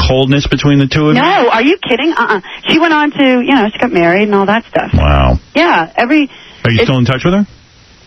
coldness between the two of you? No, are you kidding? She went on to, she got married and all that stuff. Wow. Yeah, Are you still in touch with her?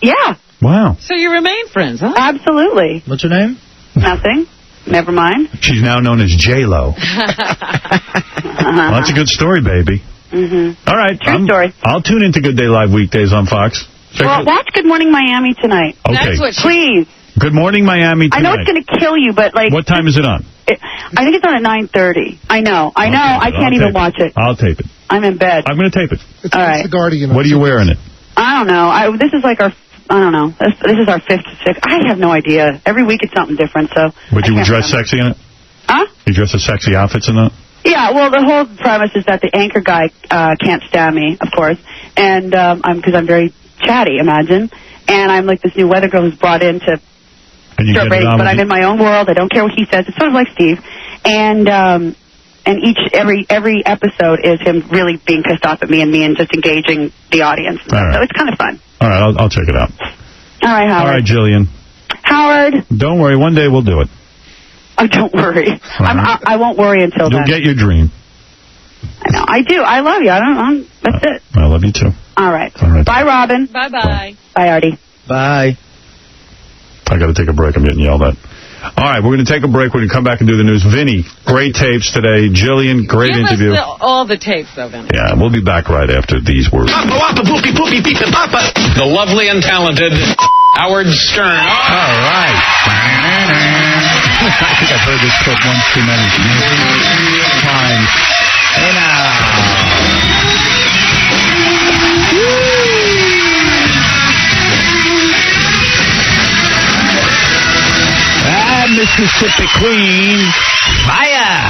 Yeah. Wow. So you remain friends, huh? Absolutely. What's her name? Nothing. Never mind. She's now known as J-Lo. Well, that's a good story, baby. Mm-hmm. All right. True story. I'll tune into Good Day Live weekdays on Fox. Watch Good Morning Miami tonight. Okay. That's what Please. Good Morning Miami tonight. I know it's going to kill you, but What time is it on? I think it's on at 9:30. I know. I can't even watch it. I'll tape it. I'm in bed. I'm going to tape it. All right. The Guardian. What are you wearing it? I don't know. This is like our... I don't know. This is our 5th or 6th. I have no idea. Every week it's something different, so... Would you dress sexy in it? Huh? You dress as sexy outfits in that? Yeah, well, the whole premise is that the anchor guy can't stand me, of course, and because I'm very chatty, imagine, and I'm like this new weather girl who's brought in to start ratings, but I'm in my own world. I don't care what he says. It's sort of like Steve, and every episode is him really being pissed off at me and just engaging the audience. Right. So it's kind of fun. All right, I'll check it out. All right, Howard. All right, Jillian. Howard. Don't worry, one day we'll do it. Oh, don't worry. I won't worry until then. You'll get your dream. I know. I do. I love you. That's it. I love you, too. All right. All right. Bye, Robin. Bye-bye. Bye, Artie. Bye. I got to take a break. I'm getting yelled at. All right, we're going to take a break. We're going to come back and do the news. Vinny, great tapes today. Jillian, great interview. Give us all the tapes, though, Vinny. Yeah, we'll be back right after these words. The lovely and talented Howard Stern. All right. I think I've heard this clip once too many times. Hey, Mississippi Queen, fire!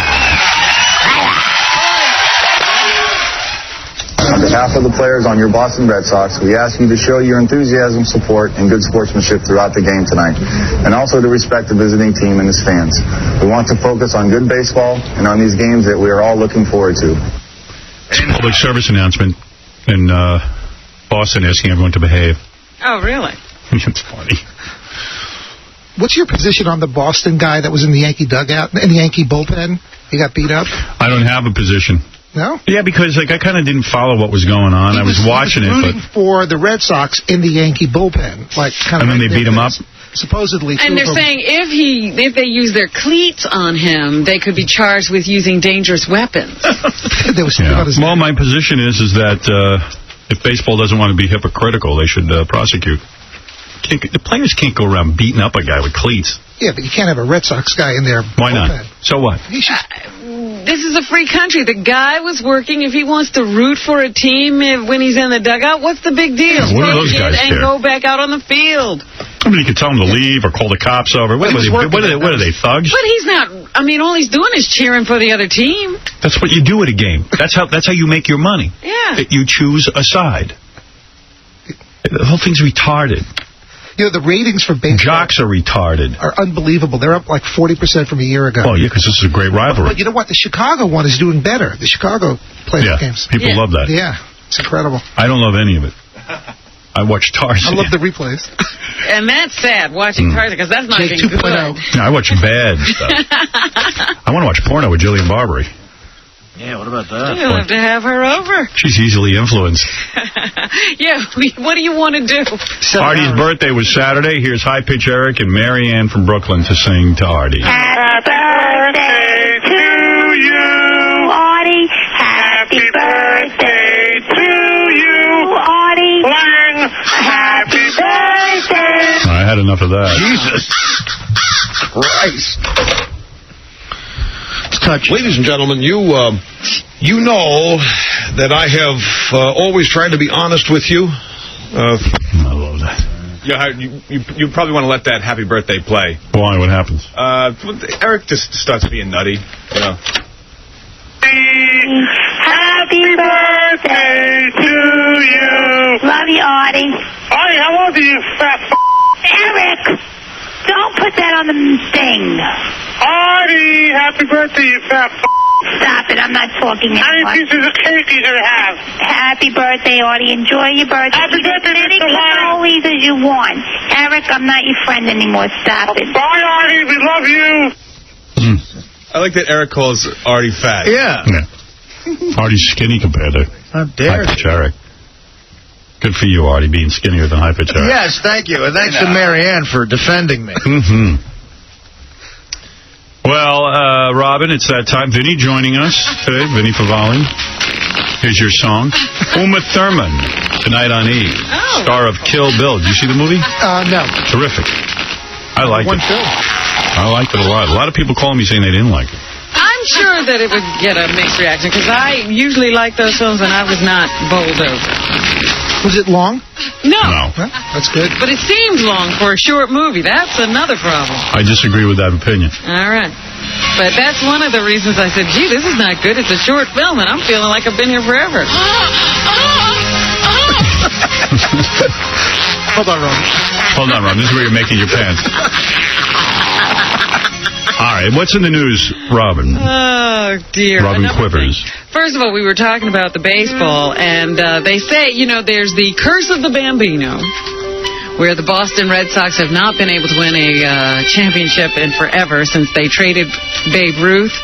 On behalf of the players on your Boston Red Sox, we ask you to show your enthusiasm, support, and good sportsmanship throughout the game tonight, and also to respect the visiting team and its fans. We want to focus on good baseball and on these games that we are all looking forward to. It's a public service announcement in Boston asking everyone to behave. Oh, really? It's funny. What's your position on the Boston guy that was in the Yankee dugout, in the Yankee bullpen? He got beat up? I don't have a position. No? Yeah, because I kind of didn't follow what was going on. I was watching he was rooting it, for the Red Sox in the Yankee bullpen. And then they beat him up? Supposedly. And they're saying if they use their cleats on him, they could be charged with using dangerous weapons. Well, my position is that if baseball doesn't want to be hypocritical, they should prosecute. The players can't go around beating up a guy with cleats. Yeah, but you can't have a Red Sox guy in there. Why not? So what? This is a free country. The guy was working. If he wants to root for a team when he's in the dugout, what's the big deal? Yeah, what do those guys and care? go back out on the field. I mean, you could tell him to leave or call the cops over. What are they, thugs? But he's not. I mean, all he's doing is cheering for the other team. That's what you do at a game. That's how you make your money. Yeah. You choose a side. The whole thing's retarded. You know, the ratings for baseball... Jocks are retarded. ...are unbelievable. They're up like 40% from a year ago. Oh, yeah, because this is a great rivalry. But you know what? The Chicago one is doing better. The Chicago playoff games. People love that. Yeah, it's incredible. I don't love any of it. I watch Tarzan. I love the replays. And that's sad, watching Tarzan, because that's not being good. Yeah, I watch bad stuff. I want to watch porno with Jillian Barbary. Yeah, what about that? You'll have to have her over. She's easily influenced. Yeah, what do you want to do? Artie's birthday was Saturday. Here's High Pitch Eric and Mary Ann from Brooklyn to sing to Artie. Happy birthday to you, Artie. Happy birthday to you, Artie. Happy birthday. I had enough of that. Jesus Christ. Ladies and gentlemen, you know that I have always tried to be honest with you. I love that. Yeah, you probably want to let that happy birthday play. Why? What happens? Eric just starts being nutty, you know. Happy birthday to you. Love you, Artie. Artie, how old are you, fat Eric, don't put that on the thing. Artie, happy birthday, you fat Stop it, I'm not talking anymore. How many pieces of cake are you going to have? Happy birthday, Artie. Enjoy your birthday. Happy birthday, Mr. Cannolis as you want. Eric, I'm not your friend anymore. Stop it. Bye, Artie. We love you. I like that Eric calls Artie fat. Yeah. Artie's skinny compared to hypercharic. Good for you, Artie, being skinnier than hypercharic. Yes, thank you. And thanks to Mary Ann for defending me. Well, Robin, it's that time. Vinny joining us today. Vinny Favali. Here's your song. Uma Thurman, tonight on E! Star of Kill Bill. Did you see the movie? No. Terrific. I liked it. I liked it a lot. A lot of people calling me saying they didn't like it. I'm sure that it would get a mixed reaction, because I usually like those films, and I was not bowled over. Was it long? No. That's good. But it seemed long for a short movie. That's another problem. I disagree with that opinion. All right. But that's one of the reasons I said, gee, this is not good. It's a short film, and I'm feeling like I've been here forever. Hold on, Ron. Hold on, Ron. This is where you're making your pants. All right. What's in the news, Robin? Oh, dear. Robin Quivers. First of all, we were talking about the baseball, and they say, there's the curse of the Bambino, where the Boston Red Sox have not been able to win a championship in forever since they traded Babe Ruth.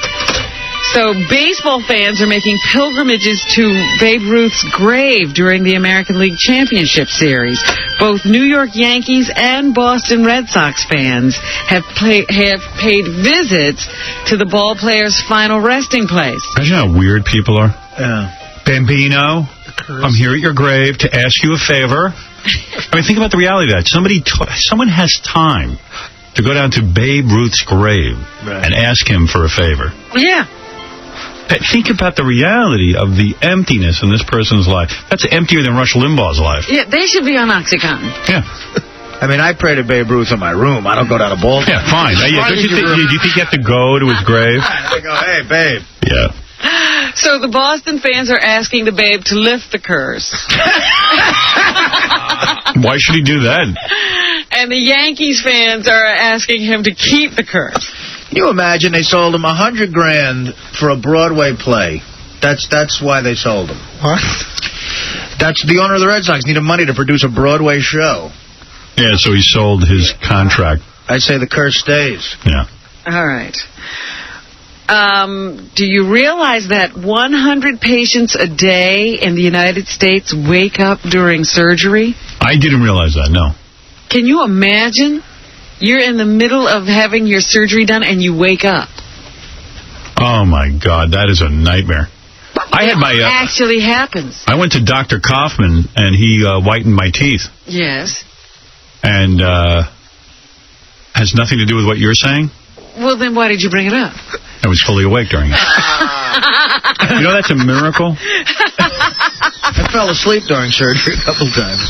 So baseball fans are making pilgrimages to Babe Ruth's grave during the American League Championship Series. Both New York Yankees and Boston Red Sox fans have paid visits to the ball player's final resting place. Imagine how weird people are. Yeah. Bambino, I'm here at your grave to ask you a favor. I mean, think about the reality of that. Someone has time to go down to Babe Ruth's grave and ask him for a favor. Yeah. Think about the reality of the emptiness in this person's life. That's emptier than Rush Limbaugh's life. Yeah, they should be on Oxycontin. Yeah. I mean, I pray to Babe Ruth in my room. I don't go down to Baltimore. Yeah, fine. Do you think you have to go to his grave? I go, hey, Babe. Yeah. So the Boston fans are asking the Babe to lift the curse. Why should he do that? And the Yankees fans are asking him to keep the curse. Can you imagine they sold him $100,000 for a Broadway play? That's why they sold him. What? That's the owner of the Red Sox needed money to produce a Broadway show. Yeah, so he sold his contract. I'd say the curse stays. Yeah. All right. Do you realize that 100 patients a day in the United States wake up during surgery? I didn't realize that, no. Can you imagine? You're in the middle of having your surgery done and you wake up. Oh, my God. That is a nightmare. Actually happens. I went to Dr. Kaufman, and he whitened my teeth. Yes. And has nothing to do with what you're saying? Well, then why did you bring it up? I was fully awake during it. You know, that's a miracle. I fell asleep during surgery a couple times.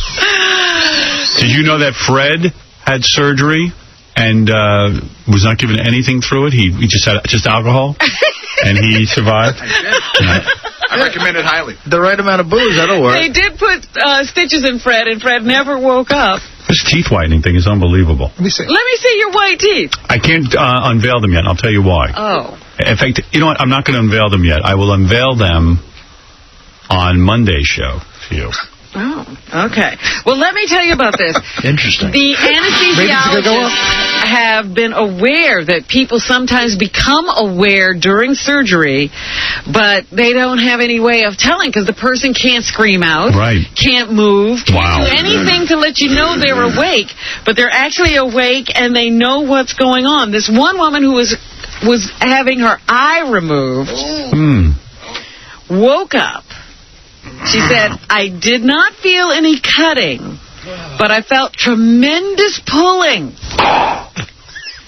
Did you know that Fred had surgery and was not given anything through it? He just had alcohol, and he survived. I recommend it highly. The right amount of booze, that'll work. They did put stitches in Fred, and Fred never woke up. This teeth whitening thing is unbelievable. Let me see. Let me see your white teeth. I can't unveil them yet. I'll tell you why. Oh. In fact, you know what? I'm not going to unveil them yet. I will unveil them on Monday's show for you. Oh, okay. Well, let me tell you about this. Interesting. The anesthesiologists have been aware that people sometimes become aware during surgery, but they don't have any way of telling because the person can't scream out, can't move, can't do anything to let you know they're awake, but they're actually awake and they know what's going on. This one woman who was having her eye removed woke up. She said, I did not feel any cutting, but I felt tremendous pulling.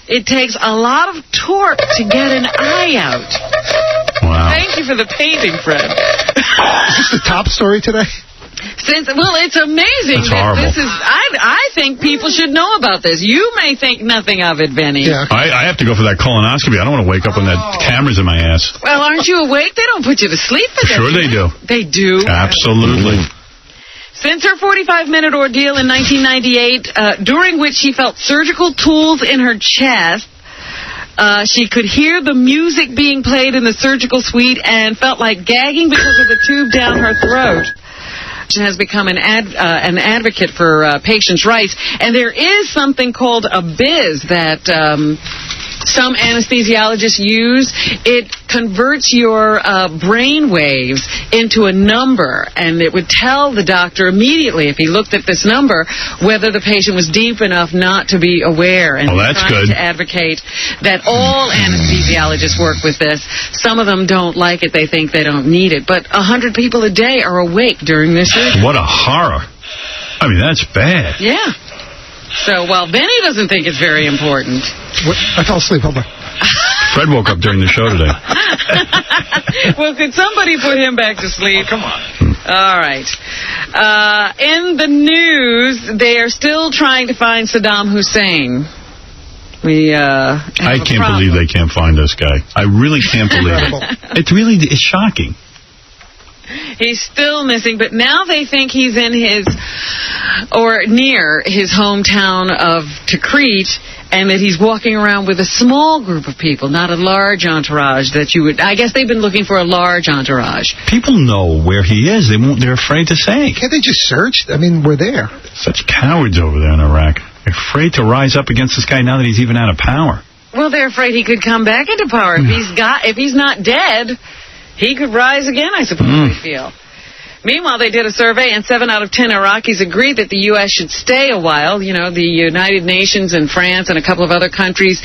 It takes a lot of torque to get an eye out. Wow. Thank you for the painting, Fred. Is this the top story today? It's amazing. That's horrible. I think people should know about this. You may think nothing of it, Benny. Yeah. I have to go for that colonoscopy. I don't want to wake up when that camera's in my ass. Well, aren't you awake? They don't put you to sleep for that. Sure they do. They do. Absolutely. Since her 45-minute ordeal in 1998, during which she felt surgical tools in her chest, she could hear the music being played in the surgical suite and felt like gagging because of the tube down her throat. She has become an advocate for patients' rights, and there is something called a biz that some anesthesiologists use. It converts your brain waves into a number, and it would tell the doctor immediately, if he looked at this number, whether the patient was deep enough not to be aware. And that's good. To advocate that all anesthesiologists work with this. Some of them don't like it. They think they don't need it. But 100 people a day are awake during this surgery. What a horror. I mean, that's bad. Yeah. So, well, Benny doesn't think it's very important. I fell asleep. Hold on. Fred woke up during the show today. Well, could somebody put him back to sleep? Come on. All right. In the news, they are still trying to find Saddam Hussein. I can't believe they can't find this guy. I really can't believe it. It's shocking. He's still missing, but now they think he's in near his hometown of Tikrit, and that he's walking around with a small group of people, not a large entourage that you would... I guess they've been looking for a large entourage. People know where he is. They're afraid to say. Can't they just search? I mean, we're there. Such cowards over there in Iraq. They're afraid to rise up against this guy now that he's even out of power. Well, they're afraid he could come back into power. If he's not dead, he could rise again, I suppose they feel. Meanwhile, they did a survey, and 7 out of 10 Iraqis agreed that the U.S. should stay a while. You know, the United Nations and France and a couple of other countries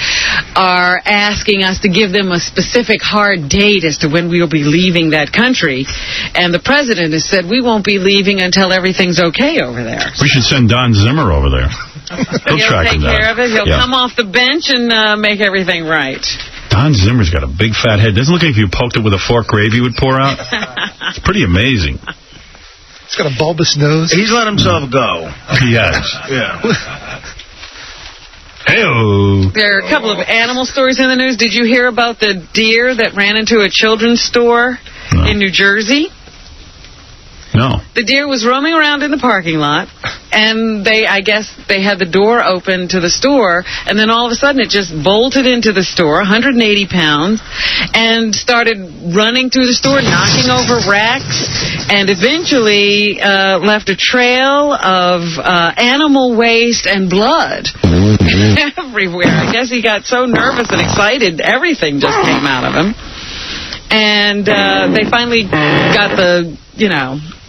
are asking us to give them a specific hard date as to when we will be leaving that country. And the president has said, we won't be leaving until everything's okay over there. We should send Don Zimmer over there. He'll take care of it. He'll come off the bench and make everything right. Don Zimmer's got a big fat head. Doesn't look like if you poked it with a fork, gravy would pour out. It's pretty amazing. He's got a bulbous nose. He's let himself go. He has. Yeah. Hey-oh. There are a couple of animal stories in the news. Did you hear about the deer that ran into a children's store in New Jersey? No. The deer was roaming around in the parking lot, and I guess they had the door open to the store, and then all of a sudden it just bolted into the store, 180 pounds, and started running through the store, knocking over racks, and eventually left a trail of animal waste and blood everywhere. I guess he got so nervous and excited, everything just came out of him. And they finally got the,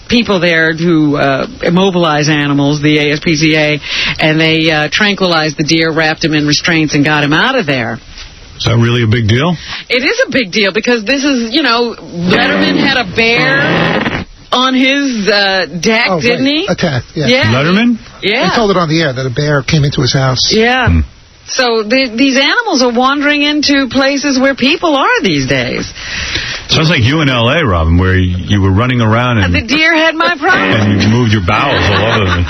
people there who immobilize animals, the ASPCA, and they tranquilized the deer, wrapped him in restraints, and got him out of there. Is that really a big deal? It is a big deal because this is, Letterman had a bear on his deck, didn't he? Attack, yeah. Letterman? Yeah. He told it on the air that a bear came into his house. Yeah. So these animals are wandering into places where people are these days. Sounds like you in L.A., Robin, where you were running around and... The deer had my problem. And you moved your bowels all over them.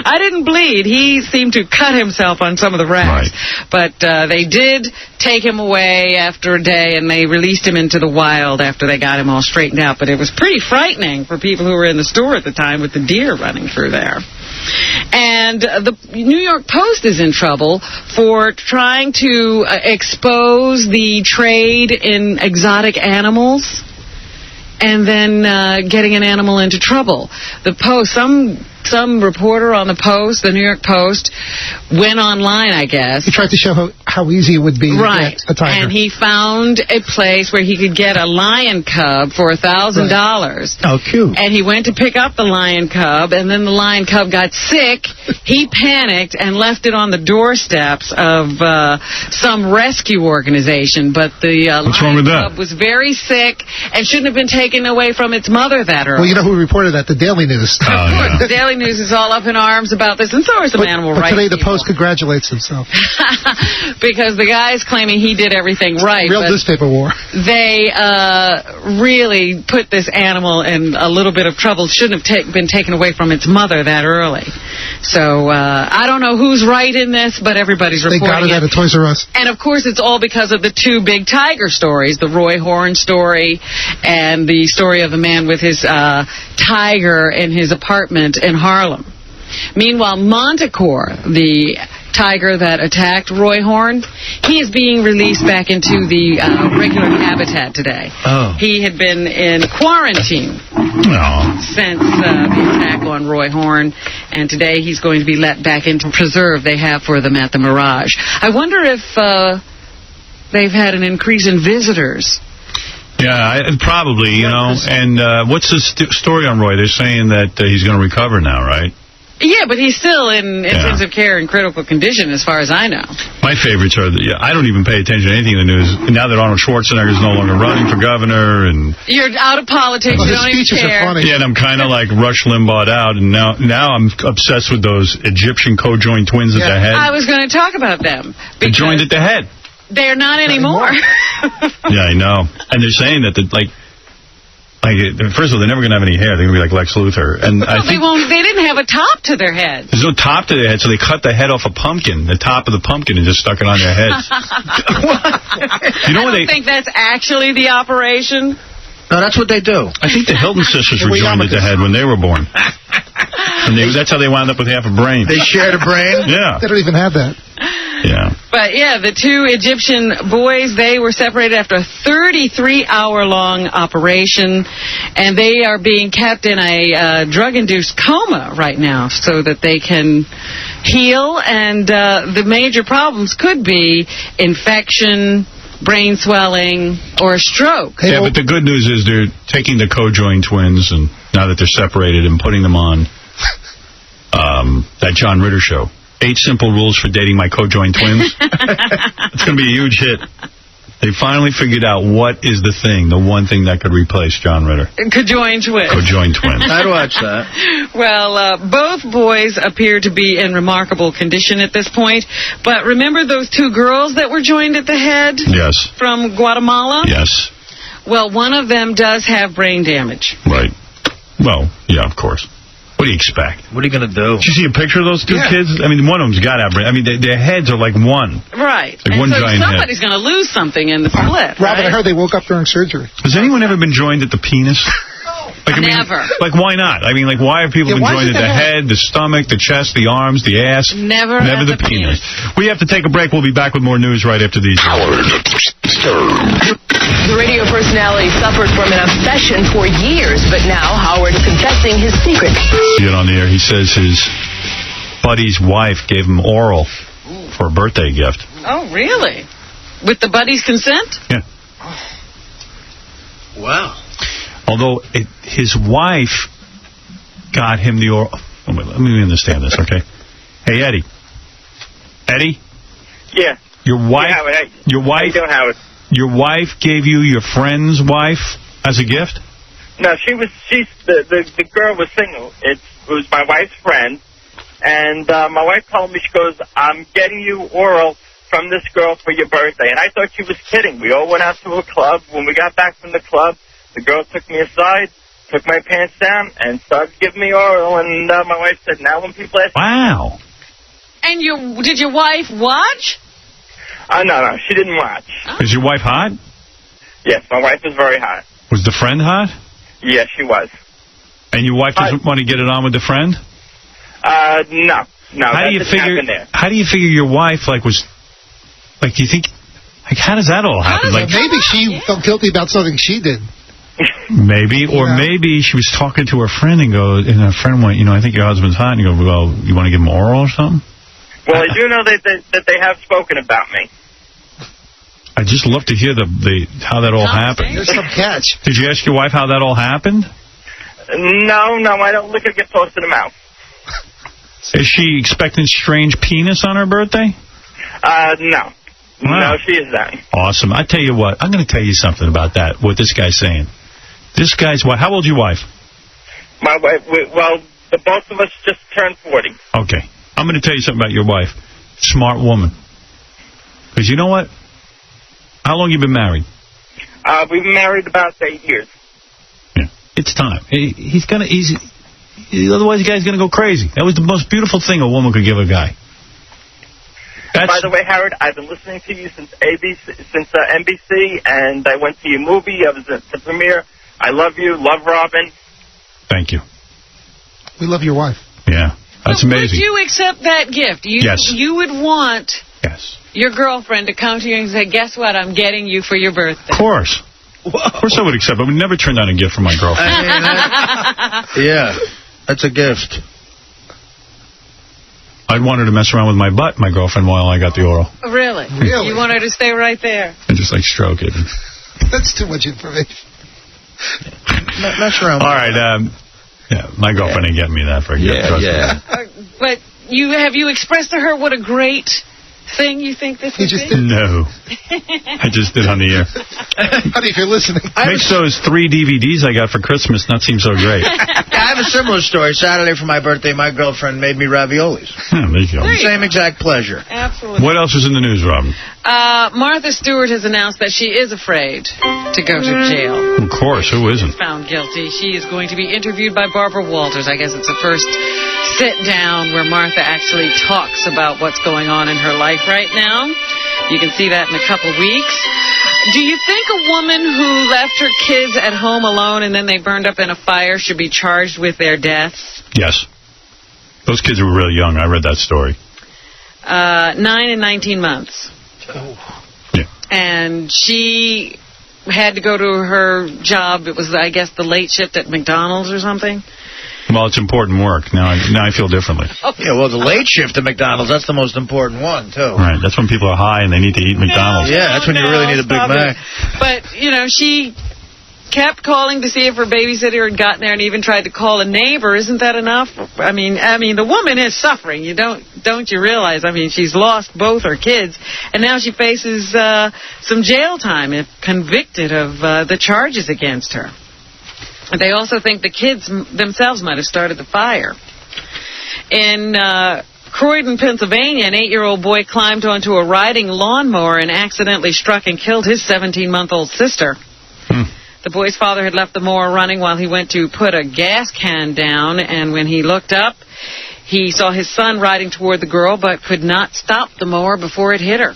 I didn't bleed. He seemed to cut himself on some of the racks. Right. But they did take him away after a day, and they released him into the wild after they got him all straightened out. But it was pretty frightening for people who were in the store at the time with the deer running through there. And the New York Post is in trouble for trying to expose the trade in exotic animals and then getting an animal into trouble. The Post, some reporter on the Post, the New York Post, went online, I guess. He tried to show how easy it would be to get a tiger. And he found a place where he could get a lion cub for $1,000. Right. Oh, cute. And he went to pick up the lion cub, and then the lion cub got sick. He panicked and left it on the doorsteps of some rescue organization. But the lion cub was very sick and shouldn't have been taken away from its mother that early. Well, you know who reported that? The Daily News. Of course, the Daily News is all up in arms about this, and so are some animal rights today the people. Post congratulates himself. Because the guy's claiming he did everything right. Real newspaper war. They really put this animal in a little bit of trouble. Shouldn't have been taken away from its mother that early. So I don't know who's right in this, but everybody's reporting it. They got it at a Toys R Us. And, of course, it's all because of the two big tiger stories, the Roy Horn story and the story of the man with his tiger in his apartment in Harlem. Meanwhile, Montecore, the tiger that attacked Roy Horn, he is being released back into the regular habitat today. Oh. He had been in quarantine since the attack on Roy Horn, and today he's going to be let back into preserve they have for them at the Mirage. I wonder if they've had an increase in visitors. Yeah, probably, you know. And what's the story on Roy? They're saying that he's going to recover now, right? Yeah, but he's still in intensive care and critical condition, as far as I know. My favorites are I don't even pay attention to anything in the news. Now that Arnold Schwarzenegger is no longer running for governor, and you're out of politics, you don't even care. Yeah, and I'm kind of like Rush Limbaugh'd out, and now I'm obsessed with those Egyptian co-joined twins at the head. I was going to talk about them. They joined at the head. They're not anymore. Yeah, I know. And they're saying that first of all, they're never going to have any hair. They're going to be like Lex Luthor. And I think they didn't have a top to their head. There's no top to their head, so they cut the head off a pumpkin, the top of the pumpkin, and just stuck it on their heads. You know I don't think that's actually the operation. No, that's what they do. I think the Hilton sisters were joined at the head when they were born. And that's how they wound up with half a brain. They shared a brain? Yeah. They don't even have that. Yeah. But, yeah, the two Egyptian boys, they were separated after a 33-hour-long operation, and they are being kept in a drug-induced coma right now so that they can heal, and the major problems could be infection, brain swelling, or a stroke. Yeah, but the good news is they're taking the co-joined twins, and now that they're separated, and putting them on that John Ritter show. 8 Simple Rules for Dating My Co-Joined Twins. It's going to be a huge hit. They finally figured out what is the one thing that could replace John Ritter. Conjoined twins. Co-joined twins. I'd watch that. Well, both boys appear to be in remarkable condition at this point. But remember those 2 girls that were joined at the head? Yes. From Guatemala? Yes. Well, one of them does have brain damage. Right. Well, yeah, of course. What do you expect? What are you going to do? Did you see a picture of those 2 kids? I mean, one of them's got to have brain. I mean, their heads are like one. Right. Like one giant head. Somebody's going to lose something in the split. Robin, I heard they woke up during surgery. Has anyone ever been joined at the penis? Never. Like, why not? I mean, like, why have people been joined at the head, the stomach, the chest, the arms, the ass? Never the penis. We have to take a break. We'll be back with more news right after these. The radio personality suffered from an obsession for years, but now Howard is confessing his secret. Get on the air. He says his buddy's wife gave him oral for a birthday gift. Oh, really? With the buddy's consent? Yeah. Wow. Although his wife got him the oral. Let me understand this, okay? Hey, Eddie. Eddie? Yeah. Your wife. Yeah, Howard, your wife. How you doing, Howard? Your wife gave you your friend's wife as a gift? No, the girl was single. It was my wife's friend, and my wife told me, she goes, I'm getting you oral from this girl for your birthday. And I thought she was kidding. We all went out to a club. When we got back from the club, the girl took me aside, took my pants down, and started giving me oral. And my wife said, now when people ask... Wow. And did your wife watch? No, she didn't watch. Is your wife hot? Yes, my wife is very hot. Was the friend hot? Yes, she was. And your wife doesn't want to get it on with the friend? No. How do you figure your wife, was... Like, do you think... Like, how does that all happen? Maybe she felt guilty about something she did. Maybe. Or maybe she was talking to her friend and her friend went, I think your husband's hot. And you go, well, you want to give him oral or something? Well, I do know that they have spoken about me. I'd just love to hear how that all happened. There's some catch. Did you ask your wife how that all happened? No, I don't look at get tossed in the mouth. Is she expecting strange penis on her birthday? No. Wow. No, she is not. Awesome. I tell you what, I'm going to tell you something about that, what this guy's saying. This guy's wife, how old's your wife? My wife, the both of us just turned 40. Okay. I'm going to tell you something about your wife. Smart woman. Because you know what? How long you been married? We've been married about 8 years. Yeah. It's time. Otherwise the guy's going to go crazy. That was the most beautiful thing a woman could give a guy. By the way, Howard, I've been listening to you since NBC, and I went to your movie. I was at the premiere. I love you. Love Robin. Thank you. We love your wife. Yeah. That's amazing. Would you accept that gift? Yes. You would want your girlfriend to come to you and say, guess what, I'm getting you for your birthday. Of course. Whoa. Of course I would accept it. I would never turn down a gift from my girlfriend. Yeah, that's a gift. I'd want her to mess around with my butt, my girlfriend, while I got the oral. Really? You want her to stay right there? And just, like, stroke it. That's too much information. Mess around. All right, yeah, my girlfriend ain't getting me that for a gift. Yeah. But have you expressed to her what a great thing you think this would be? No. I just did on the air. Honey, if you're listening. Makes those 3 DVDs I got for Christmas not seem so great. I have a similar story. Saturday for my birthday, my girlfriend made me raviolis. There you go. Same exact pleasure. Absolutely. What else is in the news, Robin? Martha Stewart has announced that she is afraid to go to jail. Of course, who isn't? Found guilty. She is going to be interviewed by Barbara Walters. I guess it's the first sit-down where Martha actually talks about what's going on in her life right now. You can see that in a couple weeks. Do you think a woman who left her kids at home alone and then they burned up in a fire should be charged with their deaths? Yes. Those kids were really young. I read that story. 9 and 19 months. Oh. Yeah. And she had to go to her job. It was, I guess, the late shift at McDonald's or something. Well, it's important work. Now I feel differently. Yeah, well, the late shift at McDonald's, that's the most important one, too. Right, that's when people are high and they need to eat McDonald's. Yeah, that's when you really need a Big Mac. But, you know, she kept calling to see if her babysitter had gotten there and even tried to call a neighbor. Isn't that enough? I mean, the woman is suffering. Don't you realize? I mean, she's lost both her kids, and now she faces some jail time if convicted of the charges against her. They also think the kids themselves might have started the fire. In Croydon, Pennsylvania, an 8-year-old boy climbed onto a riding lawnmower and accidentally struck and killed his 17-month-old sister. The boy's father had left the mower running while he went to put a gas can down, and when he looked up, he saw his son riding toward the girl but could not stop the mower before it hit her.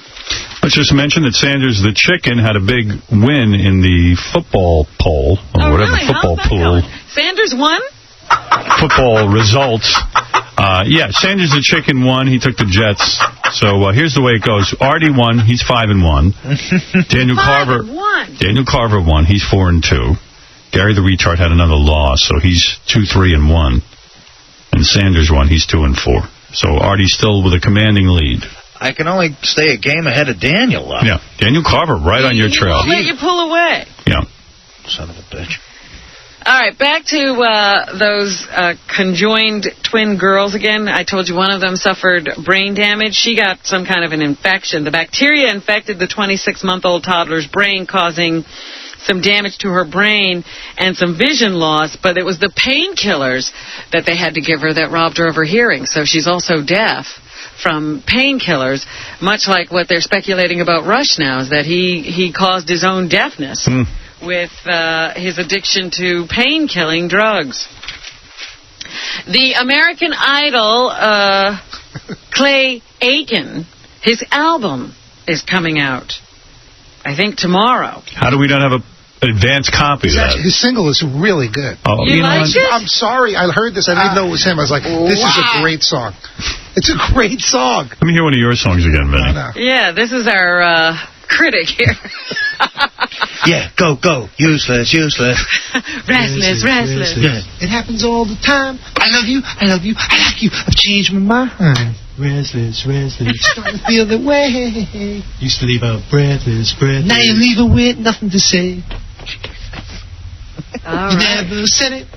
Let's just mention that Sanders the Chicken had a big win in the football poll, or whatever really? football pool. Sanders won? Football results. Yeah, Sanders the Chicken won. He took the Jets. So here's the way it goes. Artie won. He's 5-1. Daniel Carver won. He's 4-2. Gary the Retard had another loss, so he's 2-3-1. And Sanders won. He's 2-4. So Artie's still with a commanding lead. I can only stay a game ahead of Daniel, though. Yeah, Daniel Carver right on your trail. He won't let you pull away. Yeah. Son of a bitch. All right, back to those conjoined twin girls again. I told you one of them suffered brain damage. She got some kind of an infection. The bacteria infected the 26-month-old toddler's brain, causing some damage to her brain and some vision loss, but it was the painkillers that they had to give her that robbed her of her hearing. So she's also deaf from painkillers, much like what they're speculating about Rush now, is that he caused his own deafness with his addiction to pain-killing drugs. The American Idol, Clay Aiken, his album is coming out, I think, tomorrow. How do we not have an advanced copy of that? His single is really good. Oh, you like it? I'm sorry. I heard this. I didn't know it was him. I was like, this is a great song. It's a great song. Let me hear one of your songs again, Vinny. Yeah, this is our critic here. Yeah, go. Useless. Restless. Yeah. It happens all the time. I love you. I like you. I've changed my mind. Restless. Starting to feel the way. Used to leave out breathless. Now you're leaving with nothing to say. All You right. never said it.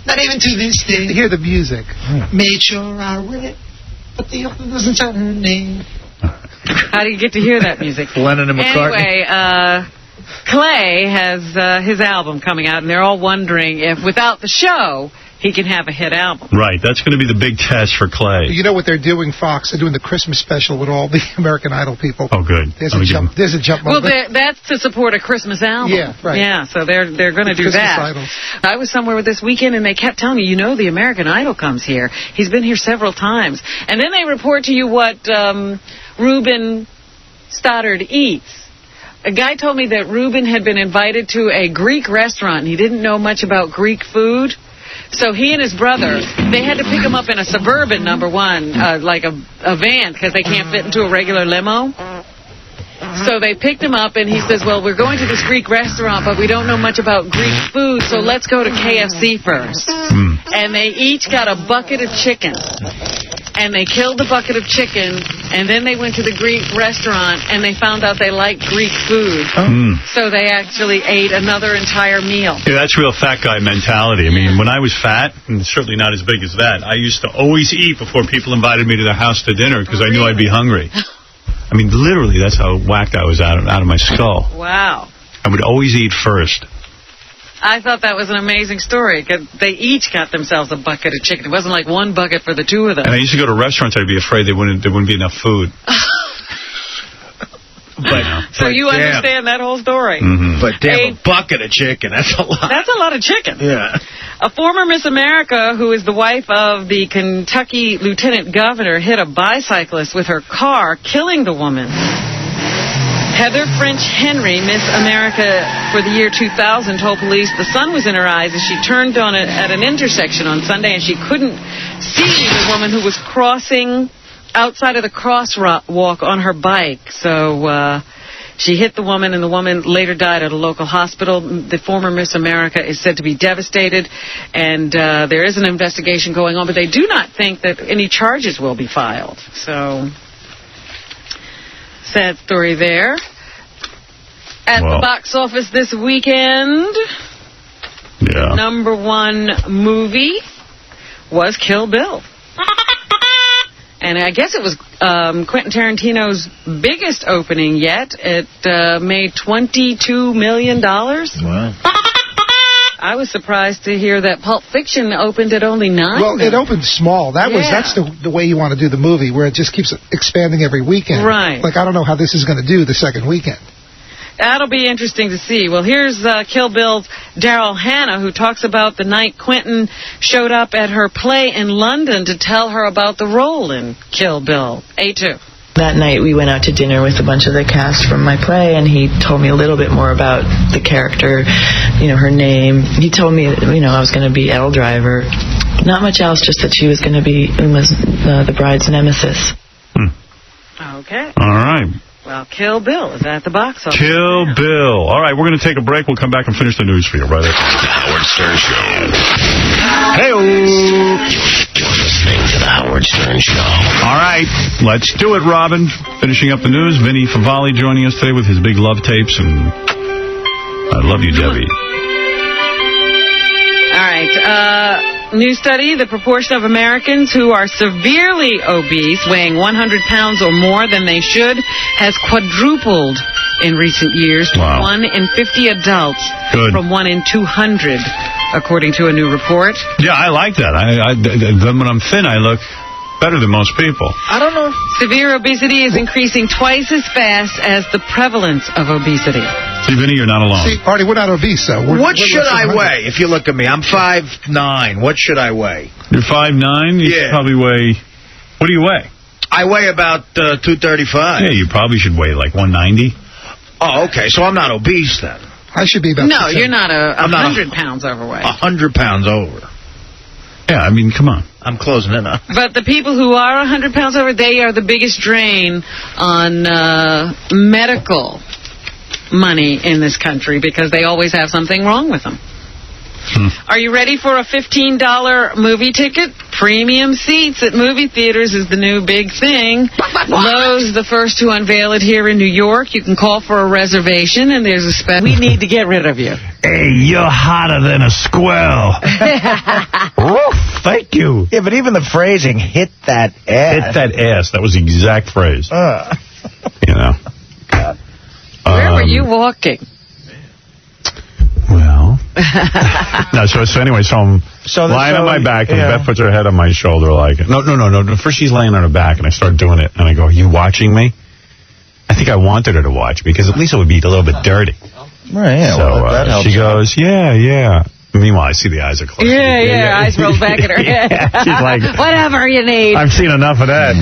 Not even to this day. Hear the music. Made sure I read it, but the author doesn't sign her name. How do you get to hear that music? Lennon and McCartney. Anyway, Clay has his album coming out, and they're all wondering if without the show, he can have a hit album. Right, that's going to be the big test for Clay. You know what they're doing, Fox? They're doing the Christmas special with all the American Idol people. Oh, good. There's a jump Well, moment. that's to support a Christmas album. Yeah, right. Yeah, so they're going to do Christmas that. Idols. I was somewhere this weekend, and they kept telling me, the American Idol comes here. He's been here several times. And then they report to you what Ruben Stoddard eats. A guy told me that Ruben had been invited to a Greek restaurant, and he didn't know much about Greek food. So he and his brother, they had to pick him up in a Suburban, number one, like a van, because they can't fit into a regular limo. So they picked him up, and he says, well, we're going to this Greek restaurant, but we don't know much about Greek food, so let's go to KFC first. And they each got a bucket of chicken. and they killed the bucket of chicken, and then they went to the Greek restaurant, and they found out they liked Greek food. So they actually ate another entire meal. Yeah, that's real fat guy mentality. I mean, when I was fat, and certainly not as big as that, I used to always eat before people invited me to their house to dinner because I knew I'd be hungry. I mean, literally, that's how whacked I was out of my skull. Wow. I would always eat first. I thought that was an amazing story, because they each got themselves a bucket of chicken. It wasn't like one bucket for the two of them. And I used to go to restaurants, I'd be afraid there wouldn't be enough food. So you understand that whole story. But damn, a bucket of chicken, that's a lot. That's a lot of chicken. Yeah. A former Miss America, who is the wife of the Kentucky lieutenant governor, hit a bicyclist with her car, killing the woman. Heather French Henry, Miss America for the year 2000, told police the sun was in her eyes as she turned on it at an intersection on Sunday, and she couldn't see the woman who was crossing outside of the crosswalk on her bike. So she hit the woman, and the woman later died at a local hospital. The former Miss America is said to be devastated, and there is an investigation going on, but they do not think that any charges will be filed. So, sad story there. At the box office this weekend, #1 movie was Kill Bill. And I guess it was Quentin Tarantino's biggest opening yet. It made $22 million. Wow. I was surprised to hear that Pulp Fiction opened at only 9. Well, it opened small. That's the way you want to do the movie, where it just keeps expanding every weekend. Right. Like, I don't know how this is going to do the second weekend. That'll be interesting to see. Well, here's Kill Bill's Daryl Hannah, who talks about the night Quentin showed up at her play in London to tell her about the role in Kill Bill. A2. That night we went out to dinner with a bunch of the cast from my play, and he told me a little bit more about the character, her name. He told me, I was going to be Elle Driver. Not much else, just that she was going to be Uma's, the bride's nemesis. Okay. All right. Well, Kill Bill is at the box office. Kill Bill. All right, we're going to take a break. We'll come back and finish the news for you, brother. The Howard Stern Show. Hey-o. You're listening to The Howard Stern Show. All right, let's do it, Robin. Finishing up the news. Vinny Favale joining us today with his big love tapes. And I love you, Debbie. All right. New study, the proportion of Americans who are severely obese, weighing 100 pounds or more than they should, has quadrupled in recent years to 1 in 50 adults from 1 in 200, according to a new report. Yeah, I like that. Then when I'm thin, I look better than most people. I don't know. Severe obesity is increasing twice as fast as the prevalence of obesity. See, Vinny, you're not alone. See, Artie, we're not obese, though. What should I weigh? If you look at me, I'm 5'9". What should I weigh? You're 5'9"? You should probably weigh... What do you weigh? I weigh about 235. Yeah, you probably should weigh like 190. Oh, okay. So I'm not obese then. I should be about... No, you're not 100 pounds overweight. 100 pounds over. Yeah, I mean, come on. I'm closing in on. But the people who are 100 pounds over, they are the biggest drain on medical money in this country because they always have something wrong with them. Are you ready for a $15 movie ticket? Premium seats at movie theaters is the new big thing. Lowe's the first to unveil it here in New York. You can call for a reservation, and there's a special. We need to get rid of you. Hey, you're hotter than a squirrel. Thank you. Yeah, but even the phrasing, hit that ass. Hit that ass. That was the exact phrase. God. Where were you walking? Well, no. So anyway, I'm lying on my back, and Beth puts her head on my shoulder like it. No. First she's laying on her back, and I start doing it, and I go, "Are you watching me?" I think I wanted her to watch because at least it would be a little bit dirty. Right. Yeah. So that helps. she goes, "Yeah." Meanwhile, I see the eyes are closed. Yeah. Eyes rolled back at her head. She's like, whatever you need. I've seen enough of that.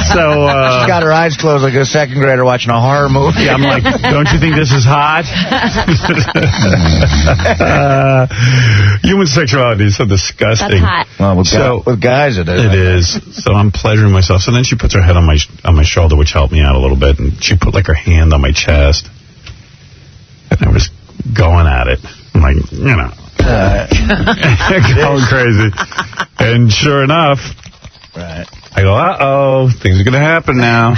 So she's got her eyes closed like a second grader watching a horror movie. I'm like, don't you think this is hot? Human sexuality is so disgusting. That's hot. Well, with guys it is. It is. So I'm pleasuring myself. So then she puts her head on my shoulder, which helped me out a little bit, and she put like her hand on my chest, and I was going at it. I'm like, going crazy. And sure enough, I I go, uh-oh, things are going to happen now.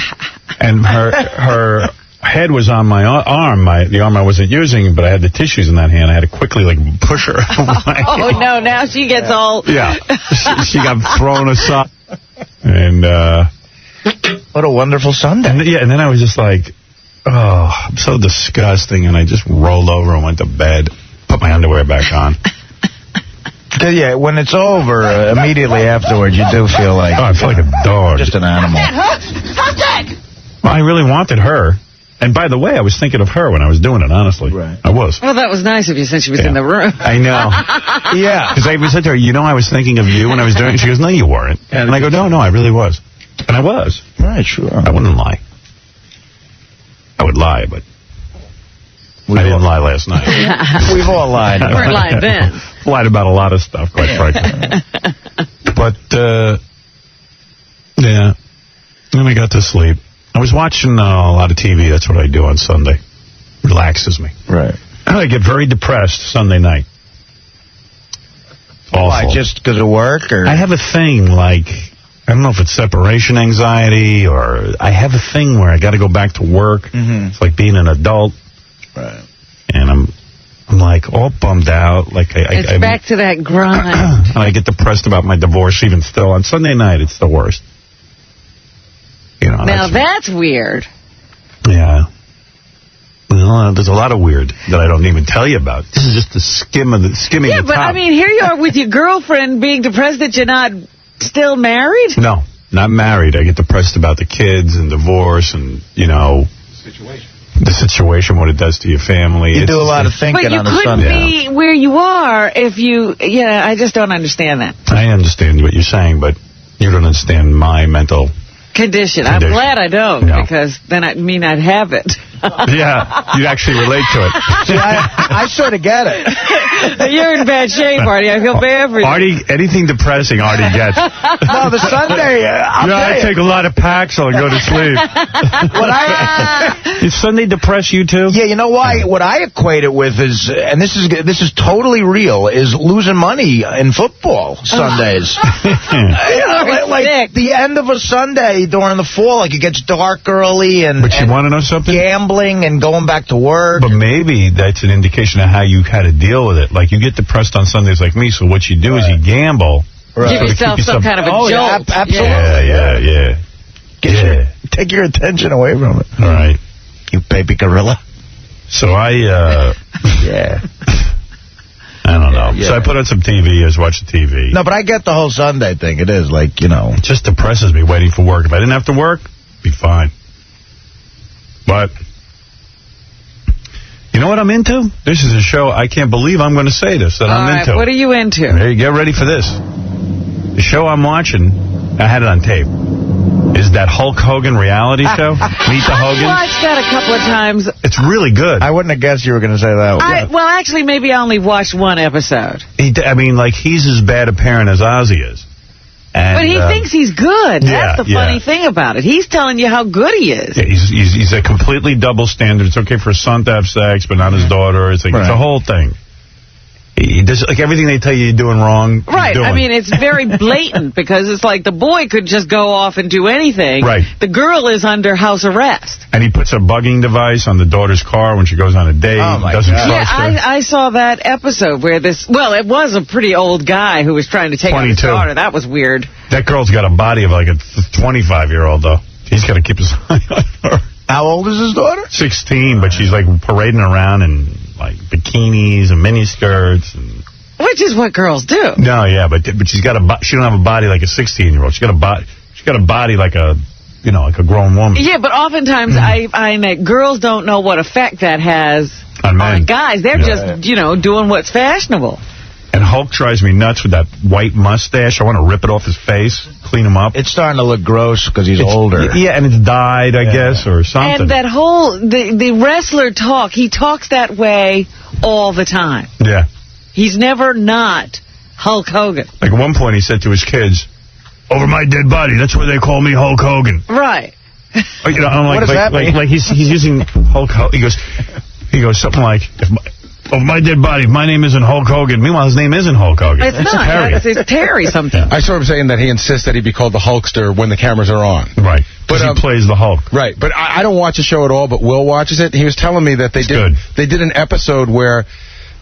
And her head was on my arm, the arm I wasn't using, but I had the tissues in that hand. I had to quickly, like, push her away. Oh, no, now she gets all... Yeah. She got thrown aside. And, what a wonderful Sunday. And then I was just like, oh, I'm so disgusting. And I just rolled over and went to bed, put my underwear back on. Yeah, when it's over, immediately afterwards, you do feel like... Oh, I feel like a dog. Just an animal. Well, I really wanted her. And by the way, I was thinking of her when I was doing it, honestly. Right. I was. Well, that was nice of you since she was in the room. I know. Yeah. Because I even said to her, I was thinking of you when I was doing it. She goes, no, you weren't. And I go, no, I really was. And I was. Right, sure. I wouldn't lie. I would lie, but I didn't lie last night. We've all lied. You weren't lying then. Lied about a lot of stuff, quite frankly. But, yeah. Then I got to sleep. I was watching a lot of TV. That's what I do on Sunday. Relaxes me. Right. I get very depressed Sunday night. Awful. Why, just because of work? Or? I have a thing, like, I don't know if it's separation anxiety, or I have a thing where I got to go back to work. It's like being an adult. Right. And I'm like all bummed out. Like It's back to that grind. And I get depressed about my divorce even still. On Sunday night, it's the worst. Now that's weird. Yeah. Well, there's a lot of weird that I don't even tell you about. This is just the skimming of the top. Yeah, but I mean, here you are with your girlfriend being depressed that you're not still married? No, not married. I get depressed about the kids and divorce and, the situation, what it does to your family. You do a lot of thinking on a Sunday. But you couldn't be where you are if you... Yeah, I just don't understand that. I understand what you're saying, but you don't understand my mental... Condition. I'm glad I don't, because then I'd have it. Yeah, you'd actually relate to it. See, I sort of get it. You're in bad shape, Artie. I feel bad for you. Artie, anything depressing, Artie gets. No, the Sunday, I take a lot of Paxil and go to sleep. Is Sunday depress you too? Yeah, you know why? What I equate it with is, and this is totally real, is losing money in football Sundays. Like the end of a Sunday during the fall, like it gets dark early, and but you want to know something? Gambling and going back to work. But maybe that's an indication of how you had to deal with it. Like you get depressed on Sundays like me, so what you do is you gamble. Right. Give yourself some kind of a jolt. Yeah, absolutely. Yeah. Take your attention away from it. All right. You baby gorilla. So I, yeah. I don't know. Yeah. So I put on some TV, I was watching TV. No, but I get the whole Sunday thing. It is like, It just depresses me waiting for work. If I didn't have to work, it'd be fine. But, you know what I'm into? This is a show, I can't believe I'm going to say this, that I'm into. What are you into? Hey, get ready for this. The show I'm watching, I had it on tape, is that Hulk Hogan reality show, Meet the Hogan. I watched that a couple of times. It's really good. I wouldn't have guessed you were going to say that. Well, actually, maybe I only watched one episode. He's as bad a parent as Ozzy is. And, but he thinks he's good. That's the funny thing about it. He's telling you how good he is. Yeah, he's a completely double standard. It's okay for a son to have sex, but not his daughter. It's like it's a whole thing. He does everything they tell you you're doing wrong. Right. I mean, it's very blatant because it's like the boy could just go off and do anything. Right. The girl is under house arrest. And he puts a bugging device on the daughter's car when she goes on a date. Oh, my God. Yeah, I saw that episode where it was a pretty old guy who was trying to take out his daughter. That was weird. That girl's got a body of like a 25-year-old, though. He's got to keep his eye on her. How old is his daughter? 16, but she's like parading around in like bikinis and miniskirts. Which is what girls do. No, yeah, but she don't have a body like a 16-year-old. She's got a body like a grown woman. Yeah, but oftentimes I find that girls don't know what effect that has on guys. They're just, doing what's fashionable. And Hulk drives me nuts with that white mustache. I want to rip it off his face, clean him up. It's starting to look gross because he's older. Yeah, and it's dyed, I guess, or something. And that whole, the wrestler talk, he talks that way all the time. Yeah. He's never not Hulk Hogan. Like at one point he said to his kids, over my dead body, that's why they call me Hulk Hogan. Right. I'm like, what does that mean? Like he's using Hulk Hogan. He goes something like, Of my dead body. My name isn't Hulk Hogan. Meanwhile, his name isn't Hulk Hogan. It's not. Terry. It's Terry something. I saw him saying that he insists that he be called the Hulkster when the cameras are on. Right. But he plays the Hulk. Right. But I don't watch the show at all, but Will watches it. He was telling me that they did an episode where...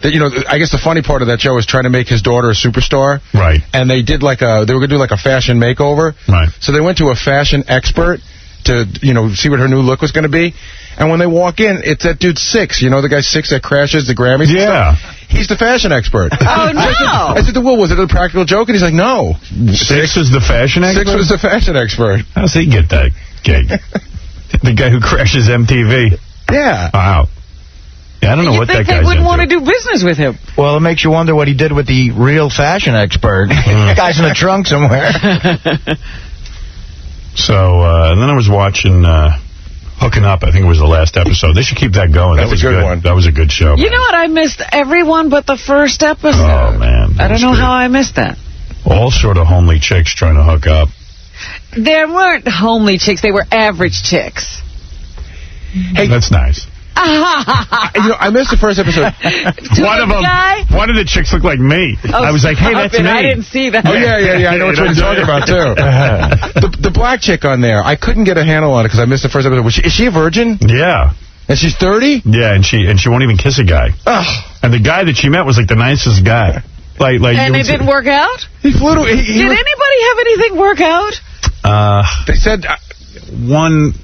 That, I guess the funny part of that show is trying to make his daughter a superstar. Right. And they did they were going to do like a fashion makeover. Right. So they went to a fashion expert to, see what her new look was going to be. And when they walk in, it's that dude Six. The guy Six that crashes the Grammys? Yeah. He's the fashion expert. Oh, no. I said to Will, was it a practical joke? And he's like, no. Six was the fashion expert? Six was the fashion expert. How's he get that gig? The guy who crashes MTV. Yeah. Wow. Yeah, I don't know what that guy's they wouldn't into. want to do business with him. Well, it makes you wonder what he did with the real fashion expert. Guy's in the trunk somewhere. So, and then I was watching Hooking Up. I think it was the last episode. They should keep that going. That was a good one. That was a good show. You know what? I missed everyone but the first episode. Oh, man. I don't know how I missed that. All sort of homely chicks trying to hook up. There weren't homely chicks. They were average chicks. Hey, that's nice. I missed the first episode. One of the chicks looked like me. I was like, hey, that's me. I didn't see that. Oh, yeah. I know what you're talking about, too. The black chick on there, I couldn't get a handle on it because I missed the first episode. Is she a virgin? Yeah. And she's 30? Yeah, and she won't even kiss a guy. Ugh. And the guy that she met was like the nicest guy. And it didn't work out? He flew to... Did anybody have anything work out? They said... One...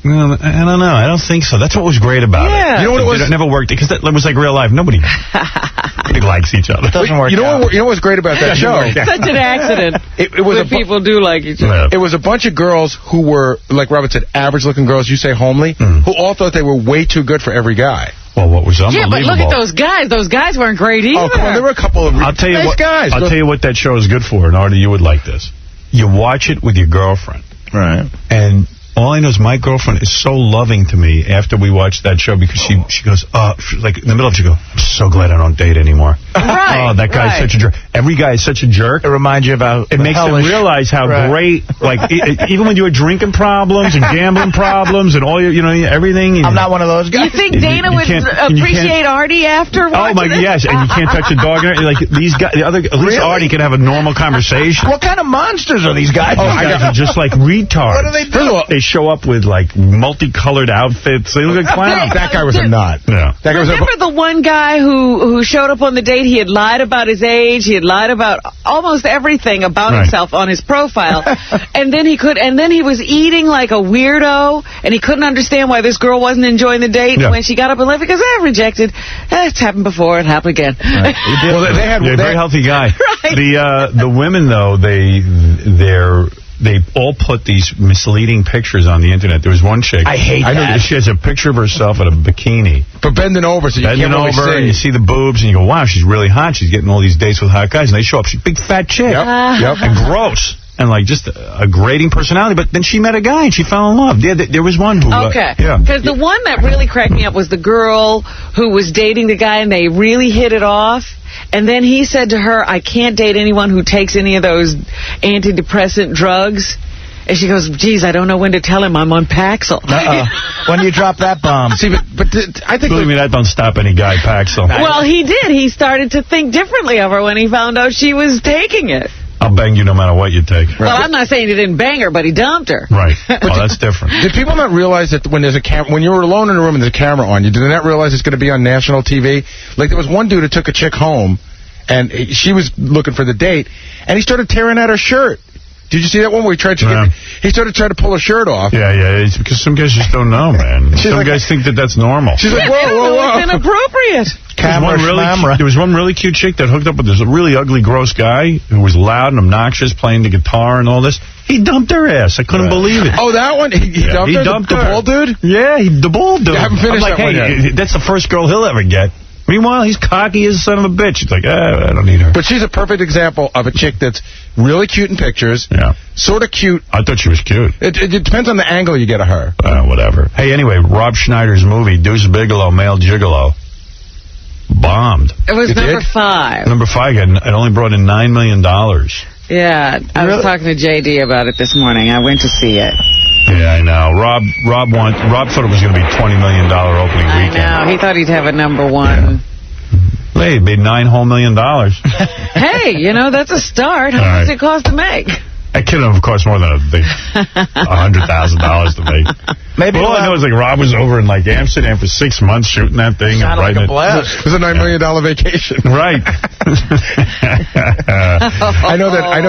I don't know. I don't think so. That's what was great about it. You know what it was? It never worked because that was like real life. Nobody likes each other. It doesn't work out. You know what's great about that show? Such an accident. It was people do like each other. Yeah. It was a bunch of girls who were, like Robert said, average-looking girls. You say homely, who all thought they were way too good for every guy. Well, what was unbelievable? Yeah, but look at those guys. Those guys weren't great either. Oh, come on. There were a couple of nice guys. I'll tell you what that show is good for, and Artie, you would like this. You watch it with your girlfriend. Right. And all I know is my girlfriend is so loving to me after we watched that show because she goes, like in the middle of it, she goes, I'm so glad I don't date anymore. Right. Oh, that guy's such a jerk. Every guy is such a jerk. It reminds you about... It makes them realize how great, like, even when you had drinking problems and gambling problems and all your, everything. I'm not one of those guys. You think Dana would appreciate Artie after watching it? Yes, and you can't touch a dog. Like, these guys, at least Artie can have a normal conversation. What kind of monsters are these guys? These guys are just like retards. What do they do? First of all, they show up with, like, multicolored outfits. They look like clowns. That guy was a nut. Yeah. Remember the one guy who showed up on the date? He had lied about his age. He had lied about almost everything about himself on his profile. and then he was eating like a weirdo, and he couldn't understand why this girl wasn't enjoying the date. Yeah. When she got up and left, because rejected. It's happened before. It happened again. Right. Well, they had a very healthy guy. Right. The women, though, they all put these misleading pictures on the internet. There was one chick. I hate that. She has a picture of herself in a bikini. But bending over so you can't really see. And you see the boobs, and you go, wow, she's really hot. She's getting all these dates with hot guys. And they show up. She's a big, fat chick. Yep. And gross. And, like, just a grating personality. But then she met a guy, and she fell in love. There was one who... Okay. Because the one that really cracked me up was the girl who was dating the guy, and they really hit it off. And then he said to her, I can't date anyone who takes any of those antidepressant drugs. And she goes, geez, I don't know when to tell him I'm on Paxil. When you drop that bomb. See, but I think... Believe me, that don't stop any guy, Paxil. Well, he did. He started to think differently of her when he found out she was taking it. I'll bang you no matter what you take. Well, I'm not saying he didn't bang her, but he dumped her. Right. Well, that's different. Did people not realize that when there's when you were alone in a room and there's a camera on you, did they not realize it's going to be on national TV? Like, there was one dude who took a chick home, and she was looking for the date, and he started tearing at her shirt. Did you see that one where he tried to he started trying to pull her shirt off? Yeah. It's because some guys just don't know, man. Some guys think that that's normal. She's like, whoa. It's inappropriate. There was one really cute chick that hooked up with this really ugly, gross guy who was loud and obnoxious, playing the guitar and all this. He dumped her ass. I couldn't believe it. Oh, that one? He dumped her? Dumped the bald dude? Yeah, the bald dude. I haven't finished that one yet. That's the first girl he'll ever get. Meanwhile, he's cocky as a son of a bitch. He's like, I don't need her. But she's a perfect example of a chick that's really cute in pictures. Yeah. Sort of cute. I thought she was cute. It depends on the angle you get of her. Whatever. Hey, anyway, Rob Schneider's movie, Deuce Bigalow, Male Gigolo, bombed. It was number 5. Number 5. It only brought in $9 million. Yeah, I was talking to JD about it this morning. I went to see it. Yeah, I know. Rob thought it was going to be $20 million opening weekend. I know. He thought he'd have a number one. Yeah. Hey, he made $9 million. Hey, you know, that's a start. How much does it cost to make? That kid would have cost more than $100,000 to make. Maybe all I know is like Rob was over in like Amsterdam for 6 months shooting that thing and writing it was a $9 million vacation. Right. I know that.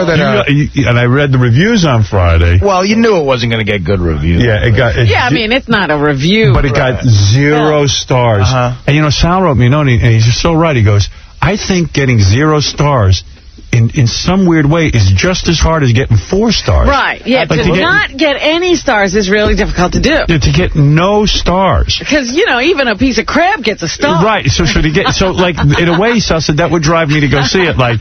And I read the reviews on Friday. Well, you knew it wasn't going to get good reviews. Yeah, I mean, it's not a review. But it got 0 stars. And, you know, Sal wrote me a note, and he's just so right. He goes, I think getting 0 stars in some weird way is just as hard as getting 4 stars. Right. Yeah, to not get any stars is really difficult to do. Yeah, to get no stars. Because, you know, even a piece of crab gets a star. Right. So should he get... So, like, in a way, Sal said that would drive me to go see it. Like,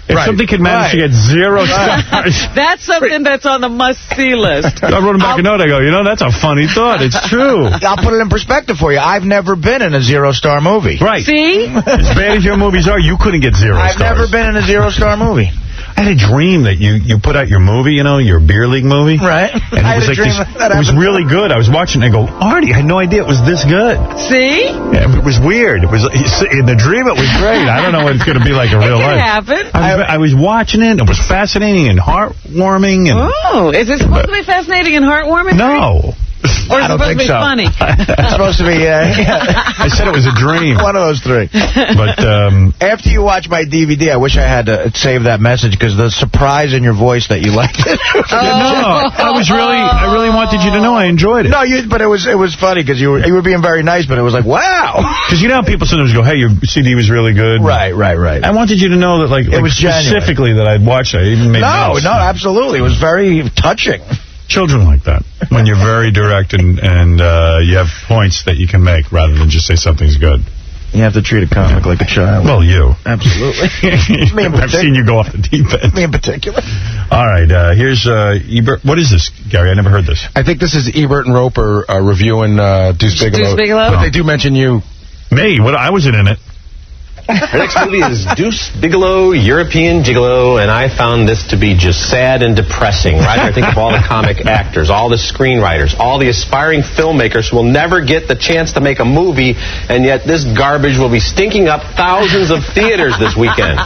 if something could manage to get 0 stars... That's something that's on the must-see list. I wrote him back a note. I go, you know, that's a funny thought. It's true. I'll put it in perspective for you. I've never been in a 0-star movie. Right. See? As bad as your movies are, you couldn't get 0 stars. I've never been in a 0-star movie. I had a dream that you put out your movie, you know, your beer league movie. Right. And it was like it was really good. I was watching it and I go, Artie, I had no idea it was this good. See? Yeah, it was weird. It was in the dream it was great. I don't know what it's going to be like in real life. It can happen. I was watching it. It was fascinating and heartwarming. And, is it supposed to be fascinating and heartwarming? No. Or is it supposed to be funny? It's supposed to be, I said it was a dream. One of those 3. But after you watch my DVD, I wish I had to save that message because the surprise in your voice that you liked it. No, I really wanted you to know I enjoyed it. No, but it was funny because you were being very nice, but it was like, wow. Because you know how people sometimes go, hey, your CD was really good. Right. I wanted you to know that like was specifically genuine. that I'd watched it. I even made No, absolutely. It was very touching. Children like that, when you're very direct and you have points that you can make rather than just say something's good. You have to treat a comic like a child. Well, you. Absolutely. I've seen you go off the deep end. Me in particular. All right, here's Ebert. What is this, Gary? I never heard this. I think this is Ebert and Roper reviewing Deuce Bigelow. Deuce Bigelow? But they do mention you. Me? What? I wasn't in it. The next movie is Deuce Bigelow, European Gigolo, and I found this to be just sad and depressing. Right? I think of all the comic actors, all the screenwriters, all the aspiring filmmakers who will never get the chance to make a movie, and yet this garbage will be stinking up thousands of theaters this weekend.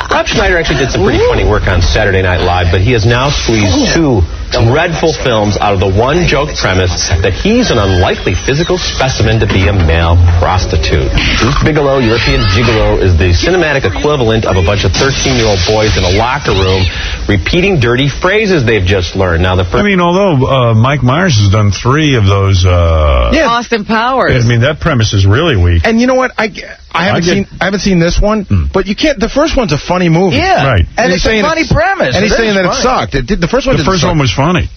Rob Schneider actually did some pretty funny work on Saturday Night Live, but he has now squeezed 2 dreadful films out of the one joke premise that he's an unlikely physical specimen to be a male prostitute. Deuce Bigelow, European Gigolo, is the cinematic equivalent of a bunch of 13-year-old boys in a locker room repeating dirty phrases they've just learned. Now, I mean, although Mike Myers has done 3 of those... Austin Powers. I mean, that premise is really weak. And you know what? I haven't seen this one, but you can't. The first one's a funny movie. Yeah. Right. And it's a funny premise. And he's saying that it sucked. The first one was funny.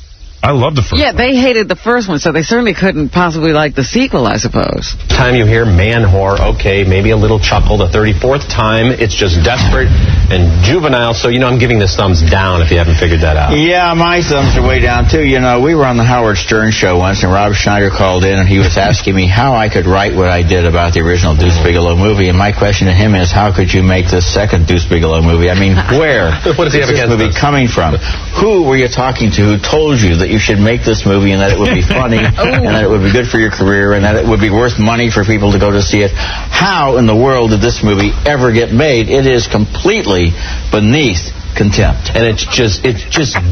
I love the first one. Yeah, they hated the first one, so they certainly couldn't possibly like the sequel, I suppose. Time you hear man whore, okay, maybe a little chuckle. The 34th time, it's just desperate and juvenile. So, you know, I'm giving this thumbs down if you haven't figured that out. Yeah, my thumbs are way down, too. You know, we were on the Howard Stern show once, and Rob Schneider called in, and he was asking me how I could write what I did about the original Deuce Bigelow movie. And my question to him is, how could you make this second Deuce Bigelow movie? I mean, where what does he have is this against movie coming from? Who were you talking to who told you that you should make this movie and that it would be funny and that it would be good for your career and that it would be worth money for people to go to see it? How in the world did this movie ever get made? It is completely beneath contempt. And it's just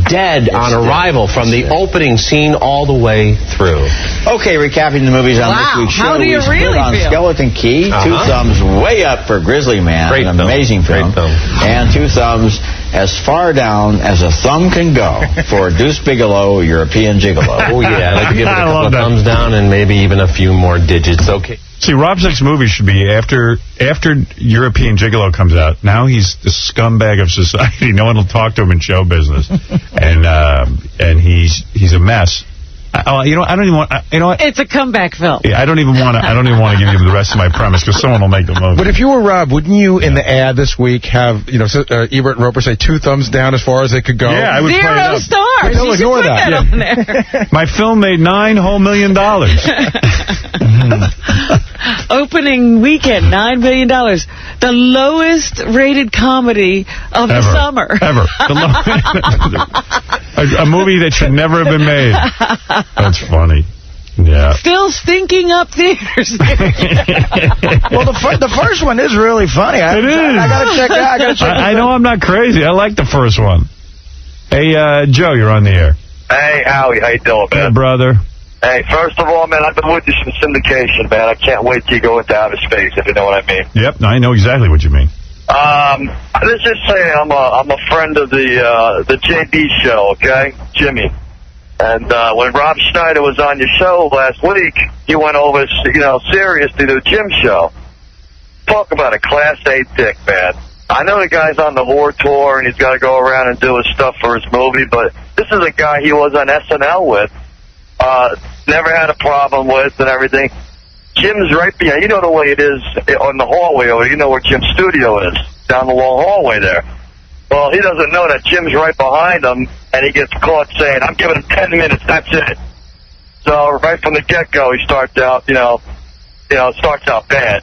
dead on arrival from the opening scene all the way through. Okay, recapping the movies on this week's show. How do you really on feel? Skeleton Key, 2 thumbs way up for Grizzly Man, Great an amazing film. And 2 thumbs as far down as a thumb can go for Deuce Bigelow, European Gigolo. Oh, yeah. I'd like to give it a couple of thumbs down and maybe even a few more digits. Okay. See, Rob's next movie should be after European Gigolo comes out. Now he's the scumbag of society. No one will talk to him in show business, and he's a mess. You know, I don't even want. You know what? It's a comeback film. Yeah, I don't even want to give you the rest of my premise because someone will make the movie. But if you were Rob, wouldn't you in the ad this week have Ebert and Roper say 2 thumbs down as far as they could go? Yeah, I would play it up. 0 stars. But they'll you ignore should put that on there. My film made $9 whole million. Opening weekend, $9 million. The lowest rated comedy of the summer. Ever. A movie that should never have been made. That's funny. Yeah. Still stinking up theaters. Well, the first one is really funny. It is. I gotta check it out. I know I'm not crazy. I like the first one. Hey, Joe, you're on the air. Hey, Howie, how you doing, man? Hey, brother. Hey, first of all, man, I've been with you since syndication, man. I can't wait till you go into outer space, if you know what I mean. Yep, I know exactly what you mean. Let's just say I'm a friend of the JB show, okay? Jimmy. And when Rob Schneider was on your show last week, you went over, serious to the Jim show. Talk about a Class A dick, man. I know the guy's on the whore tour and he's got to go around and do his stuff for his movie, but this is a guy he was on SNL with, never had a problem with and everything. Jim's right behind. You know the way it is on the hallway over there. You know where Jim's studio is, down the long hallway there. Well, he doesn't know that Jim's right behind him, and he gets caught saying, I'm giving him 10 minutes, that's it. So right from the get-go, he starts out, starts out bad.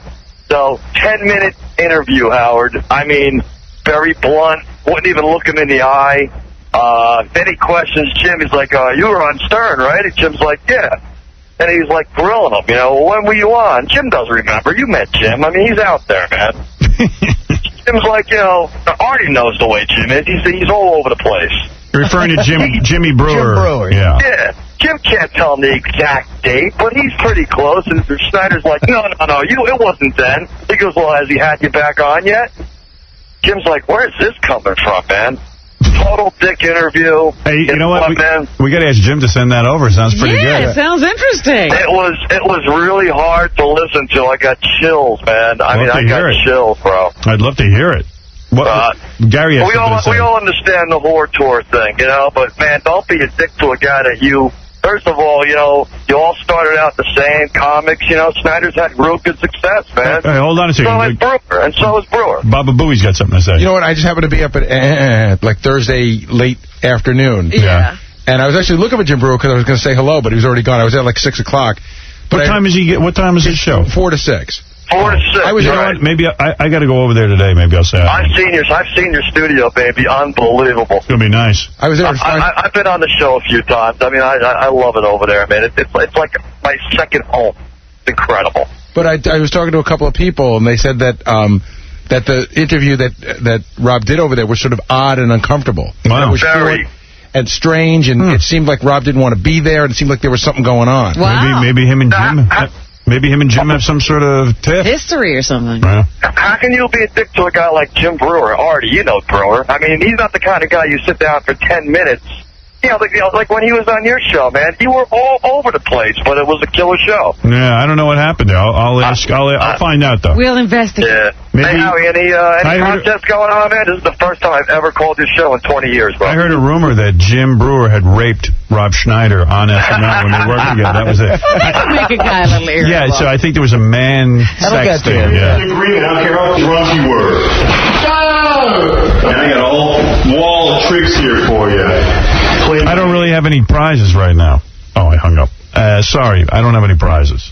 So 10-minute interview, Howard. I mean, very blunt, wouldn't even look him in the eye. Then he questions Jim. He's like, you were on Stern, right? And Jim's like, yeah. And he's like grilling him, when were you on? Jim doesn't remember. You met Jim. I mean, he's out there, man. Jim's like, Artie knows the way Jim is. He's all over the place. You're referring to Jimmy Brewer. Jim Brewer. Yeah. Yeah. Jim can't tell him the exact date, but he's pretty close. And Schneider's like, no, it wasn't then. He goes, well, has he had you back on yet? Jim's like, where's this coming from, man? Total dick interview. Hey, you know what? We got to ask Jim to send that over. Sounds pretty good. Yeah, it sounds interesting. It was really hard to listen to. I got chills, man. I got chills, bro. I'd love to hear it. Gary has we all understand the whore tour thing, but, man, don't be a dick to a guy that you... First of all, you all started out the same comics. Snyder's had real good success, man. Hey, hold on a second. So has Brewer, and so has Brewer. Baba Booey's got something to say. You know what? I just happened to be up at like Thursday late afternoon. Yeah. And I was actually looking for Jim Brewer because I was going to say hello, but he was already gone. I was at like 6 o'clock. What time is his show? 4 to 6. 4 to 6. You know what? Maybe I got to go over there today. Maybe I'll say I've seen your studio, baby. Unbelievable. It's gonna be nice. I was there. I've been on the show a few times. I mean, I love it over there, man. It's like my second home. It's incredible. But I was talking to a couple of people, and they said that that the interview that Rob did over there was sort of odd and uncomfortable. Wow. It was short and strange, and it seemed like Rob didn't want to be there, and it seemed like there was something going on. Wow. Maybe him and Jim. Maybe him and Jim have some sort of tiff. History or something. Yeah. How can you be a dick to a guy like Jim Brewer? Artie, you know Brewer. I mean, he's not the kind of guy you sit down for 10 minutes. Like when he was on your show, man, you were all over the place, but it was a killer show. Yeah, I don't know what happened there. I'll find out, though. We'll investigate. Yeah. Maybe, hey, Howie, any contests going on, man? This is the first time I've ever called your show in 20 years, bro. I heard a rumor that Jim Brewer had raped Rob Schneider on SNL when they worked together. That was it. That could make a guy a little irritable. Yeah, so I think there was a man sex thing. Yeah. I don't care how drunk you were. And I got a whole wall of tricks here for you. I don't really have any prizes right now. Oh, I hung up. Sorry, I don't have any prizes.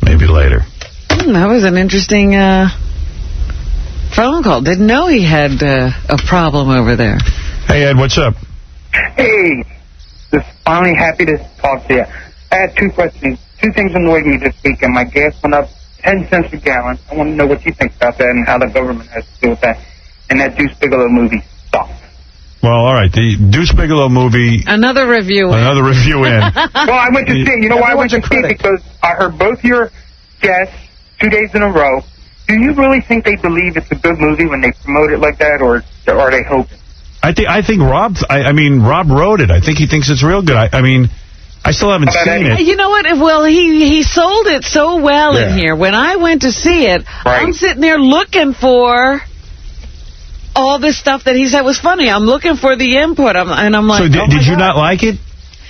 Maybe later. That was an interesting phone call. Didn't know he had a problem over there. Hey, Ed, what's up? Hey, just finally happy to talk to you. I had 2 questions. 2 things annoyed me this weekend. My gas went up 10 cents a gallon. I want to know what you think about that and how the government has to do with that. And that Deuce Bigelow movie sucked. Well, all right. The Deuce Bigelow movie. Another review in. Well, I went to see it. You know why I went to see it? Because I heard both your guests 2 days in a row. Do you really think they believe it's a good movie when they promote it like that, or are they hoping? I think Rob. Rob wrote it. I think he thinks it's real good. I still haven't seen it. You know what? Well, he sold it so well in here. When I went to see it, I'm sitting there looking for all this stuff that he said was funny. I'm looking for the input, and I'm like, so did you not like it?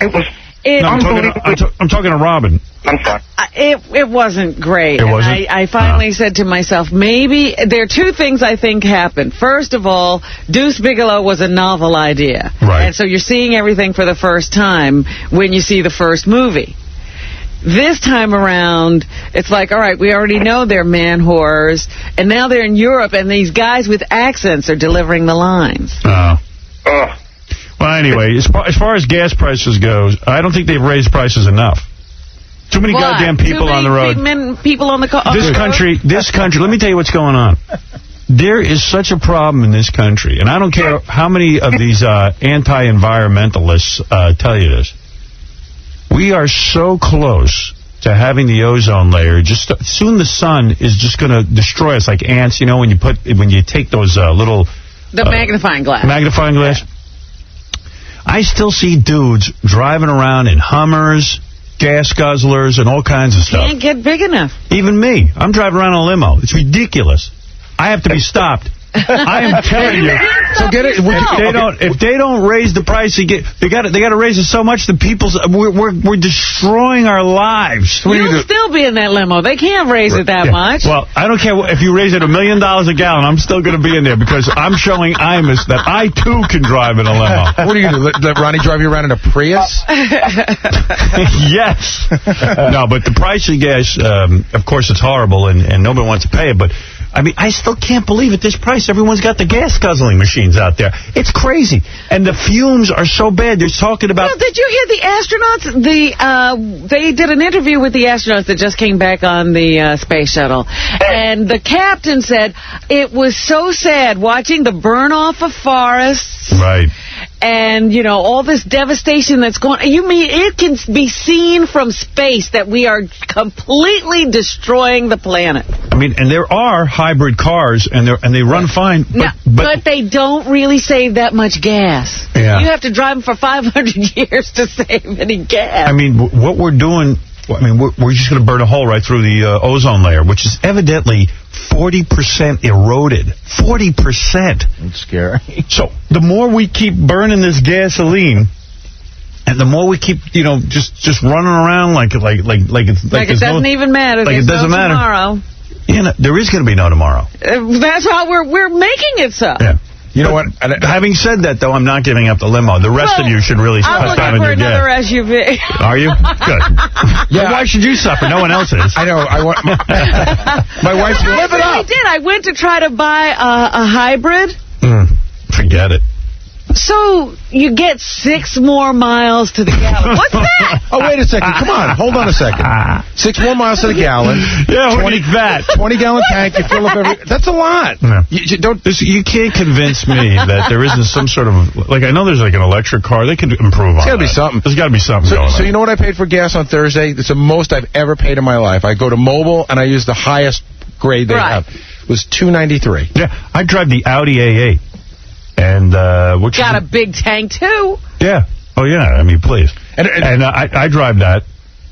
It was. I'm talking to Robin. I'm sorry. It wasn't great. It wasn't? I finally said to myself, maybe there are 2 things I think happened. First of all, Deuce Bigelow was a novel idea. Right. And so you're seeing everything for the first time when you see the first movie. This time around, it's like, all right, we already know they're man whores, and now they're in Europe, and these guys with accents are delivering the lines. Well, anyway, as far as gas prices goes, I don't think they've raised prices enough. Too many goddamn people on the road. People on the This country, let me tell you what's going on. There is such a problem in this country, and I don't care how many of these anti-environmentalists tell you this. We are so close to having the ozone layer. Soon the sun is just going to destroy us like ants. You know, when you take those little magnifying glass. Magnifying glass. I still see dudes driving around in Hummers, gas guzzlers, and all kinds of stuff. Can't get big enough. Even me. I'm driving around in a limo. It's ridiculous. I have to be stopped. I am telling you. So get it. If they don't raise the price, they got to raise it so much that we're destroying our lives. You'll still be in that limo. They can't raise it that much. Well, I don't care if you raise it $1 million a gallon. I'm still going to be in there because I'm showing Imus that I too can drive in a limo. What are you going to let Ronnie drive you around in a Prius? Yes. No, but the price of gas, of course, it's horrible and nobody wants to pay it. But I mean, I still can't believe at this price everyone's got the gas guzzling machines out there. It's crazy. And the fumes are so bad. They're talking about... Well, did you hear the astronauts? They did an interview with the astronauts that just came back on the space shuttle. And the captain said it was so sad watching the burn-off of forests. Right. And, you know, all this devastation that's going on. You mean it can be seen from space that we are completely destroying the planet. I mean, and there are hybrid cars, and they run fine. But they don't really save that much gas. Yeah. You have to drive them for 500 years to save any gas. I mean, what we're doing... I mean, we're just going to burn a hole right through the ozone layer, which is evidently 40% eroded. 40%. That's scary. So the more we keep burning this gasoline, and the more we keep, just running around like it doesn't even matter. Like it doesn't matter. Tomorrow. There is going to be no tomorrow. That's how we're making it so. Yeah. You know what? Having said that, though, I'm not giving up the limo. The rest of you should really cut down on your gas. I'm looking for another SUV. Are you? Good. Yeah. Why should you suffer? No one else is. I know. My wife's live it up. I did. I went to try to buy a hybrid. Forget it. So you get 6 more miles to the gallon. What's that? Oh, wait a second. Come on. Hold on a second. 6 more miles to the gallon. Yeah, 20-gallon tank. You fill up That's a lot. No. You can't convince me that there isn't some sort of... I know there's an electric car. They could improve on There's got to be something. There's got to be something going on. So you know what I paid for gas on Thursday? It's the most I've ever paid in my life. I go to Mobil, and I use the highest grade they have. It was $2.93. Yeah, I drive the Audi A8. And which got a big tank too. Yeah. Oh yeah. I mean, please. And I drive that.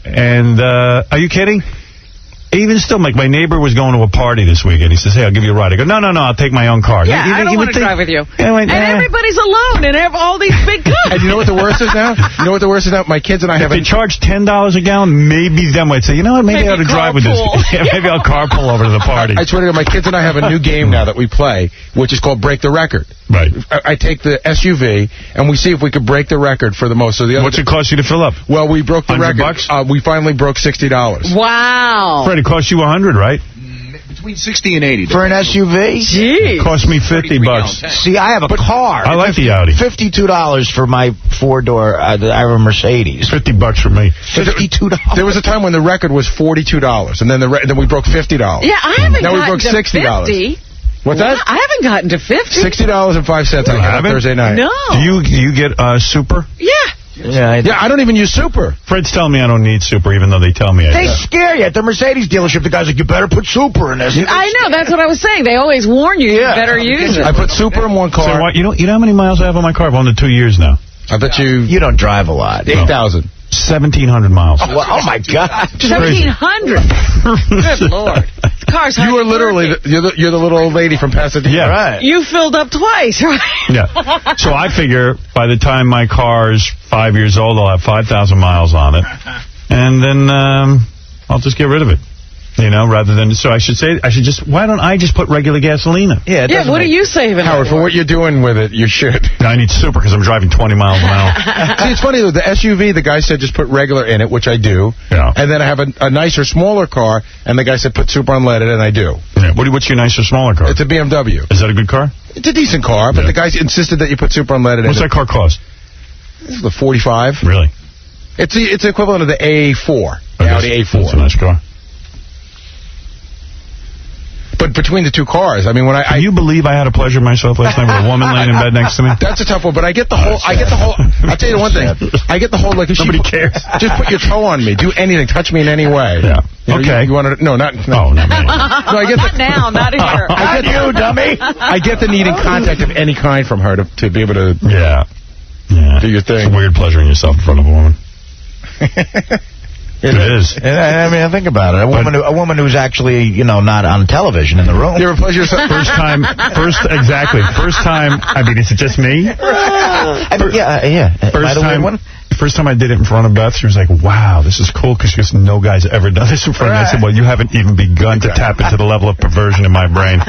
And are you kidding? Even still, my neighbor was going to a party this weekend. He says, "Hey, I'll give you a ride." I go, "No, I'll take my own car." Yeah, I don't want to drive with you. Yeah, and everybody's alone and have all these big cars. And you know what the worst is now? My kids and I have... If they charge $10 a gallon, maybe them might say, you know what, maybe I ought to drive with this. Yeah, maybe I'll carpool over to the party. I swear to God, my kids and I have a new game now that we play, which is called Break the Record. Right. I take the SUV, and we see if we could break the record for the most. So what's it cost you to fill up? Well, we broke the record. $100? We finally broke $60. Wow. Fred, it cost you $100, right? Between 60 and 80. For an SUV? Jeez. It cost me $50. See, I have a car. I like the Audi. $52 for my 4-door. I have a Mercedes. $50 for me. $52. There was a time when the record was $42, and then we broke $50. Yeah, I haven't now gotten we broke $60. 50. What's that? I haven't gotten to 50. $60.05 I get on Thursday night. No. Do you get Super? Yeah. Yeah, I don't even use Super. Fred's telling me I don't need Super, even though they tell me I do. They scare you at the Mercedes dealership. The guy's like, you better put Super in this. I know, that's what I was saying. They always warn you, you better use it. I put Super in one car. So you know how many miles I have on my car? I've owned it 2 years now. I bet you don't drive a lot. 8,000. 1,700 miles. Oh my God. 1,700. Good Lord. Car's you are literally you're the little old lady from Pasadena. Yeah. Right. You filled up twice, right? Yeah. So I figure by the time my car's 5 years old, I'll have 5,000 miles on it, and then I'll just get rid of it. You know, rather than, so I should just, why don't I just put regular gasoline in? Yeah, what are you saving? Howard, for what you're doing with it, you should. I need super because I'm driving 20 miles an hour. See, it's funny, though, the SUV, the guy said just put regular in it, which I do. Yeah. And then I have a nicer, smaller car, and the guy said put super unleaded, and I do. Yeah. What's your nicer, smaller car? It's a BMW. Is that a good car? It's a decent car, but the guy insisted that you put super unleaded in it. What's that car cost? This is the 45. Really? It's the equivalent of the A4. The Audi A4. That's a nice car. But between the two cars, I mean, when Can you believe I had a pleasure myself last night with a woman laying in bed next to me? That's a tough one, but I get the whole, I'll tell you one thing. I get the whole, like, if nobody cares. Just put your toe on me. Do anything. Touch me in any way. Yeah. You know, okay. You want to, no, not me. No, I get not now, not here. I get you, dummy. I get the needing contact of any kind from her to be able to do your thing. It's weird pleasuring yourself in front of a woman. It is. I mean, think about it. A woman who's actually, not on television in the room. You ever pleasure yourself? First time, I mean, is it just me? First time I did it in front of Beth, she was like, wow, this is cool, because no guy's ever done this in front of me. I said, well, you haven't even begun to tap into the level of perversion in my brain.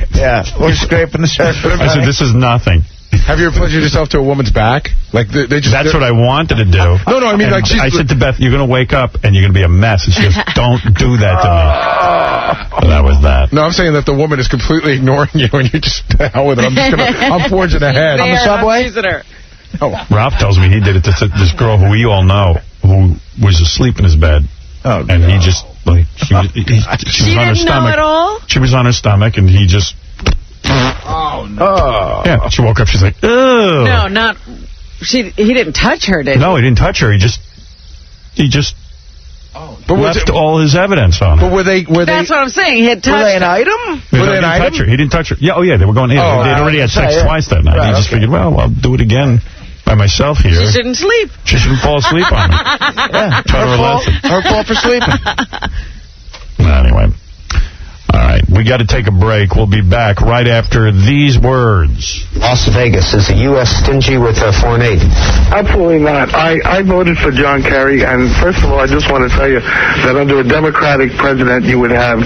Yeah, we're scraping the surface. I said, this is nothing. Have you ever pleasured yourself to a woman's back? Like they just. That's what I wanted to do. No, I mean, like I said to Beth, you're going to wake up and you're going to be a mess. And she goes, don't do that to me. So that was that. No, I'm saying that the woman is completely ignoring you and you just, the hell with it. I'm forging ahead. On the subway? Oh. Ralph tells me he did it to this girl who we all know who was asleep in his bed. Oh, and he just, like, she was on her stomach. Know at all? She was on her stomach and he just. Oh, no. Yeah, she woke up, she's like, ugh. No, not... He didn't touch her, did he? No, he didn't touch her. He just left all his evidence on her. But were they... That's what I'm saying. He had touched Were they an item? He didn't touch her. He didn't touch her. Yeah, they were going in. They'd already had sex twice that night. Right, he just figured, well, I'll do it again by myself here. She shouldn't sleep. She shouldn't fall asleep on me. Yeah, her fault for sleeping. Anyway. All right, we got to take a break. We'll be back right after these words. Las Vegas, is the U.S. stingy with foreign aid? Absolutely not. I voted for John Kerry, and first of all, I just want to tell you that under a Democratic president, you would have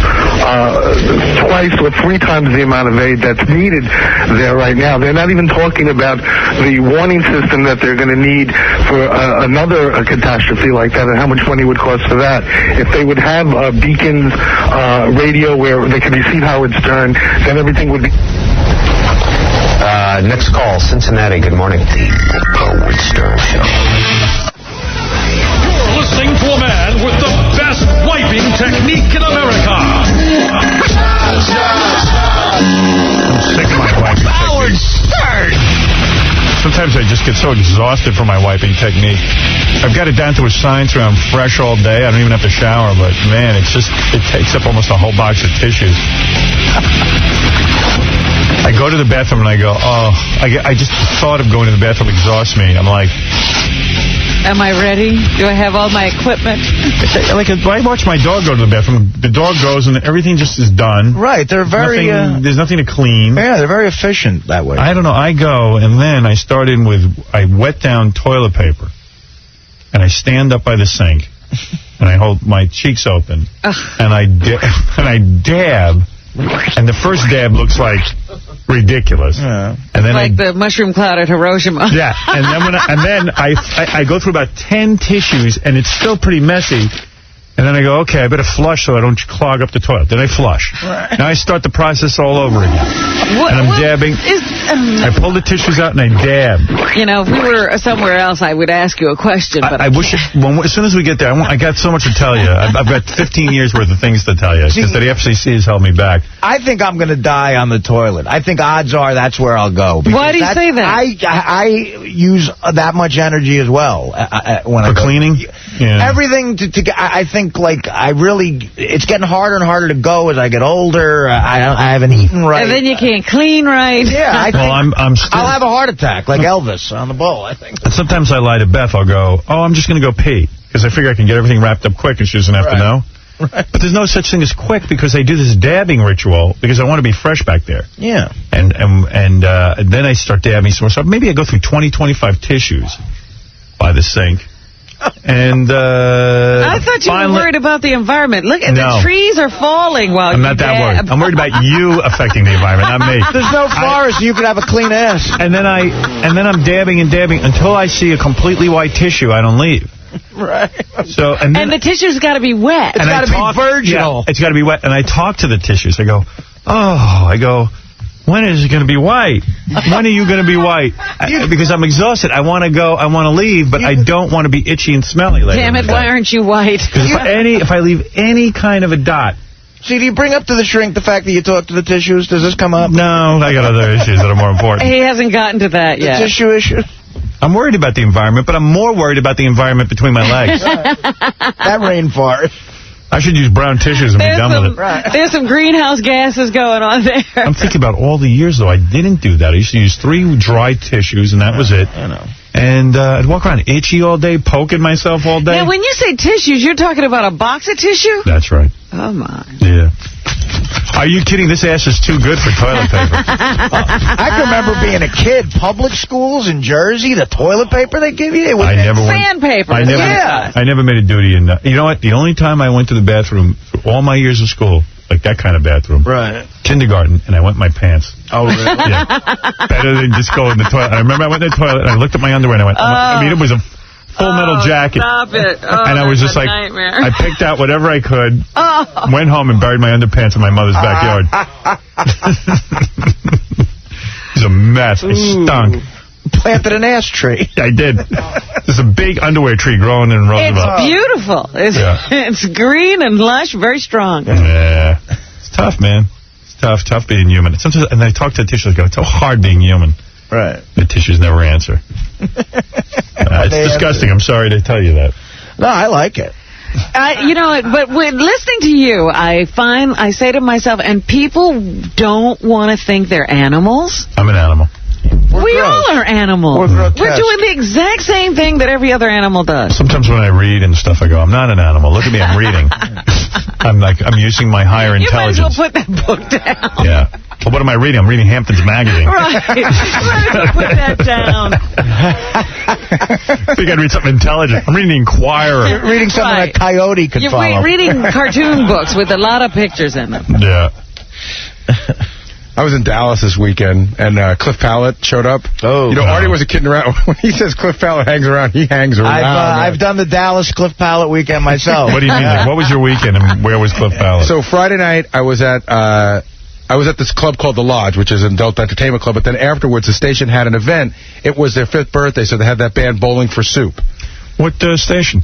twice or three times the amount of aid that's needed there right now. They're not even talking about the warning system that they're going to need for another catastrophe like that and how much money it would cost for that. If they would have beacons, radio where they can receive Howard Stern, then everything would be... Next call, Cincinnati. Good morning. The Howard Stern Show. You're listening to a man with the best wiping technique in America. I'm sick of my wiping technique. Howard Stern. Sometimes I just get so exhausted from my wiping technique. I've got it down to a science where I'm fresh all day. I don't even have to shower, but man, it takes up almost a whole box of tissues. I go to the bathroom and I go, I just the thought of going to the bathroom exhausts me. I'm like, am I ready? Do I have all my equipment? Like, I watch my dog go to the bathroom. The dog goes and everything just is done. Right, they're very... there's nothing to clean. Yeah, they're very efficient that way. I don't know. I go and then I start in with, I wet down toilet paper. And I stand up by the sink. And I hold my cheeks open. And I dab. And the first dab looks like ridiculous. Yeah. And then like the mushroom cloud at Hiroshima. Yeah. And then I go through about 10 tissues, and it's still pretty messy. And then I go, okay, I better flush so I don't clog up the toilet. Then I flush. Right. Now I start the process all over again. And I'm dabbing. I pull the tissues out and I dab. You know, if we were somewhere else, I would ask you a question. But I wish, as soon as we get there, I got so much to tell you. I've got 15 years worth of things to tell you. Because the FCC has held me back. I think I'm going to die on the toilet. I think odds are that's where I'll go. Why do you say that? I use that much energy as well. For cleaning? Yeah. Everything I think, it's getting harder and harder to go as I get older. I haven't eaten right. And then you can't clean right. Yeah, I think I'll have a heart attack like Elvis on the bull, I think. Sometimes I lie to Beth. I'll go, I'm just going to go pee. Because I figure I can get everything wrapped up quick and she doesn't have to know. Right. But there's no such thing as quick because I do this dabbing ritual because I want to be fresh back there. Yeah. And then I start dabbing some more. So maybe I go through 20, 25 tissues by the sink. And I thought you were worried about the environment. Look, the trees are falling while I'm not that worried. I'm worried about you affecting the environment, not me. There's no forest. You could have a clean ass. And then I'm dabbing and dabbing until I see a completely white tissue. I don't leave. Right. So and the tissue's got to be wet. It's got to be virginal. Yeah, it's got to be wet. And I talk to the tissues. I go, when is it going to be white? When are you going to be white? Because I'm exhausted. I want to go. I want to leave, but I don't want to be itchy and smelly later. Damn it! Why aren't you white? Because if I leave any kind of a dot. See, do you bring up to the shrink the fact that you talk to the tissues? Does this come up? No, I got other issues that are more important. He hasn't gotten to that yet. The tissue issue? I'm worried about the environment, but I'm more worried about the environment between my legs. That rainforest. I should use brown tissues and be done with it. There's some greenhouse gases going on there. I'm thinking about all the years, though, I didn't do that. I used to use 3 dry tissues, and that was it. I know. And I'd walk around itchy all day, poking myself all day. Now, when you say tissues, you're talking about a box of tissue? That's right. Oh, my. Yeah. Are you kidding? This ass is too good for toilet paper. I can remember being a kid. Public schools in Jersey, the toilet paper they give you. Sandpaper. I never made a duty in that. You know what? The only time I went to the bathroom for all my years of school, like that kind of bathroom. Right. Kindergarten, and I went in my pants. Oh, really? Yeah. Better than just go in the toilet. I remember I went in the toilet, and I looked at my underwear, and I went, it was a full metal jacket. Stop it. Oh, and I was just like, nightmare. I picked out whatever I could, went home and buried my underpants in my mother's backyard. It was a mess. It stunk. Planted an ash tree. I did. There's a big underwear tree growing in Roosevelt. It's beautiful. It's green and lush, very strong. Yeah. It's tough, man. It's tough being human. Sometimes, and I talk to the tissues, I go, it's so hard being human. Right. The tissues never answer. It's disgusting. I'm sorry to tell you that. No, I like it. But when listening to you, I say to myself, and people don't want to think they're animals. I'm an animal. We all are animals. We're doing the exact same thing that every other animal does. Sometimes when I read and stuff, I go, I'm not an animal. Look at me, I'm reading. I'm using my higher intelligence. You might as well put that book down. Yeah. Well, what am I reading? I'm reading Hampton's Magazine. Right. Put that down. I think I'd read something intelligent. I'm reading The Inquirer. You're reading something that Coyote could follow. You're reading cartoon books with a lot of pictures in them. Yeah. I was in Dallas this weekend, and Cliff Pallet showed up. Oh, Artie wasn't kidding around. When he says Cliff Pallet hangs around, he hangs around. I've done the Dallas Cliff Pallet weekend myself. What do you mean? Like, what was your weekend, and where was Cliff Pallet? So Friday night, I was at this club called The Lodge, which is an adult entertainment club, but then afterwards, the station had an event. It was their 5th birthday, so they had that band Bowling for Soup. What station?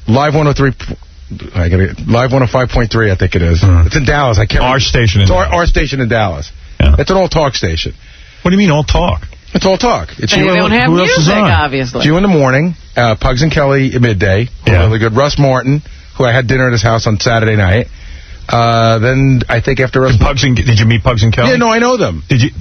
Live 103... Live 105.3, I think it is. It's in Dallas. I can't. Our station in Dallas. Our station in Dallas. Yeah. It's an all-talk station. What do you mean all-talk? It's all-talk. They don't have music, obviously. It's you in the morning, Pugs and Kelly at midday. Yeah. Really good. Russ Martin, who I had dinner at his house on Saturday night. Then I think after Russ... Did you meet Pugs and Kelly? Yeah, no, I know them. Did you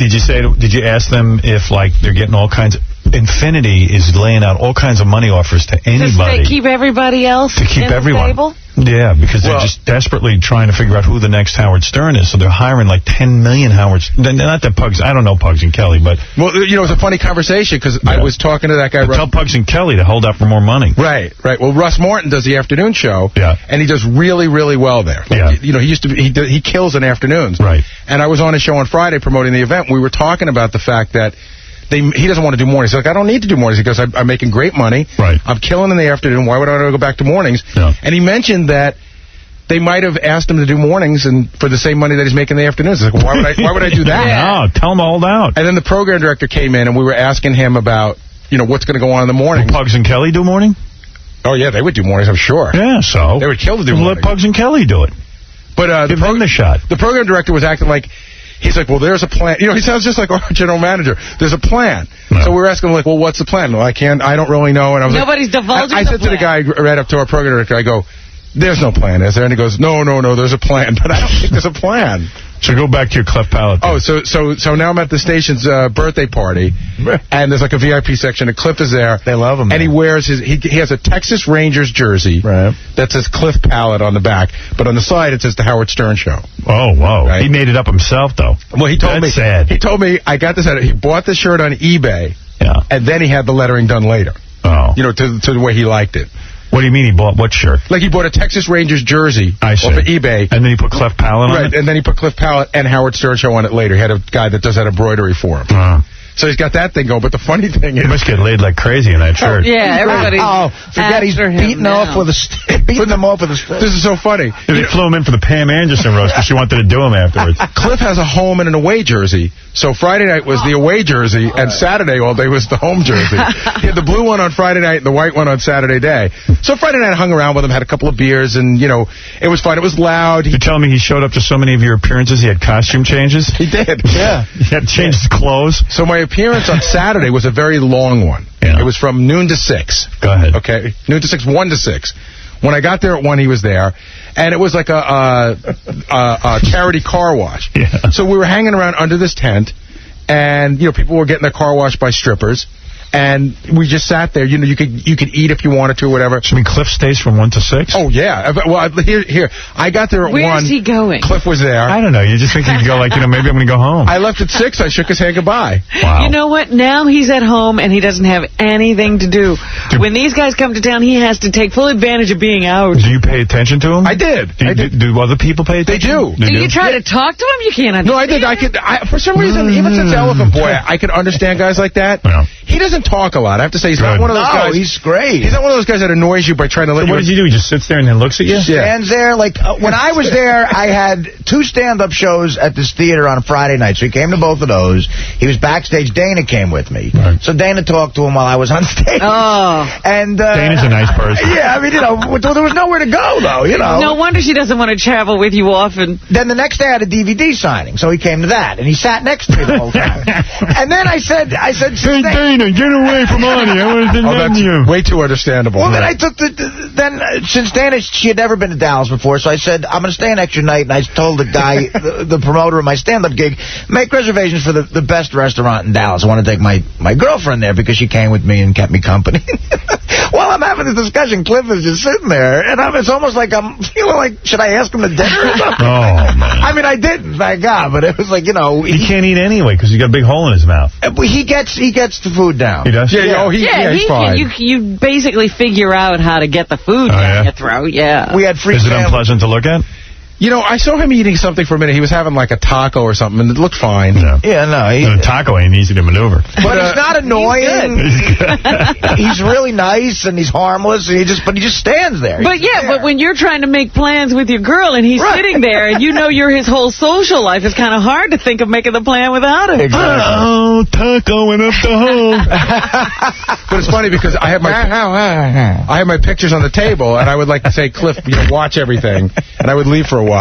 ask them if, like, they're getting all kinds of... Infinity is laying out all kinds of money offers to anybody. To keep everybody else to keep everyone. Stable? Yeah, because they're just desperately trying to figure out who the next Howard Stern is. So they're hiring like 10 million Howards. Not that Pugs, I don't know Pugs and Kelly, but... Well, it was a funny conversation because I was talking to that guy... Tell Pugs and Kelly to hold out for more money. Right. Well, Russ Martin does the afternoon show. Yeah. And he does really, really well there. Like, he kills in afternoons. Right. And I was on his show on Friday promoting the event. We were talking about the fact that he doesn't want to do mornings. He's like, I don't need to do mornings. He goes, I'm making great money. Right. I'm killing in the afternoon. Why would I go back to mornings? Yeah. And he mentioned that they might have asked him to do mornings and for the same money that he's making in the afternoons. He's like, well, why would I do that? No, tell him to hold out. And then the program director came in and we were asking him about, what's going to go on in the morning. Will Pugs and Kelly do morning? Oh, yeah, they would do mornings, I'm sure. Yeah, so. They would kill to do mornings. Let Pugs and Kelly do it. But give them the shot. The program director was acting like, he's like, well, there's a plan. He sounds just like our general manager. There's a plan. No. So we were asking him, like, well, what's the plan? Well, I don't really know. And I was Nobody's divulging I said to the guy right up to our program director, I go, there's no plan, is there? And he goes, no, there's a plan. But I don't think there's a plan. So go back to your Cleft Palate. Oh, so now I'm at the station's birthday party, and there's like a VIP section, and Cliff is there. They love him. And he wears he has a Texas Rangers jersey that says Cliff Palate on the back, but on the side it says The Howard Stern Show. Oh, whoa. Right? He made it up himself, though. Well, he told That's sad. He told me, I got this, he bought the shirt on eBay, and then he had the lettering done later. Oh. You know, to the way he liked it. What do you mean he bought what shirt? Like he bought a Texas Rangers jersey off of eBay. And then he put Cliff Pallet on it? Right, and then he put Cliff Pallet and Howard Stern Show on it later. He had a guy that does that embroidery for him. So he's got that thing going, but the funny thing is... He must get laid like crazy in that shirt. Yeah, everybody. Forget he's beating them off with a stick. This is so funny. They flew him in for the Pam Anderson roast because she wanted to do him afterwards. Cliff has a home and an away jersey. So Friday night was the away jersey, and Saturday all day was the home jersey. He had the blue one on Friday night and the white one on Saturday day. So Friday night I hung around with him, had a couple of beers, and, you know, it was fun. It was loud. You're telling me he showed up to so many of your appearances, he had costume changes? He did. Yeah. He had to change his clothes? So my appearance on Saturday was a very long one. Yeah. It was from noon to 6. Go ahead. Okay, noon to 6, 1 to 6. When I got there at 1, he was there, and it was like a charity car wash. Yeah. So we were hanging around under this tent, and, you know, people were getting their car washed by strippers. And we just sat there. You know, you could eat if you wanted to or whatever. So, I mean, Cliff stays from 1 to 6? Oh, yeah. Well, here. I got there at 1. Where's he going? Cliff was there. I don't know. You just think he'd go like, you know, maybe I'm going to go home. I left at 6. I shook his hand goodbye. Wow. You know what? Now he's at home and he doesn't have anything to do. When these guys come to town, he has to take full advantage of being out. Do you pay attention to him? I did. Do other people pay attention? They do. Do you try to talk to him? You can't understand. No, I did. For some reason, even since Elephant Boy, I could understand guys like that. Yeah. He doesn't talk a lot. I have to say, he's not one of those guys. he's great. He's not one of those guys that annoys you by trying to let you... What does he do? He just sits there and then looks at you? Stands there. Like, when I was there, I had 2 stand-up shows at this theater on a Friday night, so he came to both of those. He was backstage. Dana came with me. Right. So Dana talked to him while I was on stage. Oh. And, Dana's a nice person. Yeah, I mean, you know, there was nowhere to go, though, you know. No wonder she doesn't want to travel with you often. Then the next day I had a DVD signing, so he came to that, and he sat next to me the whole time. And then I said, hey, Dana, get away from Arnie. I wanted to know you. Way too understandable. Well, then I took since Dana, she had never been to Dallas before, so I said, I'm going to stay an extra night, and I told the guy, the promoter of my stand-up gig, make reservations for the best restaurant in Dallas. I want to take my girlfriend there because she came with me and kept me company. While I'm having this discussion, Cliff is just sitting there, and it's almost like I'm feeling like, should I ask him to dinner or something? Oh, man. I mean, I didn't, thank God, but it was like, you know... He can't eat anyway because he's got a big hole in his mouth. He gets the food down. He does? He's fine. You basically figure out how to get the food down your throat, yeah. We had free Is it unpleasant to look at? You know, I saw him eating something for a minute. He was having like a taco or something, and it looked fine. Yeah, no. A taco ain't easy to maneuver. But he's not annoying. He's really nice, and he's harmless, and he just stands there. But when you're trying to make plans with your girl, and he's sitting there, and you know you're his whole social life, it's kind of hard to think of making the plan without him. Exactly. Oh, tacoing up the hole. But it's funny because I have my pictures on the table, and I would like to say, Cliff, you know, watch everything, and I would leave for a while. That's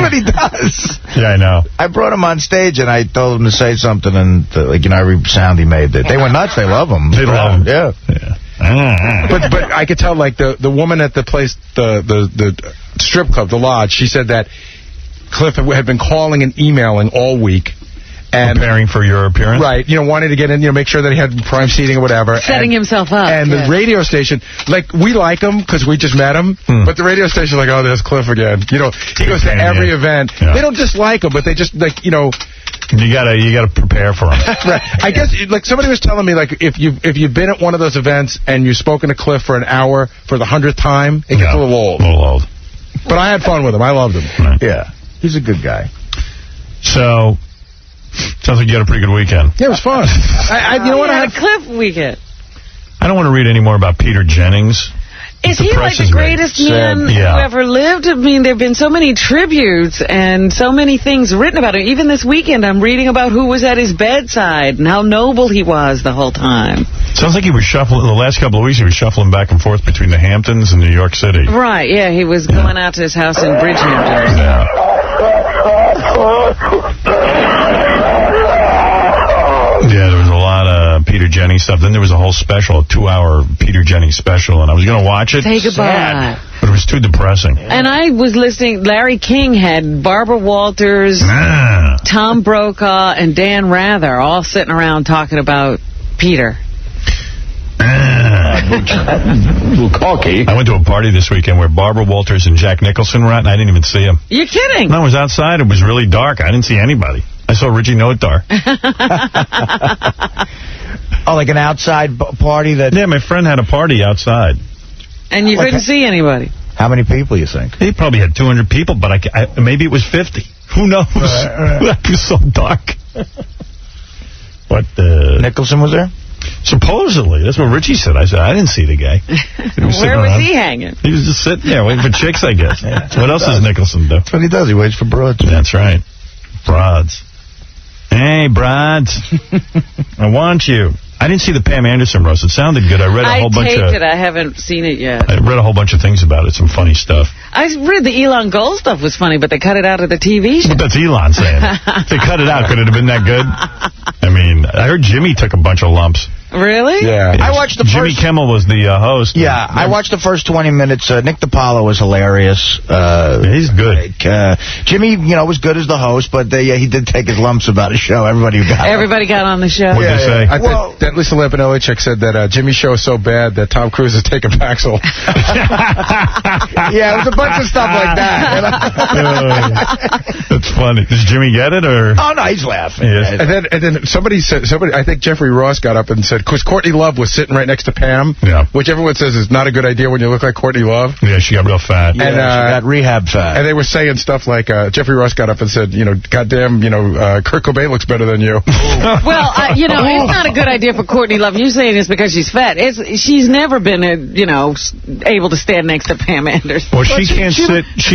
what he does. Yeah, I know. I brought him on stage, and I told him to say something, and every sound he made, they went nuts. They love him. They love him. Yeah. But I could tell, like, the woman at the place, the strip club, the lodge, she said that Cliff had been calling and emailing all week. And preparing for your appearance? Right, you know, wanting to get in, you know, make sure that he had prime seating or whatever. Setting himself up. And the radio station, like, we like him because we just met him, but the radio station's like, oh, there's Cliff again. You know, he goes to every event. Yeah. They don't dislike him, but they just, like, you know... You gotta prepare for him. Right. I guess, like, somebody was telling me, like, if you've been at one of those events and you've spoken to Cliff for an hour for the 100th time, it gets a little old. But I had fun with him. I loved him. Right. Yeah. He's a good guy. So... Sounds like you had a pretty good weekend. Yeah, it was fun. You know what? I had a Cliff weekend. I don't want to read any more about Peter Jennings. Is he like the greatest man who ever lived? I mean, there have been so many tributes and so many things written about him. Even this weekend, I'm reading about who was at his bedside and how noble he was the whole time. Sounds like he was shuffling, the last couple of weeks, he was shuffling back and forth between the Hamptons and New York City. Right, yeah, he was going out to his house in Bridgehampton. Yeah, there was a lot of Peter Jennings stuff. Then there was a whole special, a 2-hour Peter Jennings special, and I was going to watch it. Say goodbye. Sad, but it was too depressing. And I was listening, Larry King had Barbara Walters, Tom Brokaw, and Dan Rather all sitting around talking about Peter. I went to a party this weekend where Barbara Walters and Jack Nicholson were at, and I didn't even see him. You're kidding? No, I was outside. It was really dark. I didn't see anybody. I saw Richie Notar. Oh, like an outside party that... Yeah, my friend had a party outside. And you couldn't see anybody. How many people, you think? He probably had 200 people, but maybe it was 50. Who knows? That was so dark. But Nicholson was there? Supposedly. That's what Richie said. I said, I didn't see the guy. Where was he hanging? He was just sitting there waiting for chicks, I guess. What else does Nicholson do? That's what he does. He waits for broads. That's right. Broads. Hey, broads. I want you. I didn't see the Pam Anderson roast. It sounded good. I read a whole bunch of... I taped it. I haven't seen it yet. I read a whole bunch of things about it. Some funny stuff. I read the Elon Gold stuff was funny, but they cut it out of the TV show. But that's Elon saying. If they cut it out, could it have been that good? I mean, I heard Jimmy took a bunch of lumps. Really? Yeah. I watched the Jimmy Kimmel was the host. Yeah, I watched the first 20 minutes. Nick DiPaolo was hilarious. He's good. Jimmy, was good as the host, but he did take his lumps about his show. Everybody got on the show. What did they say? I think that Lisa Lampanelli chick said that Jimmy's show is so bad that Tom Cruise is taking Paxil. Yeah, it was a bunch of stuff like that. That's funny. Does Jimmy get it, or? Oh, no, he's laughing. Yes. And then somebody, I think Jeffrey Ross got up and said, because Courtney Love was sitting right next to Pam, which everyone says is not a good idea when you look like Courtney Love. Yeah, she got real fat. Yeah, she got rehab fat. And they were saying stuff like, Jeffrey Ross got up and said, goddamn, Kurt Cobain looks better than you. Well, it's not a good idea for Courtney Love. You're saying it's because she's fat. She's never been, able to stand next to Pam Anderson. Well, she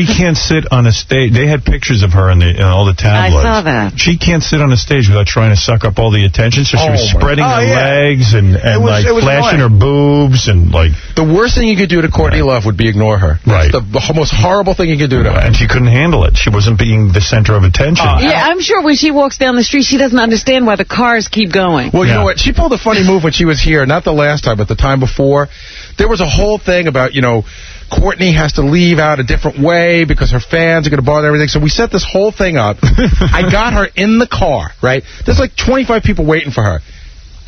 can't sit on a stage. They had pictures of her in all the tabloids. I saw that. She can't sit on a stage without trying to suck up all the attention. So she was spreading her legs and flashing her boobs and The worst thing you could do to Courtney Love would be ignore her. Right. That's the most horrible thing you could do to her. And she couldn't handle it. She wasn't being the center of attention. Yeah, I'm sure when she walks down the street, she doesn't understand why the cars keep going. Well, you know what? She pulled a funny move when she was here. Not the last time, but the time before. There was a whole thing about, Courtney has to leave out a different way because her fans are going to bother everything. So we set this whole thing up. I got her in the car, right? There's like 25 people waiting for her.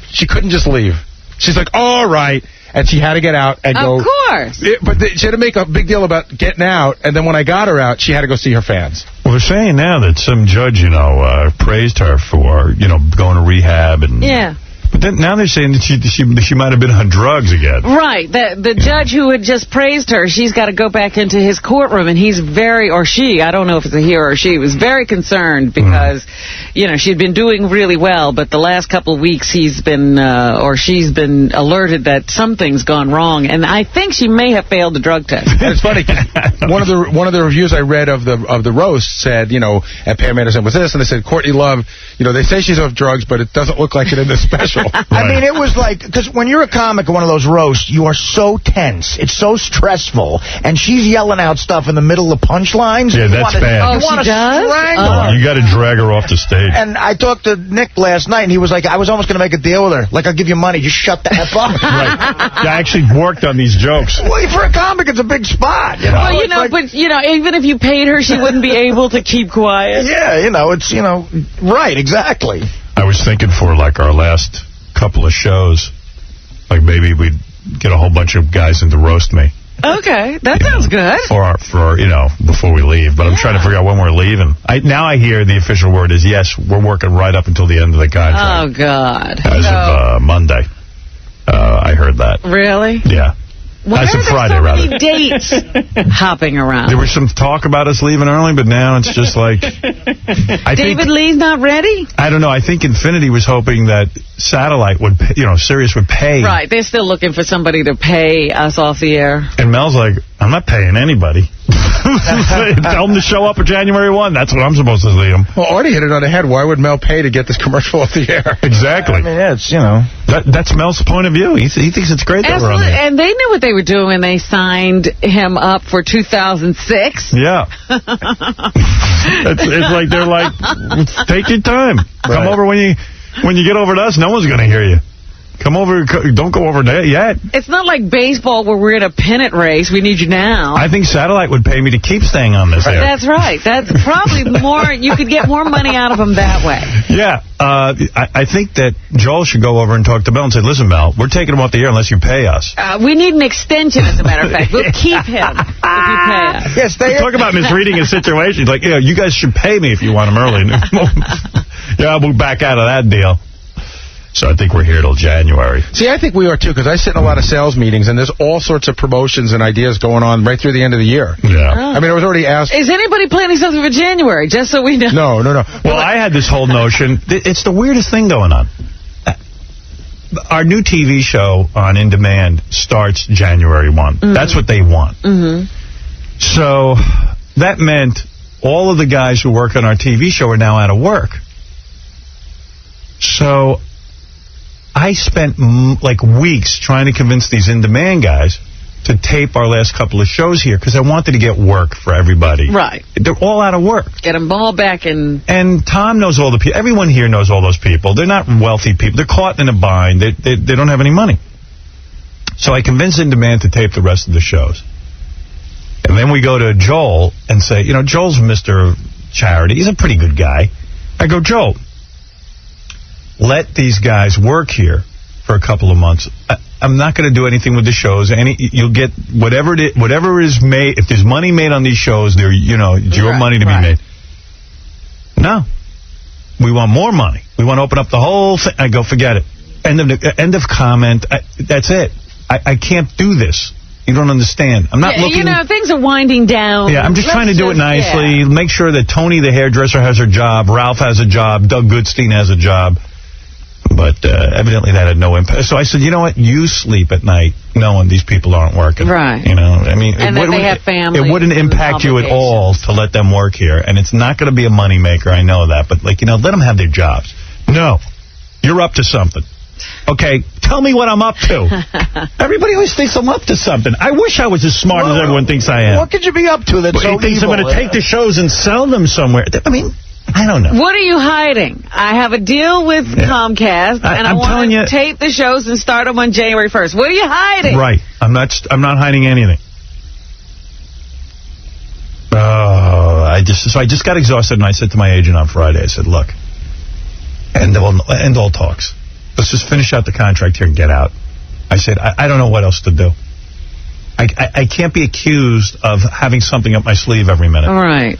She couldn't just leave. She's like, all right. And she had to get out and go. Of course. But she had to make a big deal about getting out. And then when I got her out, she had to go see her fans. Well, they're saying now that some judge, praised her for, going to rehab. And yeah. But then now they're saying that she might have been on drugs again. Right. The judge who had just praised her, she's got to go back into his courtroom, and he's I don't know if it's a he or she, was very concerned because, she'd been doing really well, but the last couple of weeks he's been, she's been alerted that something's gone wrong, and I think she may have failed the drug test. And it's funny, one of the reviews I read of the roast said, and Pam Anderson was this, and they said, Courtney Love, they say she's off drugs, but it doesn't look like it in the special. Right. I mean, it was like, because when you're a comic at one of those roasts, you are so tense. It's so stressful. And she's yelling out stuff in the middle of punchlines. Yeah, that's bad. You want to strangle her. You got to drag her off the stage. And I talked to Nick last night, and he was like, I was almost going to make a deal with her. Like, I'll give you money. Just shut the F up. Right. I actually worked on these jokes. Well, for a comic, it's a big spot. Well, but even if you paid her, she wouldn't be able to keep quiet. Yeah, it's, right, exactly. I was thinking for, our last couple of shows, maybe we'd get a whole bunch of guys in to roast me. Okay, that sounds good. For before we leave. But I'm trying to figure out when we're leaving. Now I hear the official word is, yes, we're working right up until the end of the contract. Oh, God. As of Monday. I heard that. Really? Yeah. Why As are of there Friday, so many rather. dates hopping around? There was some talk about us leaving early, but now it's just like... David Lee's not ready? I don't know. I think Infinity was hoping that Satellite would, Sirius would pay. Right. They're still looking for somebody to pay us off the air. And Mel's like, I'm not paying anybody. Tell them to show up on January 1. That's what I'm supposed to see them. Well, Artie hit it on the head. Why would Mel pay to get this commercial off the air? Exactly. I mean, it's, That's Mel's point of view. He thinks it's great that we're on there. And they knew what they were doing when they signed him up for 2006. Yeah. it's like they're like, take your time. Right. Come over when you get over to us. No one's going to hear you. Come over. Don't go over there yet. It's not like baseball where we're in a pennant race. We need you now. I think Satellite would pay me to keep staying on this air. That's right. That's probably more. You could get more money out of them that way. Yeah. I think that Joel should go over and talk to Mel and say, listen, Mel, we're taking him off the air unless you pay us. We need an extension, as a matter of fact. We'll keep him if you pay us. Yes, talk about misreading a situation. Like, you guys should pay me if you want him early. Yeah, we'll back out of that deal. So I think we're here till January. See, I think we are, too, because I sit in a lot of sales meetings, and there's all sorts of promotions and ideas going on right through the end of the year. Yeah. I mean, I was already asked... Is anybody planning something for January, just so we know? No. Well, I had this whole notion. It's the weirdest thing going on. Our new TV show on In Demand starts January 1. That's what they want. So that meant all of the guys who work on our TV show are now out of work. So I spent like weeks trying to convince these In Demand guys to tape our last couple of shows here because I wanted to get work for everybody. Right. They're all out of work. Get them all back in. And Tom knows all the people. Everyone here knows all those people. They're not wealthy people. They're caught in a bind. They don't have any money. So I convinced In Demand to tape the rest of the shows. And then we go to Joel and say, you know, Joel's Mr. Charity. He's a pretty good guy. I go, Joel, let these guys work here for a couple of months. I'm not going to do anything with the shows. You'll get whatever is made. If there's money made on these shows, it's your money to be made. No. We want more money. We want to open up the whole thing. I go, forget it. End of comment. That's it. I can't do this. You don't understand. I'm not looking... things are winding down. Yeah, I'm just trying to do it nicely. Yeah. Make sure that Tony the hairdresser has her job, Ralph has a job, Doug Goodstein has a job. But evidently that had no impact. So I said, you know what? You sleep at night knowing these people aren't working. Right. I mean, and that they have families. It wouldn't impact you at all to let them work here. And it's not going to be a moneymaker. I know that. But, let them have their jobs. No. You're up to something. Okay, tell me what I'm up to. Everybody always thinks I'm up to something. I wish I was as smart as everyone thinks I am. What could you be up to that's so evil? He thinks I'm going to take the shows and sell them somewhere. I mean... I don't know. What are you hiding? I have a deal with Comcast, and I want to tape the shows and start them on January 1st. What are you hiding? Right. I'm not hiding anything. I just got exhausted, and I said to my agent on Friday, I said, look, end all talks. Let's just finish out the contract here and get out. I said, I don't know what else to do. I can't be accused of having something up my sleeve every minute. All right.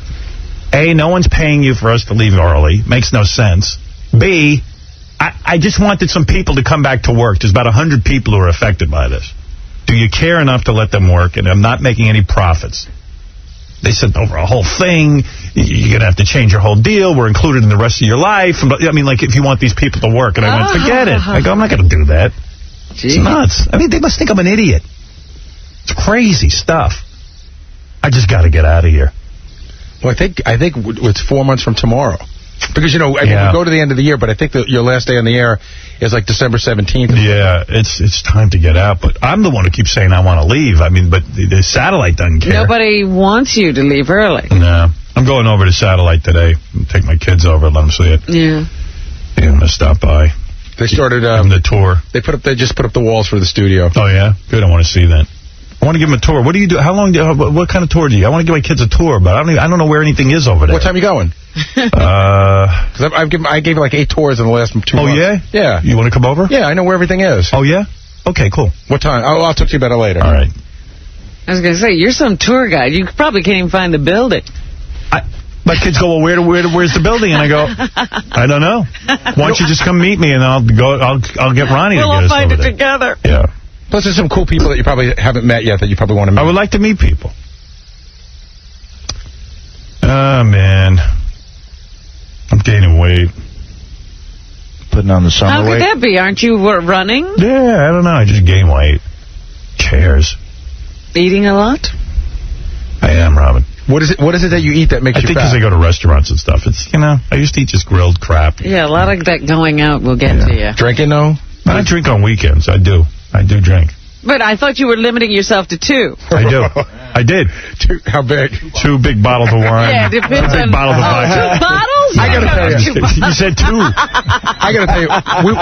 A, no one's paying you for us to leave early. Makes no sense. B, I just wanted some people to come back to work. There's about 100 people who are affected by this. Do you care enough to let them work? And I'm not making any profits. They said, over a whole thing, you're going to have to change your whole deal. We're included in the rest of your life. I mean, like, if you want these people to work. And I went, forget it. I go, I'm not going to do that. Jeez. It's nuts. I mean, they must think I'm an idiot. It's crazy stuff. I just got to get out of here. Well, I think it's 4 months from tomorrow. Because, we go to the end of the year, but I think that your last day on the air is like December 17th. Yeah, it's time to get out. But I'm the one who keeps saying I want to leave. I mean, but the satellite doesn't care. Nobody wants you to leave early. No. I'm going over to satellite today. Take my kids over and let them see it. Yeah. Yeah, I'm going to stop by. They started the tour. They just put up the walls for the studio. Oh, yeah? Good, I want to see that. I want to give them a tour. What do you do? What kind of tour do you? I want to give my kids a tour, but I don't know where anything is over there. What time are you going? Because I gave like 8 tours in the last 2 months. Oh, yeah? Yeah. You want to come over? Yeah, I know where everything is. Oh, yeah? Okay, cool. What time? I'll talk to you about it later. All right. I was going to say, you're some tour guide. You probably can't even find the building. My kids go, well, where's the building? And I go, I don't know. Why don't you just come meet me, and I'll get Ronnie to get us over there. We'll find it together. Yeah. Plus, there's some cool people that you probably haven't met yet that you probably want to meet. I would like to meet people. Oh, man. I'm gaining weight. Putting on the summer weight. How could that be? Aren't you running? Yeah, I don't know. I just gain weight. Cares. Eating a lot? I am, Robin. What is it that you eat that makes you fat? I think because I go to restaurants and stuff. It's, I used to eat just grilled crap. Yeah, a lot of that going out will get to you. Drinking, though? I drink on weekends. I do drink. But I thought you were limiting yourself to 2. I do. I did. How big? 2 big bottles of wine. Yeah, it depends on... 2 big bottles of vodka. 2 bottles? I got to tell you. You said 2. I got to tell you,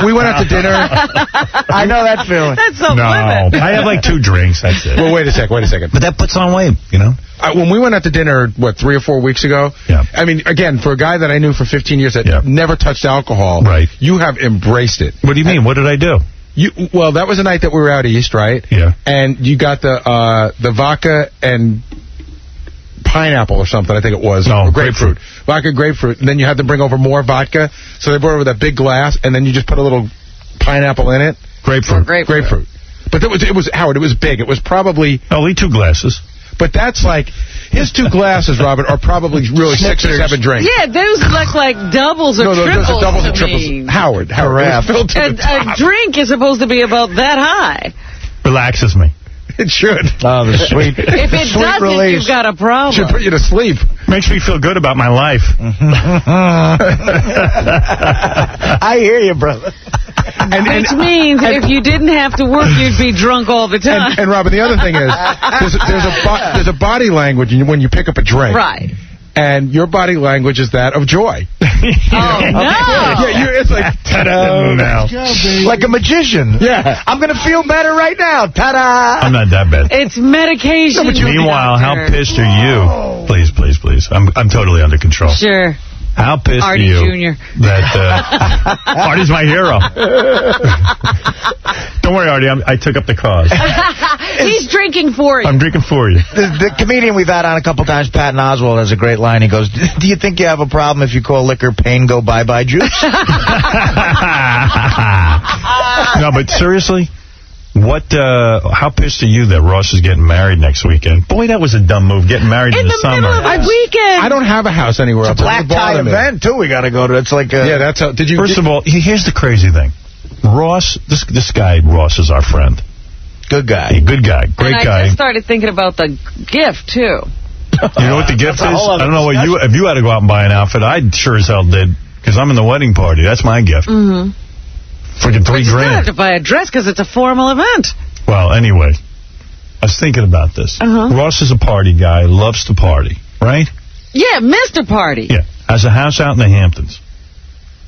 we went out to dinner. I know that feeling. That's so No, limit. I have like 2 drinks. That's it. Well, wait a second. But that puts on weight, When we went out to dinner, 3 or 4 weeks ago? Yeah. I mean, again, for a guy that I knew for 15 years that never touched alcohol, right? You have embraced it. What do you mean? What did I do? Well, that was the night that we were out east, right? Yeah. And you got the vodka and pineapple or something, I think it was. No, or grapefruit. Vodka grapefruit. And then you had to bring over more vodka. So they brought over that big glass, and then you just put a little pineapple in it. Grapefruit. Grapefruit. But it was, Howard, it was big. It was probably... Only 2 glasses. But that's like... His 2 glasses, Robin, are probably really 6 or 7 drinks. Yeah, those look like doubles or triples. No, those are doubles and to triples. me. Howard, it was filled to the top. A drink is supposed to be about that high. Relaxes me. It should. Oh, the sweet. If it doesn't, release. you've got a problem. Should put you to sleep. Makes me feel good about my life. I hear you, brother. Which means if you didn't have to work, you'd be drunk all the time. And Robin, the other thing is, there's a body language when you pick up a drink. Right. And your body language is that of joy. Oh, no. Yeah, it's like, ta-da. No. Like a magician. Yeah. I'm going to feel better right now. Ta-da. I'm not that bad. It's medication. Meanwhile, how pissed are you? Please. I'm totally under control. Sure. How pissed Artie are you Jr. that Artie's my hero? Don't worry, Artie. I took up the cause. He's drinking for you. I'm drinking for you. The comedian we've had on a couple times, Patton Oswalt, has a great line. He goes, do you think you have a problem if you call liquor pain go bye-bye juice? No, but seriously, how pissed are you that Ross is getting married next weekend? Boy, that was a dumb move, getting married in the summer. middle of a weekend. I don't have a house anywhere else. It's a black tie event, too, we got to go to. It's like a... Yeah, that's how... First of all, here's the crazy thing. Ross, this guy, Ross, is our friend. Good guy. Good guy. Great and guy. I just started thinking about the gift, too. You know what the gift is? I don't know if you had to go out and buy an outfit. I sure as hell did, because I'm in the wedding party. That's my gift. Mm-hmm. Freaking $3,000. You don't have to buy a dress because it's a formal event. Well, anyway, I was thinking about this. Ross is a party guy, loves to party, right? Yeah, Mr. Party. Yeah, has a house out in the Hamptons.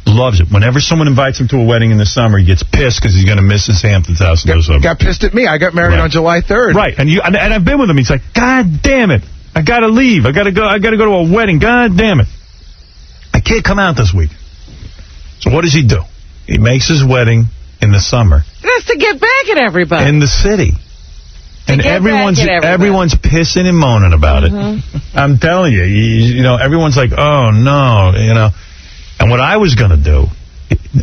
Loves it. Whenever someone invites him to a wedding in the summer, he gets pissed because he's going to miss his Hamptons house. Got pissed at me. I got married on July 3rd. Right, and I've been with him. He's like, God damn it. I got to leave. I got to go to a wedding. God damn it. I can't come out this week. So what does he do? He makes his wedding in the summer. That's to get back at everybody. In the city. And everyone's pissing and moaning about it. I'm telling you, you know, everyone's like, oh, no, you know. And what I was going to do,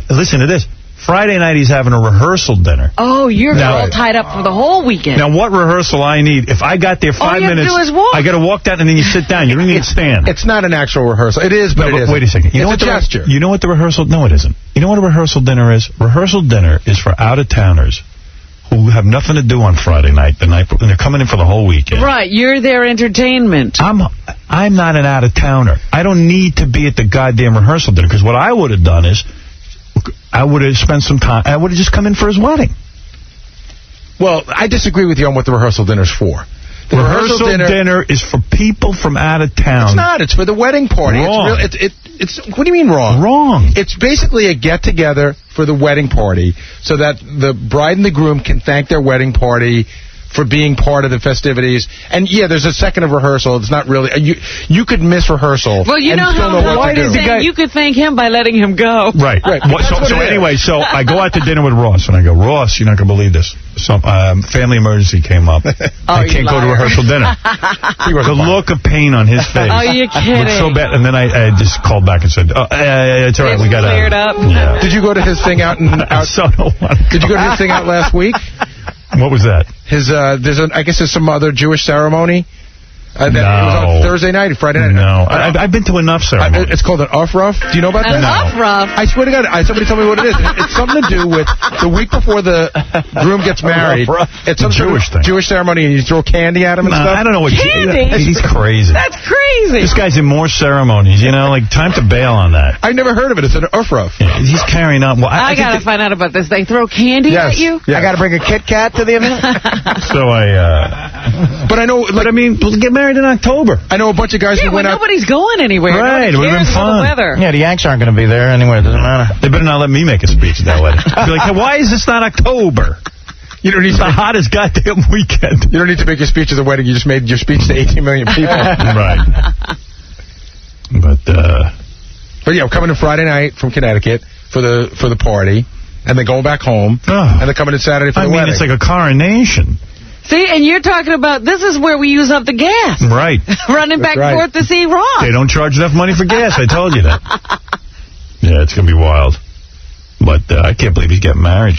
listen to this. Friday night he's having a rehearsal dinner. Oh, you're all tied up for the whole weekend. Now, what rehearsal I need, if I got there 5 minutes, all you have to do is walk. I got to walk down and then you sit down. You don't need to stand. It's not an actual rehearsal. It is, but it isn't. Wait a second. It's a gesture. You know what the rehearsal... No, it isn't. You know what a rehearsal dinner is? Rehearsal dinner is for out-of-towners who have nothing to do on Friday night, and they're coming in for the whole weekend. Right, you're their entertainment. I'm not an out-of-towner. I don't need to be at the goddamn rehearsal dinner, because what I would have done is I would have spent some time... I would have just come in for his wedding. Well, I disagree with you on what the rehearsal dinner's for. The rehearsal dinner is for people from out of town. It's not. It's for the wedding party. Wrong. It's what do you mean wrong? Wrong. It's basically a get-together for the wedding party so that the bride and the groom can thank their wedding party for being part of the festivities. And, yeah, there's a second of rehearsal. It's not really... You could miss rehearsal. Well, you and know still how know what to do. you could thank him by letting him go. Right. So anyway, so I go out to dinner with Ross, and I go, Ross, you're not going to believe this. Some family emergency came up. I can't go to rehearsal dinner. The look of pain on his face. Oh, you're kidding. Looked so bad. And then I just called back and said, it's all right. We got cleared up. Yeah. Did you go to his thing out? Did you go to his thing out last week? What was that? I guess there's some other Jewish ceremony. It was on Thursday night, Friday night. No, I've been to enough ceremonies. It's called an Ufruf. Do you know about that? An Ufruf? I swear to God, somebody told me what it is. It's something to do with the week before the groom gets married. It's some Jewish thing. Jewish ceremony, and you throw candy at him and stuff. I don't know what candy. He's crazy. That's crazy. This guy's in more ceremonies, you know, like time to bail on that. I never heard of it. It's an Ufruf. Yeah, he's carrying on. Well, I got to find out about this. They throw candy at you? I got to bring a Kit Kat to the event? So But I know... But I mean, we'll get married in October. I know a bunch of guys who went out... nobody's going anywhere. Right, it would have been fun. Yeah, the Yanks aren't going to be there anyway. It doesn't matter. They better not let me make a speech at that wedding. Be like, hey, why is this not October? You don't need the hottest goddamn weekend. You don't need to make your speech at the wedding. You just made your speech to 18 million people. Right. But yeah, coming in Friday night from Connecticut for the party, and then going back home, and then coming in Saturday for the wedding. It's like a coronation. See, and you're talking about, this is where we use up the gas. Right. Running back and forth to see Ross. They don't charge enough money for gas. I told you that. Yeah, it's going to be wild. But I can't believe he's getting married.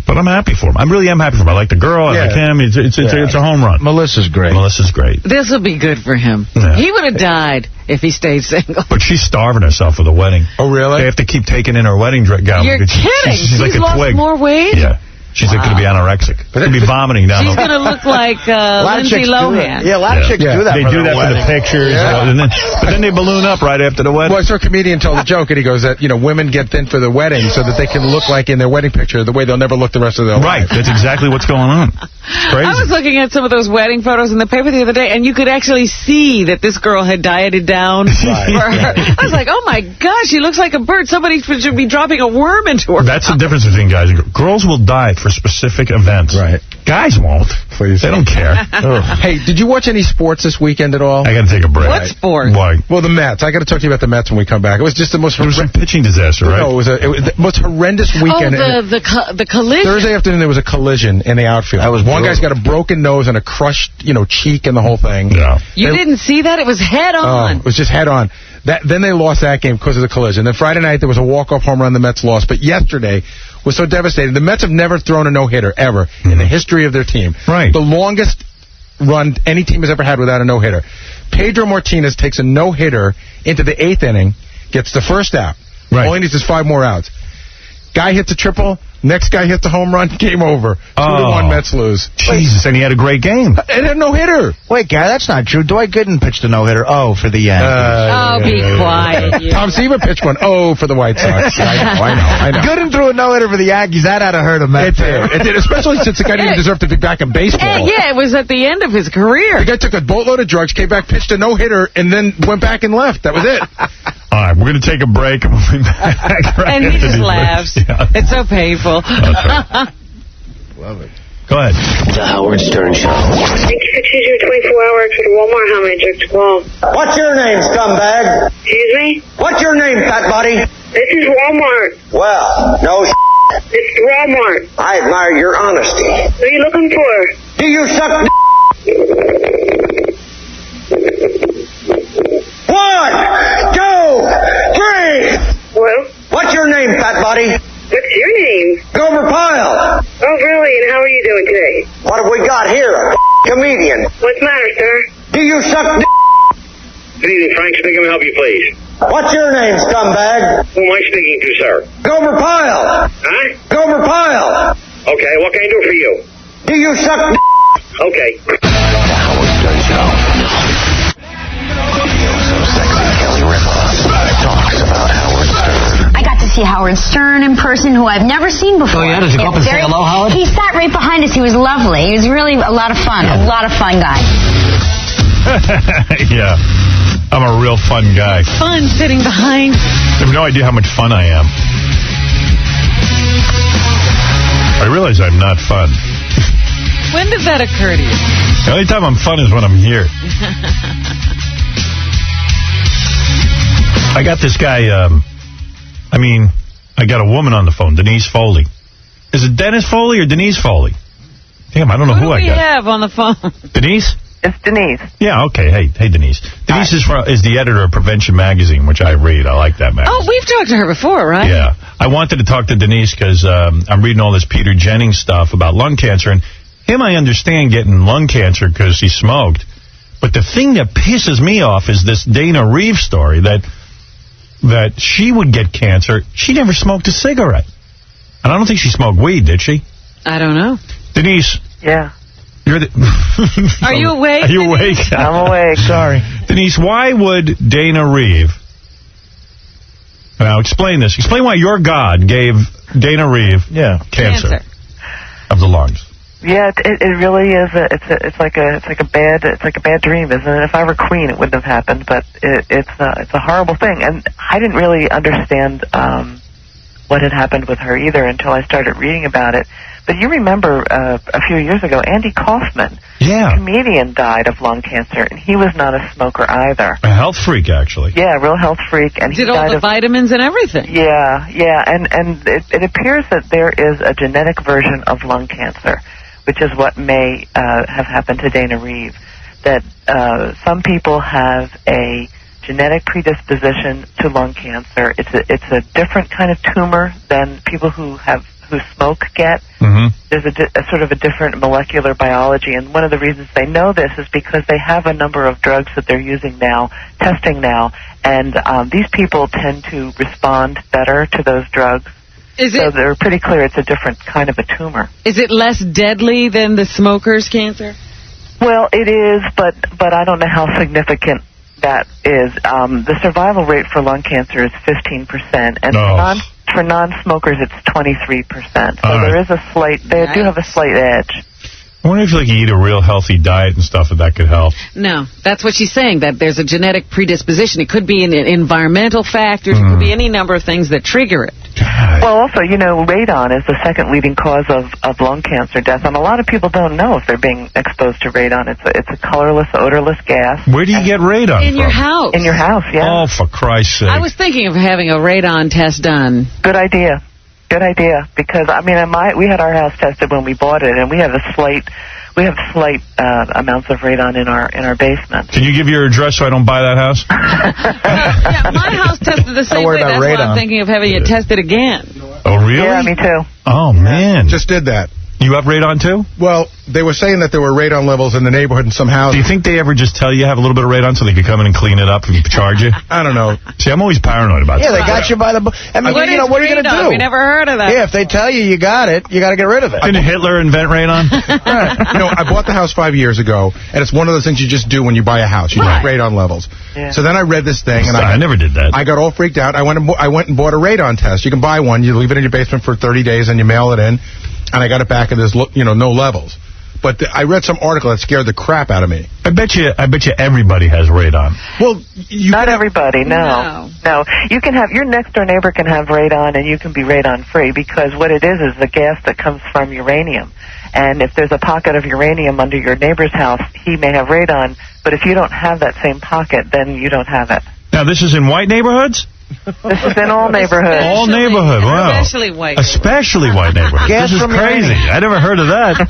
But I'm happy for him. I really am happy for him. I like the girl. I like him. It's a home run. Melissa's great. Melissa's great. This will be good for him. Yeah. He would have died if he stayed single. But she's starving herself for the wedding. Oh, really? They have to keep taking in her wedding gown. You're kidding. She's like a lost twig. more weight? Yeah. She's going to be anorexic. She's going to be vomiting down. She's going to look like Lindsay Lohan. Yeah, a lot of chicks do that. They do that for the pictures. Yeah. But then they balloon up right after the wedding. Well, I saw a comedian tell the joke, and he goes that, women get thin for their wedding so that they can look like in their wedding picture the way they'll never look the rest of their life. Right. That's exactly what's going on. Crazy. I was looking at some of those wedding photos in the paper the other day, and you could actually see that this girl had dieted down for her. I was like, oh, my gosh, she looks like a bird. Somebody should be dropping a worm into her. That's the difference between guys and girls. Girls will diet for specific events. Right. Guys won't. Please. They don't care. Hey, did you watch any sports this weekend at all? I got to take a break. What sport? Why? Well, the Mets. I got to talk to you about the Mets when we come back. It was just the most... It was a pitching disaster, right? No, it was the most horrendous weekend. Oh, the collision. Thursday afternoon, there was a collision in the outfield. One guy's got a broken nose and a crushed, cheek and the whole thing. Yeah. You didn't see that? It was head on. It was just head on. Then they lost that game because of the collision. Then Friday night, there was a walk-off home run the Mets lost. But yesterday was so devastating. The Mets have never thrown a no-hitter, ever, in the history of their team. Right. The longest run any team has ever had without a no-hitter. Pedro Martinez takes a no-hitter into the 8th inning, gets the first out. Right. All he needs is 5 more outs. Guy hits a triple. Next guy hits a home run. Game over. 2-1 Mets lose. Jesus, and he had a great game. And a no-hitter. Wait, Gary, that's not true. Dwight Gooden pitched a no-hitter. Oh, for the Yankees. Be quiet. You. Tom Seaver pitched one. Oh, for the White Sox. I know. Gooden threw a no-hitter for the Yankees. That had to hurt him. It did, especially since the guy didn't deserve to be back in baseball. Yeah, it was at the end of his career. The guy took a boatload of drugs, came back, pitched a no-hitter, and then went back and left. That was it. All right, we're going to take a break, and we'll be back. Right and he just laughs. Yeah. It's so painful. Love it. Go ahead. The Howard Stern Show. Thank you for choosing 24-hour exit Walmart. How may I direct your call? What's your name, scumbag? Excuse me? What's your name, fat buddy? This is Walmart. Well, no It's Walmart. I admire your honesty. What are you looking for? Do you suck 1, 2, 3. Well? What's your name, fat buddy? What's your name? Gomer Pyle. Oh, really? And how are you doing today? What have we got here? A comedian. What's the matter, sir? Do you suck Good evening, Frank. Speaking. May I help you, please? What's your name, scumbag? Who am I speaking to, sir? Gomer Pyle. Huh? Gomer Pyle. Okay, what can I do for you? Do you suck Okay. The Howard Stern Show. So sexy, Kelly Ripa talks about Howard Stern. I got to see Howard Stern in person, who I've never seen before. Oh, yeah? Did you go up and say hello, Howard? He sat right behind us. He was lovely. He was really a lot of fun. A lot of fun guy. Yeah. I'm a real fun guy. Fun sitting behind. I have no idea how much fun I am. I realize I'm not fun. When did that occur to you? The only time I'm fun is when I'm here. I got this guy, I got a woman on the phone, Denise Foley. Is it Dennis Foley or Denise Foley? Damn, I don't know who I got. Who do we have on the phone? Denise? It's Denise. Yeah, okay. Hey, Denise. Denise is the editor of Prevention Magazine, which I read. I like that magazine. Oh, we've talked to her before, right? Yeah. I wanted to talk to Denise because I'm reading all this Peter Jennings stuff about lung cancer. And him, I understand getting lung cancer because he smoked. But the thing that pisses me off is this Dana Reeve story that she would get cancer. She never smoked a cigarette. And I don't think she smoked weed, did she? I don't know. Denise. Yeah. You're the Are you awake? Are you awake? I'm awake. Sorry. Denise, why would Dana Reeve... Now, explain this. Explain why your God gave Dana Reeve cancer of the lungs. Yeah, it really is. It's like a bad dream, isn't it? If I were queen, it wouldn't have happened, but it's a horrible thing. And I didn't really understand what had happened with her either until I started reading about it. But you remember a few years ago, Andy Kaufman, a comedian, died of lung cancer, and he was not a smoker either. A health freak, actually. Yeah, real health freak. And Did he all died the of vitamins and everything. Yeah, and it appears that there is a genetic version of lung cancer which is what may have happened to Dana Reeve, that some people have a genetic predisposition to lung cancer. It's a different kind of tumor than people who smoke get. There's a sort of a different molecular biology, and one of the reasons they know this is because they have a number of drugs that they're using now, testing now, and these people tend to respond better to those drugs. So they're pretty clear it's a different kind of a tumor. Is it less deadly than the smoker's cancer? Well, it is, but I don't know how significant that is. The survival rate for lung cancer is 15%, and for non-smokers it's 23%. So there is they do have a slight edge. I wonder if you eat a real healthy diet and stuff, if that could help. No, that's what she's saying, that there's a genetic predisposition. It could be an environmental factors. It could be any number of things that trigger it. Well, also, radon is the second leading cause of lung cancer death, and a lot of people don't know if they're being exposed to radon. It's a colorless, odorless gas. Where do you get radon In from? your house. In your house, yeah. Oh, for Christ's sake. I was thinking of having a radon test done. Good idea. Good idea, because we had our house tested when we bought it, and we have slight amounts of radon in our basement. Can you give your address so I don't buy that house? Yeah, my house tested the same way. That's why I'm thinking of having it tested again. Oh, really? Yeah, me too. Oh, man. Just did that. You have radon, too? Well, they were saying that there were radon levels in the neighborhood in some houses. Do you think they ever just tell you have a little bit of radon so they could come in and clean it up and charge you? I don't know. See, I'm always paranoid about that. Yeah, they got you by the... I mean, what are you going to do? We never heard of that. Yeah, if they tell you got it, you got to get rid of it. Didn't Hitler invent radon? I bought the house 5 years ago, and it's one of those things you just do when you buy a house. You check radon levels. Yeah. So then I read this thing, and I never did that. I got all freaked out. I went and bought a radon test. You can buy one. You leave it in your basement for 30 days, and you mail it in. And I got it back, and there's no levels. But I read some article that scared the crap out of me. I bet you everybody has radon. Well, not everybody. No. You can have your next door neighbor can have radon, and you can be radon free, because what it is the gas that comes from uranium. And if there's a pocket of uranium under your neighbor's house, he may have radon. But if you don't have that same pocket, then you don't have it. Now, this is in white neighborhoods? This is in all neighborhoods. All neighborhoods, wow. Especially white. Especially white neighborhoods. This is crazy. I never heard of that.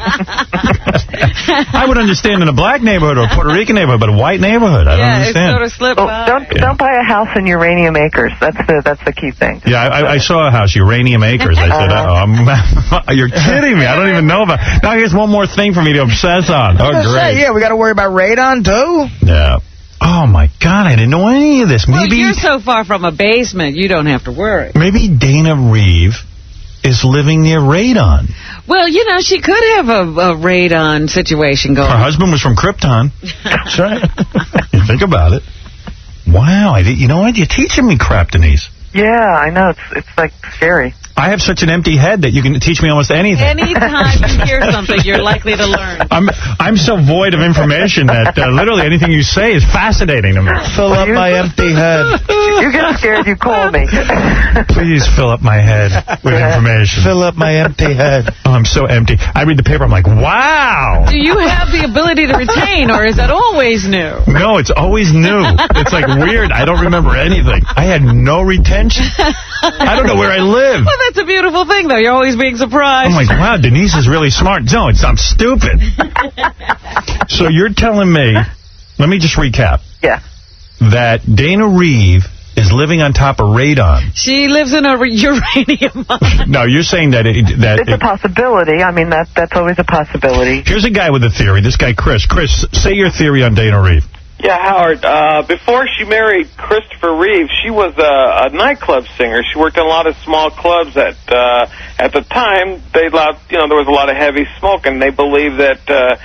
I would understand in a black neighborhood or a Puerto Rican neighborhood, but a white neighborhood, I don't understand. It sort of slipped by. Don't buy a house in Uranium Acres. That's the key thing. Yeah, I saw a house, Uranium Acres. I said, you're kidding me. I don't even know about it. Now here's one more thing for me to obsess on. Oh, great. Yeah, we got to worry about radon, too? Yeah. Oh, my God, I didn't know any of this. Well, you're so far from a basement, you don't have to worry. Maybe Dana Reeve is living near radon. Well, she could have a radon situation going. Her husband was from Krypton. That's right. You think about it. Wow, you know what? You're teaching me crap, Denise. Yeah, I know. It's like scary. I have such an empty head that you can teach me almost anything. Anytime you hear something, you're likely to learn. I'm so void of information that literally anything you say is fascinating to me. Fill up my empty head. You get scared, you call me. Please fill up my head with information. Fill up my empty head. Oh, I'm so empty. I read the paper, I'm like, wow. Do you have the ability to retain, or is that always new? No, it's always new. It's like weird. I don't remember anything. I had no retention. I don't know where I live. Well, that's a beautiful thing, though. You're always being surprised. I'm like, wow, Denise is really smart. No, I'm stupid. So you're telling me, let me just recap. Yeah. That Dana Reeve is living on top of radon. She lives in a uranium mine. No, you're saying that it's a possibility. I mean, that's always a possibility. Here's a guy with a theory. This guy, Chris. Chris, say your theory on Dana Reeve. Yeah, Howard, before she married Christopher Reeve, she was a nightclub singer. She worked in a lot of small clubs at the time. They allowed, there was a lot of heavy smoke, and they believed that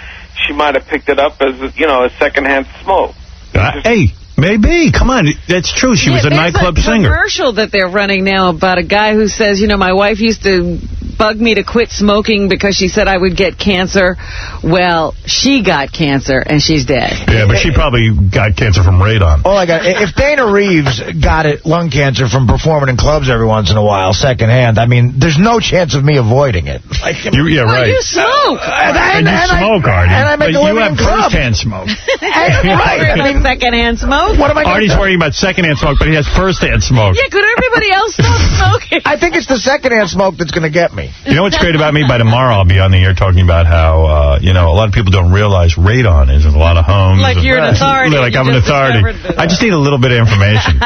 she might have picked it up as, a secondhand smoke. Hey, maybe. Come on. That's true. She was a nightclub singer. There's a commercial that they're running now about a guy who says, my wife used to bug me to quit smoking because she said I would get cancer. Well, she got cancer, and she's dead. Yeah, but she probably got cancer from radon. If Dana Reeves got lung cancer from performing in clubs every once in a while, secondhand, I mean, there's no chance of me avoiding it. Yeah, right. You smoke. And you smoke, Artie. And I make a living in clubs. First-hand smoke. Right. I mean, secondhand smoke? What am I Artie's worrying about secondhand smoke, but he has first-hand smoke. Yeah, could everybody else stop smoking? I think it's the secondhand smoke that's going to get me. day. You know what's great about me? By tomorrow, I'll be on the air talking about how, a lot of people don't realize radon is in a lot of homes. Like you're an authority. Like I'm an authority. I just need a little bit of information.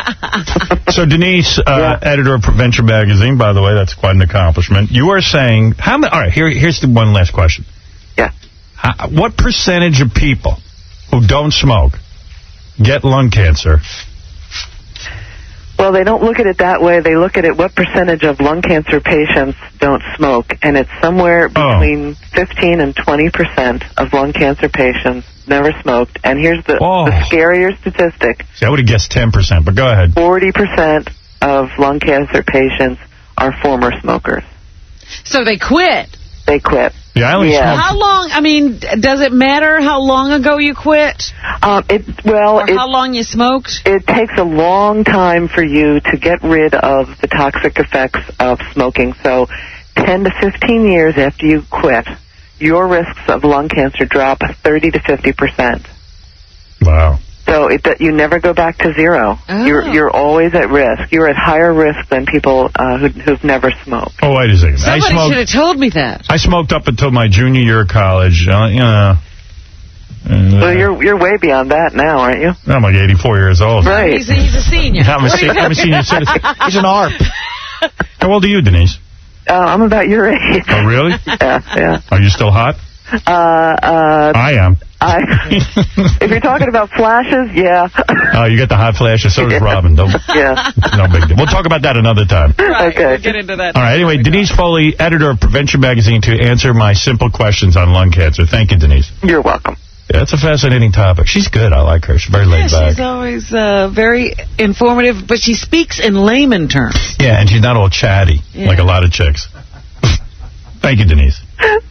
So, Denise, editor of Venture Magazine, by the way, that's quite an accomplishment. You are saying, all right, here's the one last question. Yeah. What percentage of people who don't smoke get lung cancer? Well, they don't look at it that way. They look at it, what percentage of lung cancer patients don't smoke, and it's somewhere between 15 and 20% of lung cancer patients never smoked. And here's the scarier statistic. See, I would have guessed 10%, but go ahead. 40% of lung cancer patients are former smokers. So they quit. They quit. Yeah, I only smoked. How long, does it matter how long ago you quit? Or how long you smoked? It takes a long time for you to get rid of the toxic effects of smoking. So 10 to 15 years after you quit, your risks of lung cancer drop 30 to 50%. Wow. So you never go back to zero. Oh. You're always at risk. You're at higher risk than people who've never smoked. Oh, wait a second. Somebody should have told me that. I smoked up until my junior year of college. Well, you're way beyond that now, aren't you? I'm like 84 years old. Right. He's a senior. I'm a senior citizen. He's an ARP. How old are you, Denise? I'm about your age. Oh, really? Yeah. Are you still hot? I am. If you're talking about flashes, yeah. Oh, you got the hot flashes. So does Robin. No big deal. We'll talk about that another time. Right, okay. We'll get into that. All right. Anyway, Denise Foley, editor of Prevention Magazine, to answer my simple questions on lung cancer. Thank you, Denise. You're welcome. Yeah, it's a fascinating topic. She's good. I like her. She's very laid back. She's always very informative, but she speaks in layman terms. Yeah, and she's not all chatty like a lot of chicks. Thank you, Denise.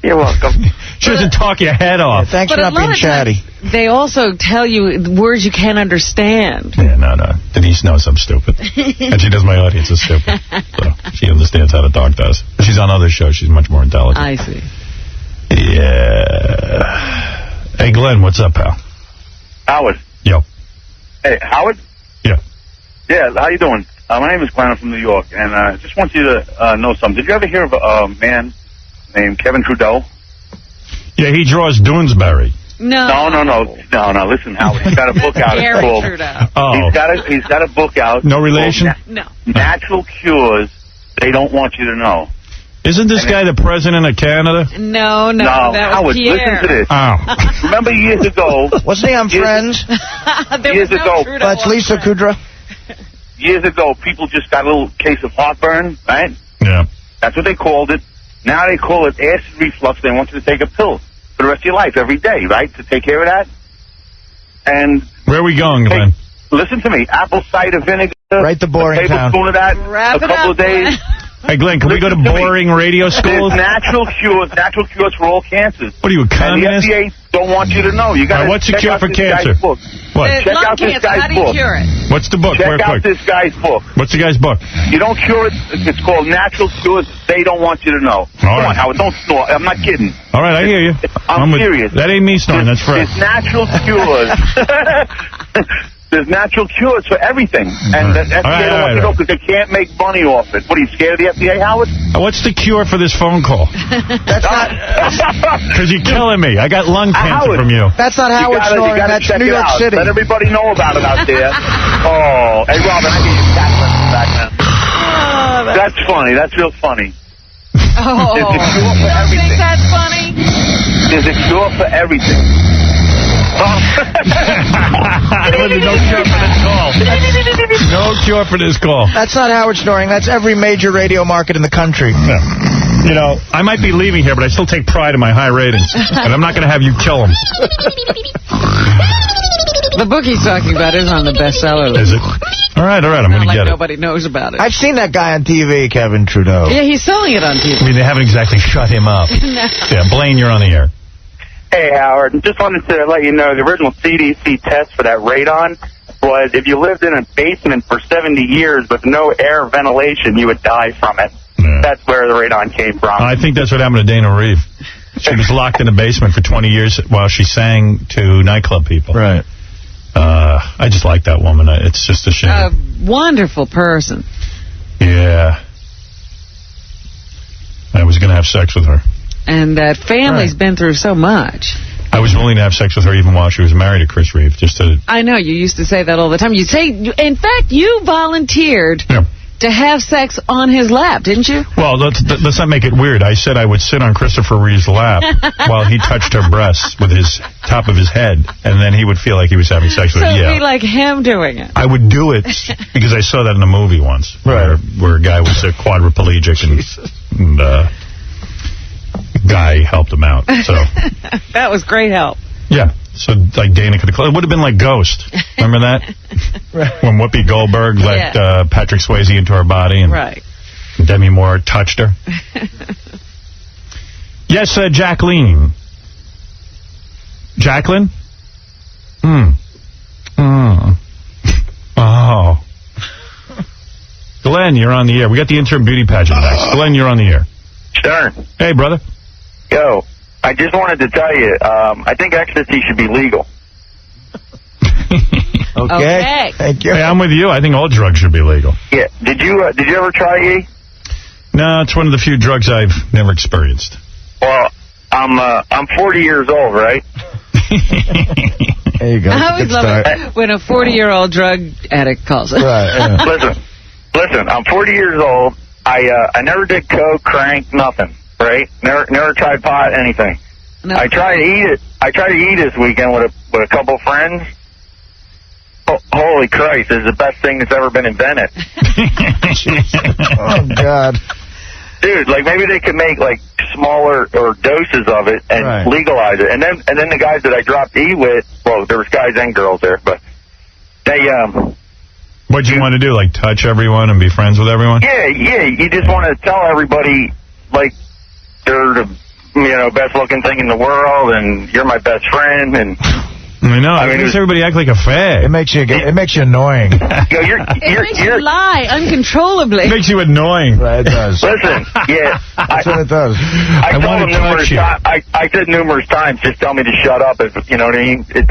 You're welcome. She doesn't talk your head off. Thanks for not being chatty. They also tell you words you can't understand. Yeah, no. Denise knows I'm stupid. And she does my audience is stupid. So she understands how to talk to us. She's on other shows. She's much more intelligent. I see. Yeah. Hey, Glenn, what's up, pal? Howard. Yo. Hey, Howard? Yeah. Yeah, how you doing? My name is Glenn. I'm from New York, and I just want you to know something. Did you ever hear of a man named Kevin Trudeau? Yeah, he draws Doonesbury. No. Listen, Howard. He's got a book out. It's called. Oh. He's got a book out. No relation? No. Natural Cures They Don't Want You to Know. Isn't this guy the president of Canada? No, that Howard, was Pierre. listen to this. Oh. Remember years ago... Wasn't he on Friends? Years ago... That's Lisa Kudrow. Years ago, people just got a little case of heartburn, right? Yeah. That's what they called it. Now they call it acid reflux. They want you to take a pill for the rest of your life every day, right, to take care of that. And where are we going, Glenn? Hey, listen to me. Apple cider vinegar. Right to Boring a tablespoon of that. Wrap a couple of days. Hey, Glenn, can we go to boring radio school? There's natural cures for all cancers. What are you, a communist? And the FDA don't want you to know. You got to what's the cure for cancer? What? Check out this guy's book. What's the book? Check out this guy's book. What's the guy's book? You don't cure it. It's called Natural Cures They Don't Want You to Know. Come on, Howard, don't snort. I'm not kidding. All right, I hear you. I'm serious. That ain't me snoring. That's Fred. There's natural cures. There's natural cures for everything. And the FDA don't want you to know because they can't make money off it. What, are you scared of the FDA, Howard? What's the cure for this phone call? That's not... Because you're killing me. I got lung cancer from you. That's not Howard snoring. That's New York City. Let everybody know about it out there. Oh, hey, Robin, I get your cat lessons back now. That's funny. That's real funny. Oh, there's a cure for you everything. think that's funny? There's a cure for everything. No cure for this call. No cure for this call. That's not Howard snoring. That's every major radio market in the country. No. You know, I might be leaving here, but I still take pride in my high ratings. And I'm not going to have you kill them. The book he's talking about is on the bestseller list. Is it? All right, I'm going to get it. Nobody knows about it. I've seen that guy on TV, Kevin Trudeau. Yeah, he's selling it on TV. I mean, they haven't exactly shut him up. No. Yeah, Blaine, you're on the air. Hey, Howard. Just wanted to let you know the original CDC test for that radon was if you lived in a basement for 70 years with no air ventilation, you would die from it. Yeah. That's where the radon came from. I think that's what happened to Dana Reeve. She was locked in a basement for 20 years while she sang to nightclub people. Right. I just like that woman. It's just a shame. A wonderful person. Yeah. was going to have sex with her. And that family's been through so much. I was willing to have sex with her even while she was married to Chris Reeve, just to... I know, you used to say that all the time. You'd say, in fact, you volunteered to have sex on his lap, didn't you? Well, let's not make it weird. I said I would sit on Christopher Reeve's lap while he touched her breasts with his top of his head, and then he would feel like he was having sex with her. So it'd be like him doing it. I would do it because I saw that in a movie once, where a guy was a quadriplegic and guy helped him out. So that was great help. Yeah. So, like, Dana could have... It would have been like Ghost. Remember that? When Whoopi Goldberg let Patrick Swayze into her body and Demi Moore touched her. Yes, Jacqueline. Jacqueline? Oh. Glenn, you're on the air. We got the interim beauty pageant next. Glenn, you're on the air. Stern. Hey, brother. Yo, I just wanted to tell you, I think ecstasy should be legal. Okay. Thank you. Hey, I'm with you. I think all drugs should be legal. Yeah. Did you ever try E? No, it's one of the few drugs I've never experienced. Well, I'm 40 years old, right? There you go. I always love it when a 40-year-old drug addict calls it. Listen, I'm 40 years old. I never did coke, crank, nothing. Right? Never tried pot, anything. No. I tried to eat it. I tried to eat this weekend with a couple friends. Holy Christ, it's the best thing that's ever been invented. Oh, God. Dude, like, maybe they could make, like, smaller or doses of it and legalize it. And then the guys that I dropped to eat with, well, there was guys and girls there, but they, What'd you want to do, like, touch everyone and be friends with everyone? Yeah, you just want to tell everybody, like, they're the, best-looking thing in the world, and you're my best friend, and... I know. It makes everybody act like a fag. It makes you annoying. It makes you lie uncontrollably. It makes you annoying. Right, it does. Listen, that's what it does. I told them numerous times. I said numerous times, just tell me to shut up. If you know what I mean. It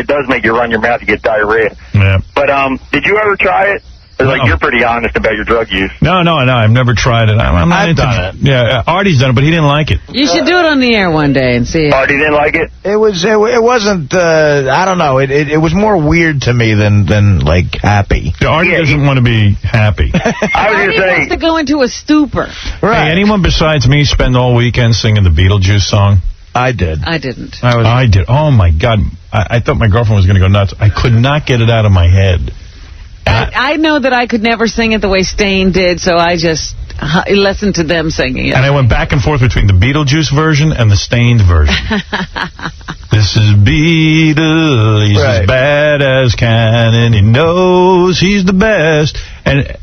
does make you run your mouth. You get diarrhea. Yeah. But did you ever try it? Like, you're pretty honest about your drug use. No, I've never tried it. I've done it. Yeah, Artie's done it, but he didn't like it. You should do it on the air one day and see. Artie didn't like it? It wasn't, I don't know, it was more weird to me than like, happy. Yeah, Artie doesn't want to be happy. I was Artie wants to go into a stupor. Right. Hey, anyone besides me spend all weekend singing the Beetlejuice song? I did. I didn't. I did. Oh, my God. I thought my girlfriend was going to go nuts. I could not get it out of my head. I know that I could never sing it the way Stain did, so I just listened to them singing it. And I went back and forth between the Beetlejuice version and the Stained version. This is Beetle, he's as bad as can, and he knows he's the best. And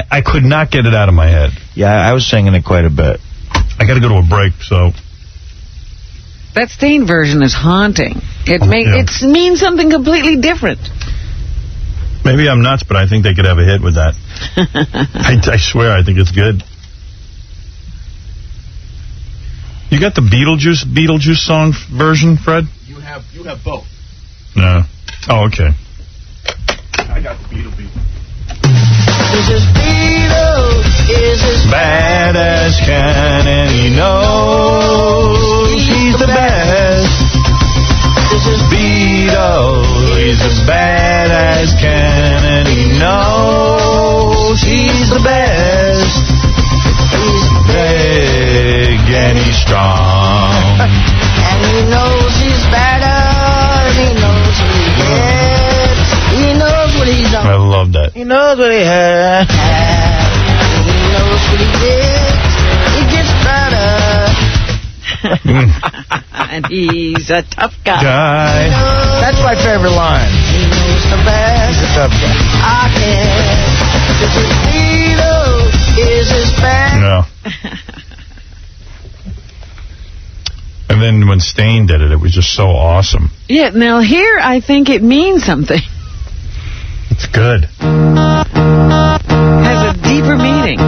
I could not get it out of my head. Yeah, I was singing it quite a bit. I got to go to a break, so... That Stain version is haunting. It means something completely different. Maybe I'm nuts, but I think they could have a hit with that. I swear, I think it's good. You got the Beetlejuice song version, Fred? You have both. No. Oh, okay. I got the Beetle. This is Beetle, is as bad as can, and he knows he's the best. This is Beetle, he's as bad as can, and he knows he's the best. He's big and he's strong, and he knows he's better, and he knows what he gets. He knows what he's on. I love that. He knows what he has. He knows what he gets. He gets better. And he's a tough guy. That's my favorite line. He knows the best. He's a tough guy. I can. This is Beetle, is his best. No. And then when Stain did it, it was just so awesome. Yeah, now here I think it means something. It's good. Has a deeper meaning.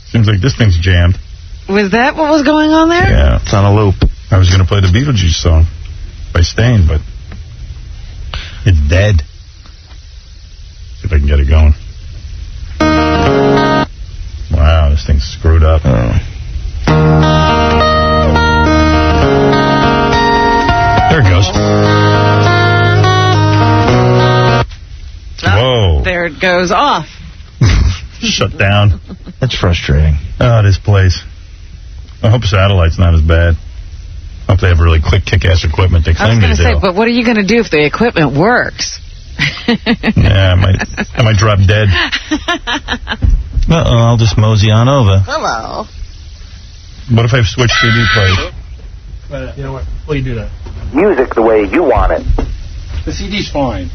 Seems like this thing's jammed. Was that what was going on there? Yeah, it's on a loop. I was going to play the Beetlejuice song by Stain, but It's dead. See if I can get it going. Wow, this thing's screwed up. There it goes. Whoa. There it goes off. Shut down. That's frustrating. Oh, this place. I hope satellite's not as bad. I hope they have really quick, kick-ass equipment they claim they do. I was going to say, but what are you going to do if the equipment works? Yeah, I might drop dead. Uh-oh, I'll just mosey on over. Hello. What if I switch CD players? You know what? What do you do that? Music the way you want it. The CD's fine.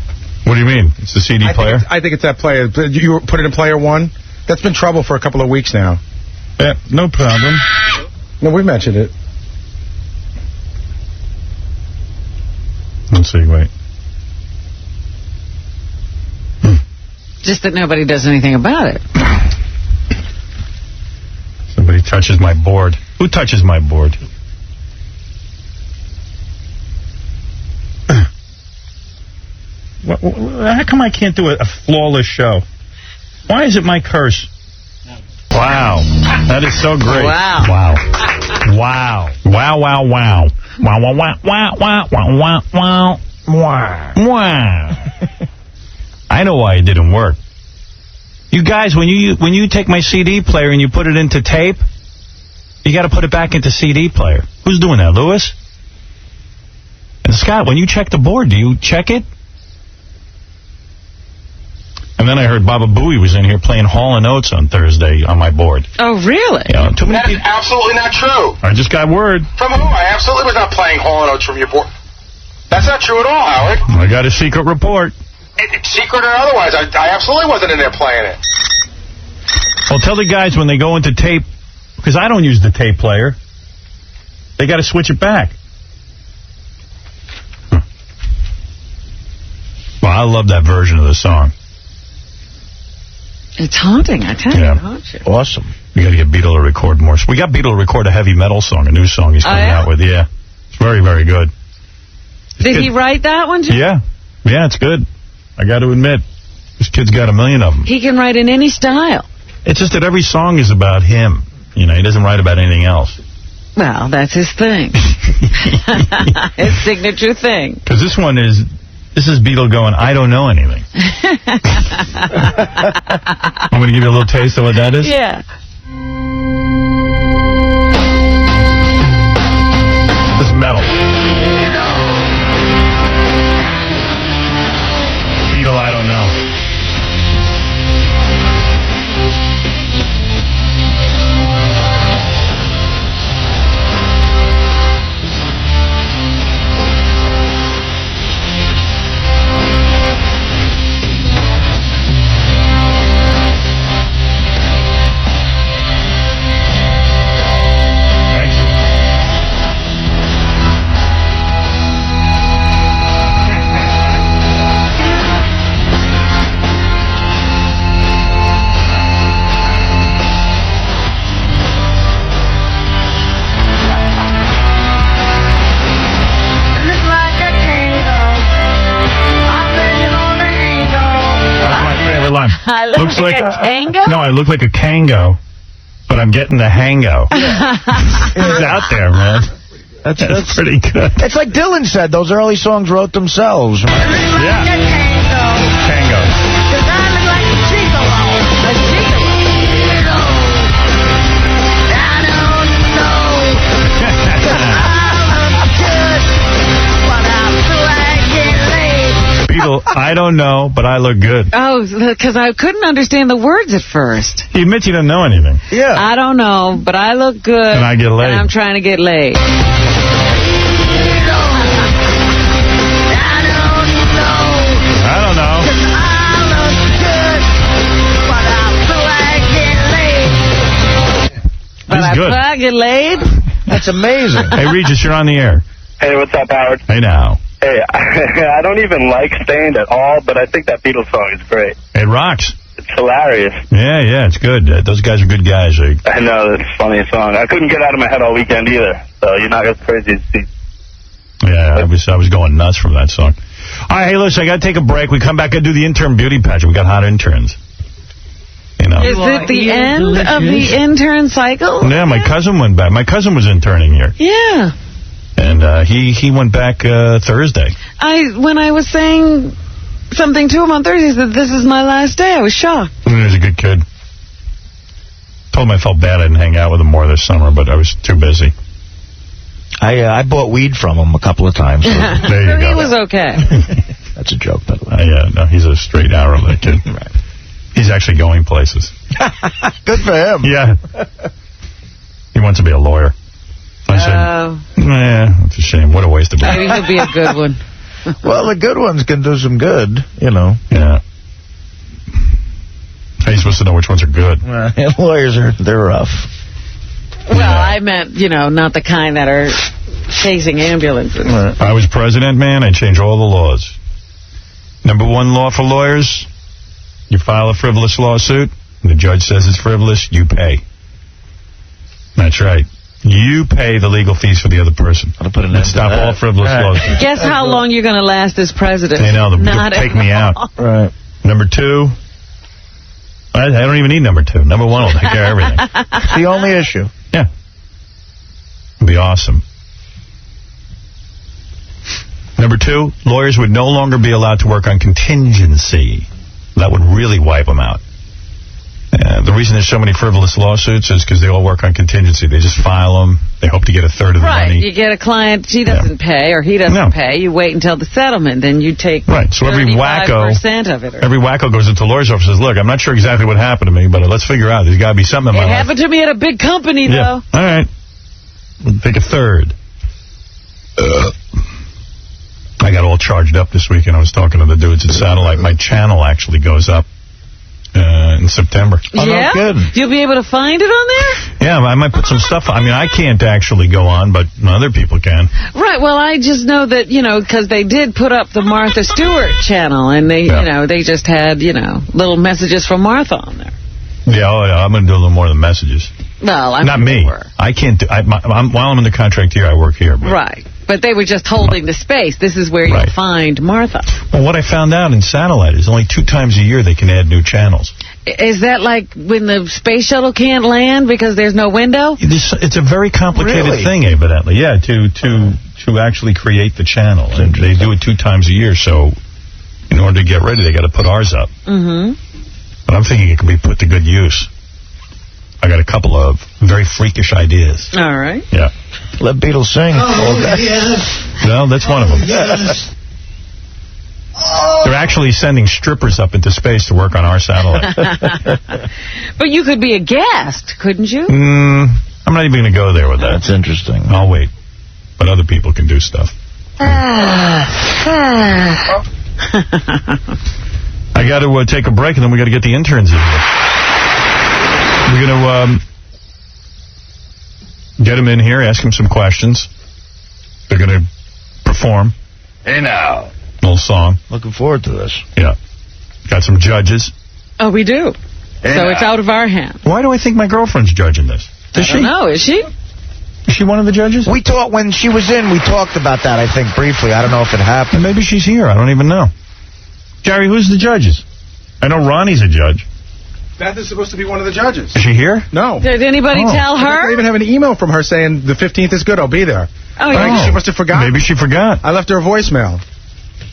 What do you mean? It's the CD player? I think it's that player. You put it in player 1? That's been trouble for a couple of weeks now. Yeah, no problem. No, we mentioned it. Let's see, wait. Just that nobody does anything about it. Somebody touches my board. Who touches my board? How come I can't do a flawless show? Why is it my curse? Wow. That is so great. Wow. Wow. Wow. Wow, wow, wow. Wow, wow, wow, wow, wow, wow, wow, wow. Wow. I know why it didn't work. You guys, when you take my CD player and you put it into tape, you got to put it back into CD player. Who's doing that, Lewis? And Scott, when you check the board, do you check it? And then I heard Baba Booey was in here playing Hall & Oates on Thursday on my board. Oh, really? Yeah, too many That is absolutely not true. I just got word. From who? I absolutely was not playing Hall & Oates from your board. That's not true at all, Howard. I got a secret report. Secret or otherwise, I absolutely wasn't in there playing it. Well, tell the guys when they go into tape, because I don't use the tape player, they got to switch it back. Well, I love that version of the song. It's haunting, I tell you. Don't you? Awesome. We got to get Beatle to record more. We got Beatle to record a heavy metal song, a new song he's coming out with. Yeah. It's very, very good. Did he write that one, Jim? Yeah. Yeah, it's good. I got to admit. This kid's got a million of them. He can write in any style. It's just that every song is about him. You know, he doesn't write about anything else. Well, that's his thing. His signature thing. Because this is Beatle going, I don't know anything. I'm going to give you a little taste of what that is. Yeah. This is metal. Beatle, I don't know. I look like a tango? No, I look like a kango, but I'm getting the hango. He's out there, man. That's pretty good. It's like Dylan said, those early songs wrote themselves. Right? Yeah. Tango. Beatle, I don't know, but I look good. Oh, because I couldn't understand the words at first. He admits he doesn't know anything. Yeah. I don't know, but I look good. And I get laid. And I'm trying to get laid. I don't know. But I try to get laid? That's amazing. Hey, Regis, you're on the air. Hey, what's up, Howard? Hey, now. Hey, I don't even like Stained at all, but I think that Beatles song is great. It rocks. It's hilarious. Yeah, it's good. Those guys are good guys. I know, it's a funny song. I couldn't get out of my head all weekend either, so you're not as crazy as you see. Yeah, I was going nuts from that song. All right, hey, listen, I got to take a break. We come back and do the intern beauty pageant. We got hot interns. You know. Is it the end of the intern cycle? Yeah, my cousin went back. My cousin was interning here. Yeah. And he went back Thursday. When I was saying something to him on Thursday, he said, this is my last day. I was shocked. He was a good kid. Told him I felt bad I didn't hang out with him more this summer, but I was too busy. I bought weed from him a couple of times. So there you go. He was okay. That's a joke, by the way. Yeah, no, he's a straight arrow kid. Right. He's actually going places. Good for him. Yeah. He wants to be a lawyer. I said, it's a shame. What a waste of money. Maybe he'll be a good one. Well, the good ones can do some good, you know. Yeah. How are you supposed to know which ones are good? Lawyers they're rough. Well, I meant, not the kind that are chasing ambulances. If I was president, man, I'd change all the laws. Number one law for lawyers, you file a frivolous lawsuit, and the judge says it's frivolous, you pay. That's right. You pay the legal fees for the other person. Let's stop all frivolous lawsuits. Guess how long you're going to last as president? I know, they'll take me out. Right. Number two, I don't even need number two. Number one will take care of everything. It's the only issue. Yeah. It'll be awesome. Number two, lawyers would no longer be allowed to work on contingency. That would really wipe them out. The reason there's so many frivolous lawsuits is because they all work on contingency. They just file them. They hope to get a third of the money. Right. You get a client, she doesn't pay, or he doesn't pay. You wait until the settlement, then you take so every 35% of it. Every wacko goes into the lawyer's office and says, look, I'm not sure exactly what happened to me, but let's figure out. There's got to be something in my life. It happened to me at a big company, though. All right. We'll take a third. I got all charged up this weekend. I was talking to the dudes at Satellite. My channel actually goes up in September. Oh, yeah? No kidding. You'll be able to find it on there? Yeah, I might put some stuff. I mean, I can't actually go on, but other people can. Right. Well, I just know that, because they did put up the Martha Stewart channel, and they, they just had, little messages from Martha on there. Yeah, I'm going to do a little more than messages. Well, I'm not me. I can't do. While I'm in the contract here, I work here. But. Right. But they were just holding the space. This is where you'll find Martha. Well, what I found out in Satellite is only 2 times a year they can add new channels. Is that like when the space shuttle can't land because there's no window? It's a very complicated thing, evidently. Yeah, to actually create the channel. And they do it 2 times a year, so in order to get ready, they got to put ours up. Mm-hmm. But I'm thinking it can be put to good use. I got a couple of very freakish ideas. All right. Yeah. Let Beatles sing. Yes. No, that's one of them. Yes. They're actually sending strippers up into space to work on our satellite. But you could be a guest, couldn't you? I'm not even going to go there with that. That's interesting. I'll wait. But other people can do stuff. I got to take a break, and then we got to get the interns in here. We're going to get them in here, ask them some questions. They're going to perform. Hey, now. Little song. Looking forward to this. Yeah. Got some judges. Oh, we do. Hey, so it's out of our hands. Why do I think my girlfriend's judging this? I don't know. Is she? Is she one of the judges? We talked when she was in. We talked about that, I think, briefly. I don't know if it happened. Maybe she's here. I don't even know. Jerry, who's the judges? I know Ronnie's a judge. Beth is supposed to be one of the judges. Is she here? No. Did anybody tell her? I even have an email from her saying the 15th is good. I'll be there. Oh, yeah. She must have forgotten. Maybe she forgot. I left her a voicemail.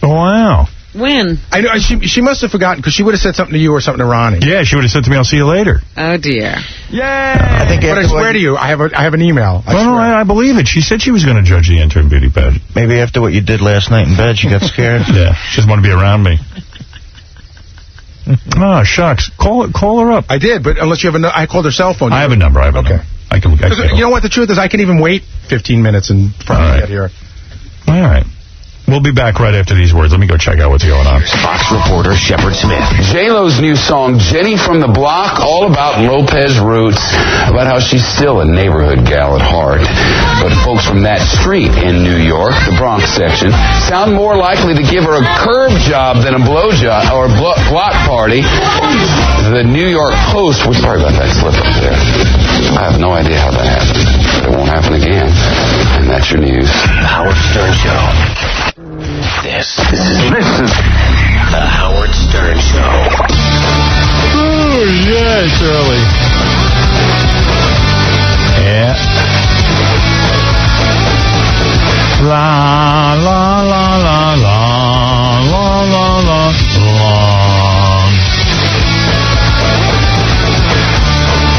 Oh, wow. When? I know she must have forgotten because she would have said something to you or something to Ronnie. Yeah, she would have said to me, I'll see you later. Oh, dear. Yay! But I swear to you, I have an email. I believe it. She said she was going to judge the intern beauty pageant. Maybe after what you did last night in bed, she got scared. Yeah, she doesn't want to be around me. Oh, shucks. Call her up. I did, but unless you have I called her cell phone. I have a number. Okay. I can you know what the truth is? I can even wait 15 minutes and probably get here. All right. We'll be back right after these words. Let me go check out what's going on. Fox reporter Shepard Smith. J-Lo's new song, Jenny from the Block, all about Lopez roots, about how she's still a neighborhood gal at heart. But folks from that street in New York, the Bronx section, sound more likely to give her a curb job than a blow job or block party. The New York Post, we're sorry about that slip up there. I have no idea how that happened. But it won't happen again. And that's your news. Howard Stern Show. This is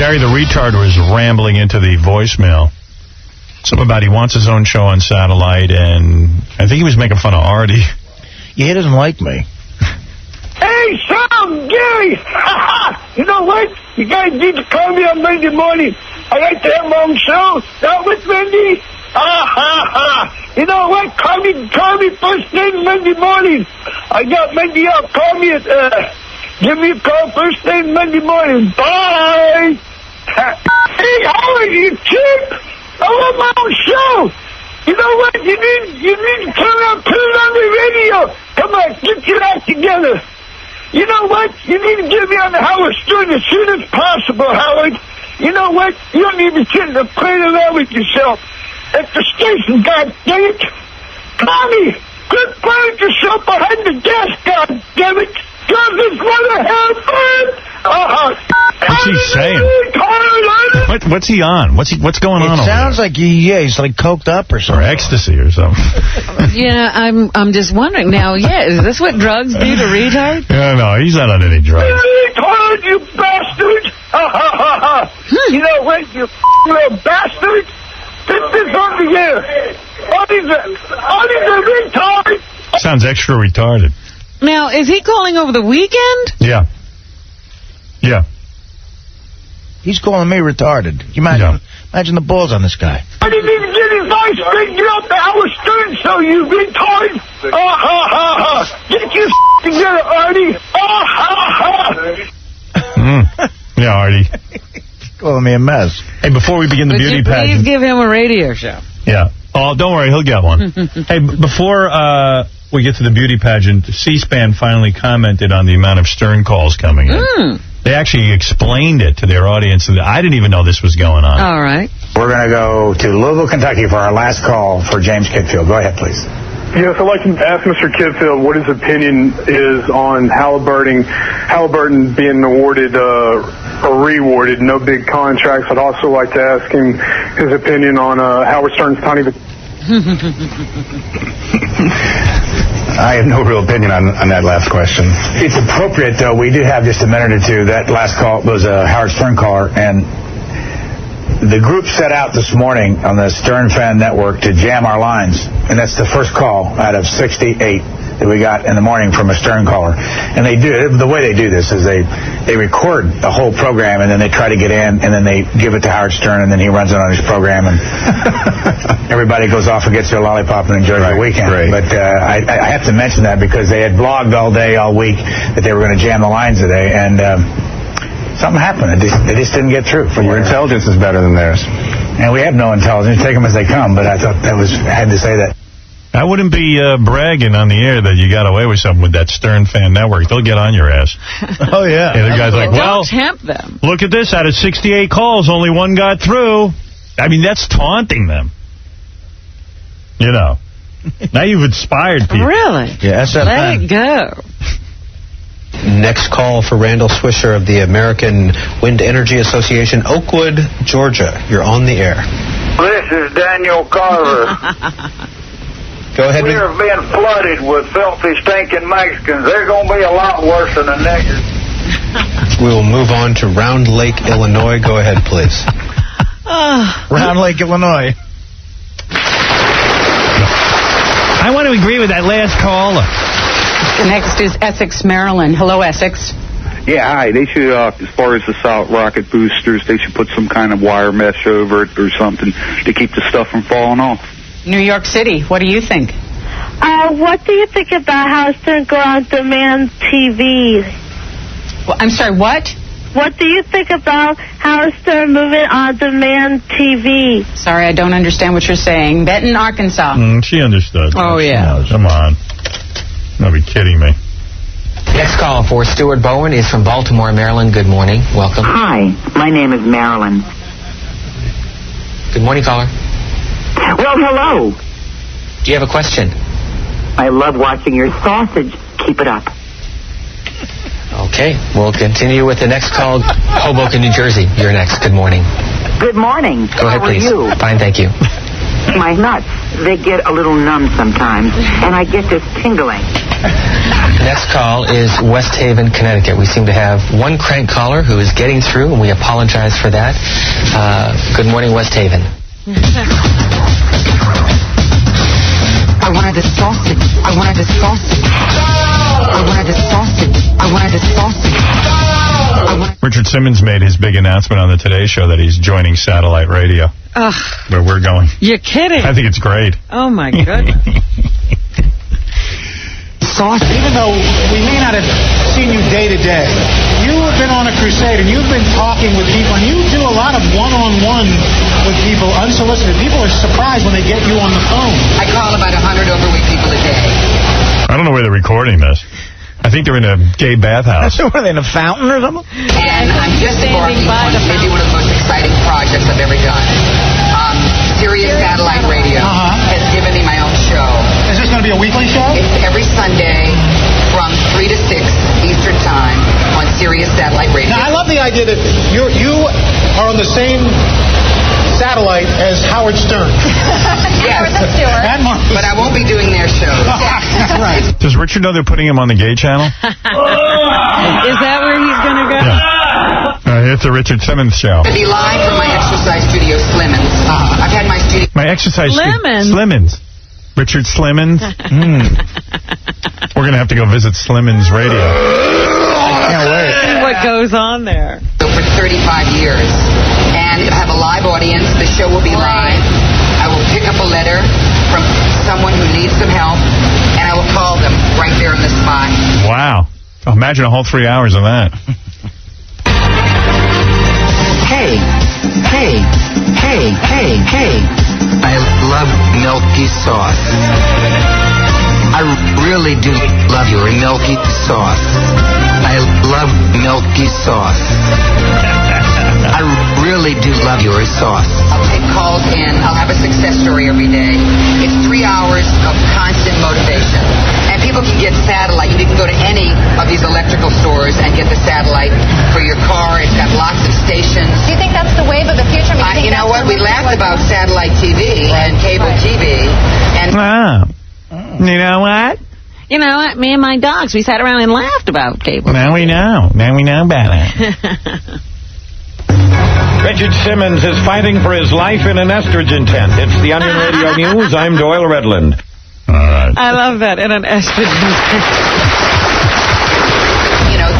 Gary the retard was rambling into the voicemail. Something about he wants his own show on satellite, and I think he was making fun of Artie. Yeah, he doesn't like me. Hey, Sam, Gary! You know what? You guys need to call me on Monday morning. I like to have my own show. Not with Mindy. You know what? Call me first thing Monday morning. I got Mindy up. Call me at, give me a call first thing Monday morning. Bye! Hey, Howard, you cheap! I want my own show! You know what? You need to put it on the radio. Come on, get your act together. You know what? You need to get me on the Howard Stern as soon as possible, Howard. You know what? You don't need to sit and play around with yourself. At the station, God dang it. Tommy, quit playing yourself behind the desk, God damn it. God, this wanna have fun. What's he saying? What's he on? What's going on? It sounds like he's like coked up or something. Or ecstasy or something. Yeah, I'm just wondering now. Yeah, is this what drugs do to retards? No, he's not on any drugs. Retard, you bastard! You know what, you little bastard? Put this on the air. All these are retards. Sounds extra retarded. Now, is he calling over the weekend? Yeah. He's calling me retarded. You imagine the balls on this guy. I didn't even get his eyes straightened out the Howard Stern show, you retard! Get your together, Artie! Yeah, Artie. Calling me a mess. Hey, before we begin the beauty pageant... Please give him a radio show. Yeah. Oh, don't worry, he'll get one. Hey, before we get to the beauty pageant, C-SPAN finally commented on the amount of Stern calls coming in. They actually explained it to their audience. I didn't even know this was going on. All right. We're going to go to Louisville, Kentucky for our last call for James Kitfield. Go ahead, please. Yes, I'd like to ask Mr. Kitfield what his opinion is on Halliburton being awarded or rewarded no big contracts. I'd also like to ask him his opinion on Howard Stern's tiny... I have no real opinion on that last question. It's appropriate, though. We do have just a minute or two. That last call was a Howard Stern caller, and the group set out this morning on the Stern Fan Network to jam our lines, and that's the first call out of 68 that we got in the morning from a Stern caller. And they do the way they do this is they record the whole program, and then they try to get in, and then they give it to Howard Stern, and then he runs it on his program, and everybody goes off and gets their lollipop and enjoys their weekend. Right. But I have to mention that because they had blogged all day, all week, that they were going to jam the lines today, and something happened. They just didn't get through. Your intelligence is better than theirs. And we have no intelligence. Take them as they come, but I thought I had to say that. I wouldn't be bragging on the air that you got away with something with that Stern Fan Network. They'll get on your ass. Oh, yeah. And the guy's like, well, don't tempt them. Look at this. Out of 68 calls, only one got through. I mean, that's taunting them. You know. Now you've inspired people. Really? Yeah, Let it go. Next call for Randall Swisher of the American Wind Energy Association, Oakwood, Georgia. You're on the air. This is Daniel Carver. Go ahead. We are being flooded with filthy, stinking Mexicans. They're going to be a lot worse than the niggers. We will move on to Round Lake, Illinois. Go ahead, please. Round Lake, Illinois. I want to agree with that last caller. Next is Essex, Maryland. Hello, Essex. Yeah, hi. They should, as far as the solid rocket boosters, they should put some kind of wire mesh over it or something to keep the stuff from falling off. New York City. What do you think? What do you think about how Stern go on demand TV? Well, I'm sorry, what? What do you think about how Stern moving on demand TV? Sorry, I don't understand what you're saying. Benton, Arkansas. She understood. Oh, yeah. Come on. Don't be kidding me. Next call for Stuart Bowen is from Baltimore, Maryland. Good morning. Welcome. Hi, my name is Marilyn. Good morning, caller. Well, hello. Do you have a question? I love watching your sausage. Keep it up. Okay, we'll continue with the next call. Hoboken, New Jersey. You're next. Good morning. Good morning. Go ahead, please. How are you? Fine, thank you. My nuts, they get a little numb sometimes, and I get this tingling. Next call is West Haven, Connecticut. We seem to have one crank caller who is getting through, and we apologize for that. Good morning, West Haven. I wanted a sausage. I wanted a sausage. I wanted a sausage. I wanted a sausage. Richard Simmons made his big announcement on the Today Show that he's joining satellite radio. Where we're going. You're kidding. I think it's great. Oh, my goodness. Even though we may not have seen you day to day, you have been on a crusade and you've been talking with people, and you do a lot of one-on-one with people, unsolicited. People are surprised when they get you on the phone. I call about 100 overweight people a day. I don't know where they're recording this. I think they're in a gay bathhouse. Are they in a fountain or something? And I'm just embarking on maybe one of the most exciting projects I've ever done. Sirius Satellite Radio has given me my own show. Is this going to be a weekly show? It's every Sunday from 3 to 6 Eastern Time on Sirius Satellite Radio. Now, I love the idea that you are on the same satellite as Howard Stern. Yes, but I won't be doing their shows. Right. Does Richard know they're putting him on the gay channel? Is that where he's going to go? Yeah. It's the Richard Simmons show. To be live from my exercise studio, Slimmins. I've had my studio... My exercise Slimmins? Slimmins. Richard Slimmins. We're going to have to go visit Slimmins Radio. I can't wait. See what goes on there. For 35 years. And I have a live audience. The show will be live. I will pick up a letter from someone who needs some help, and I will call them right there on the spot. Wow. Imagine a whole 3 hours of that. Hey, hey, hey, hey, hey. I love milky sauce. I really do love your milky sauce. I love milky sauce. I really do love your sauce. I'll take calls in. I'll have a success story every day. It's 3 hours of constant motivation. And people can get satellite. You can go to any of these electrical stores and get the satellite for your car. It's got lots of stations. Do you think that's the wave of the future? You know what? We laughed about satellite TV and cable TV. And You know what? You know what? Me and my dogs, we sat around and laughed about cable. Now we know. Now we know about it. Richard Simmons is fighting for his life in an estrogen tent. It's the Onion Radio News. I'm Doyle Redland. All right. I love that, in an estrogen tent.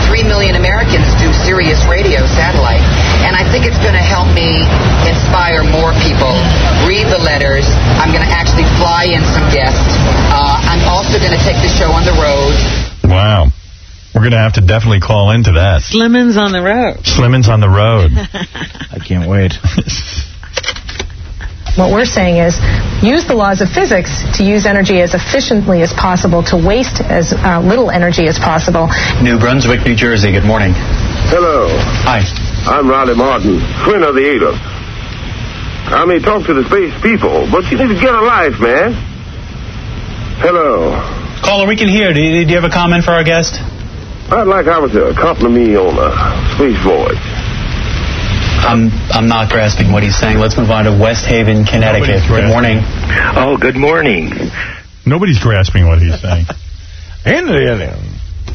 3 million Americans do Sirius Radio satellite, and I think it's going to help me inspire more people. Read the letters. I'm going to actually fly in some guests. I'm also going to take the show on the road. Wow. We're going to have to definitely call into that. Slimmins on the road. Slimmins on the road. I can't wait. What we're saying is use the laws of physics to use energy as efficiently as possible, to waste as little energy as possible. New Brunswick, New Jersey. Good morning. Hello. Hi. I'm Riley Martin, twin of the Ada. I may talk to the space people, but you need to get a life, man. Hello. Caller, we can hear. Do you have a comment for our guest? I'd like Howard to accompany me on a space voyage. I'm not grasping what he's saying. Let's move on to West Haven, Connecticut. Good morning. Oh, good morning. Nobody's grasping what he's saying.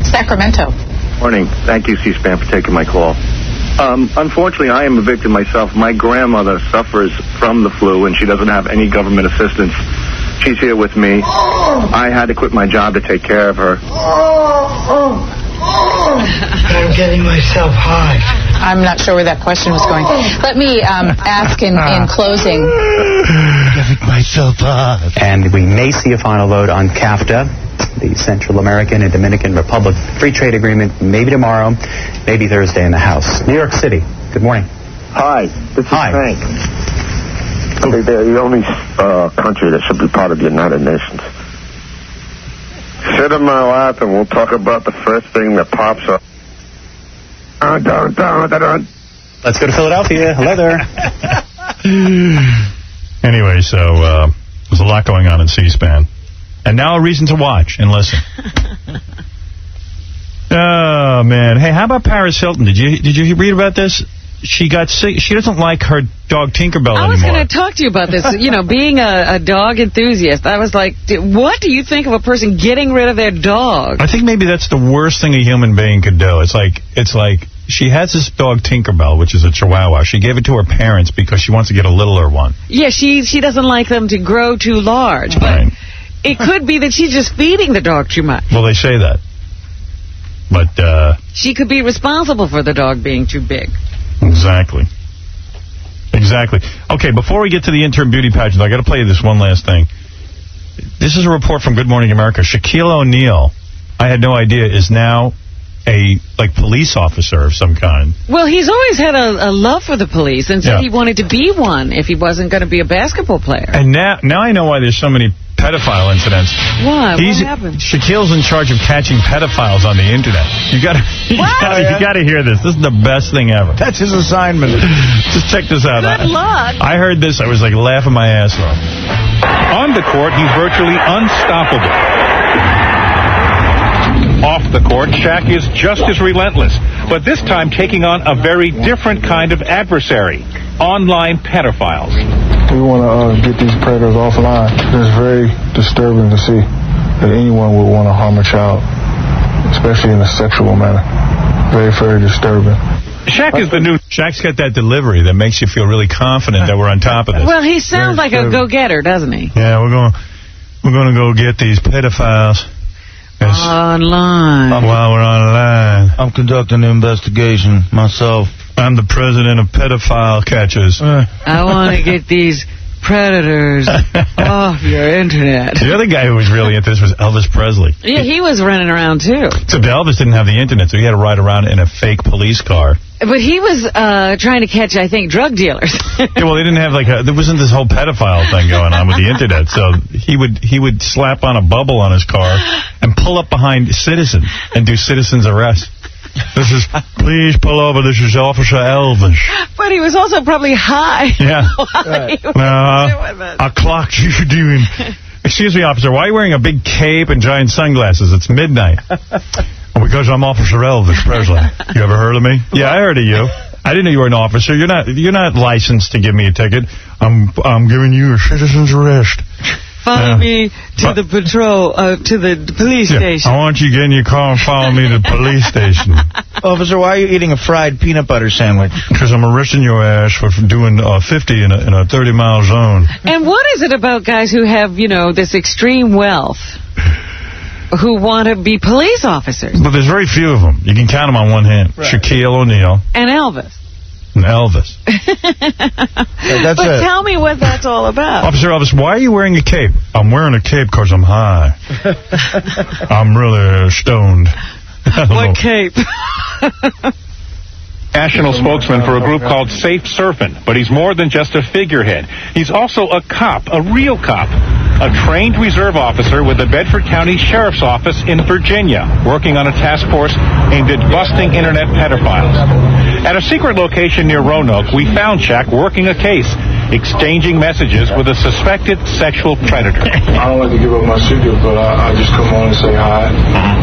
Sacramento. Morning. Thank you, C-SPAN, for taking my call. Unfortunately, I am a victim myself. My grandmother suffers from the flu, and she doesn't have any government assistance. She's here with me. I had to quit my job to take care of her. I'm getting myself high. I'm not sure where that question was going. Let me ask in closing. Getting myself high. And we may see a final vote on CAFTA, the Central American and Dominican Republic Free Trade Agreement, maybe tomorrow, maybe Thursday in the House. New York City. Good morning. Hi, this is Frank. They're the only country that should be part of the United Nations. Sit in my lap and we'll talk about the first thing that pops up. Let's go to Philadelphia. Hello there. Anyway, so there's a lot going on in C-SPAN. And now a reason to watch and listen. Oh, man. Hey, how about Paris Hilton? Did you read about this? she got sick. She doesn't like her dog Tinkerbell anymore. I was going to talk to you about this. You know, being a dog enthusiast, I was like, what do you think of a person getting rid of their dog? I think maybe that's the worst thing a human being could do. It's like she has this dog Tinkerbell, which is a Chihuahua. She gave it to her parents because she wants to get a littler one. Yeah, she doesn't like them to grow too large, but it could be that she's just feeding the dog too much. Well, they say that. But she could be responsible for the dog being too big. Exactly. Okay, before we get to the intern beauty pageant, I got to play you this one last thing. This is a report from Good Morning America. Shaquille O'Neal, I had no idea, is now a police officer of some kind. Well, he's always had a love for the police and said he wanted to be one if he wasn't going to be a basketball player. And now I know why there's so many pedophile incidents. Why? What happened? Shaquille's in charge of catching pedophiles on the internet. You got to hear this. This is the best thing ever. That's his assignment. Just check this out. Good luck. I heard this. I was laughing my ass off. On the court, he's virtually unstoppable. Off the court, Shaq is just as relentless, but this time taking on a very different kind of adversary, online pedophiles. We want to get these predators offline. It's very disturbing to see that anyone would want to harm a child, especially in a sexual manner. Very, very disturbing. Shaq's got that delivery that makes you feel really confident that we're on top of this. Well, he sounds like a go-getter, doesn't he? Yeah, we're going to go get these pedophiles. Online. While we're online. I'm conducting an investigation myself. I'm the president of pedophile catchers. I want to get these predators off your internet. The other guy who was really into this was Elvis Presley. Yeah, he was running around, too. So Elvis didn't have the internet, so he had to ride around in a fake police car. But he was trying to catch, I think, drug dealers. Yeah, well, they didn't have there wasn't this whole pedophile thing going on with the internet. So he would slap on a bubble on his car and pull up behind citizens and do citizens arrest. Please pull over. This is Officer Elvis. But he was also probably high. Yeah. I clocked you doing. Excuse me, officer. Why are you wearing a big cape and giant sunglasses? It's midnight. Because I'm Officer Elvis Presley. You ever heard of me? Yeah, I heard of you. I didn't know you were an officer. You're not licensed to give me a ticket. I'm giving you a citizen's arrest. Follow me to the patrol, to the police station. I want you to get in your car and follow me to the police station. Officer, why are you eating a fried peanut butter sandwich? Because I'm arresting your ass for doing 50 in a 30-mile zone. And what is it about guys who have, this extreme wealth who want to be police officers? But there's very few of them. You can count them on one hand. Right. Shaquille O'Neal. And Elvis. But tell me what that's all about. Officer Elvis, why are you wearing a cape? I'm wearing a cape because I'm high. I'm really stoned. What cape? National spokesman for a group called Safe Surfing, but he's more than just a figurehead. He's also a cop, a real cop, a trained reserve officer with the Bedford County Sheriff's Office in Virginia, working on a task force aimed at busting internet pedophiles. At a secret location near Roanoke, we found Shaq working a case, exchanging messages with a suspected sexual predator. I don't like to give up my secret, but I just come on and say hi,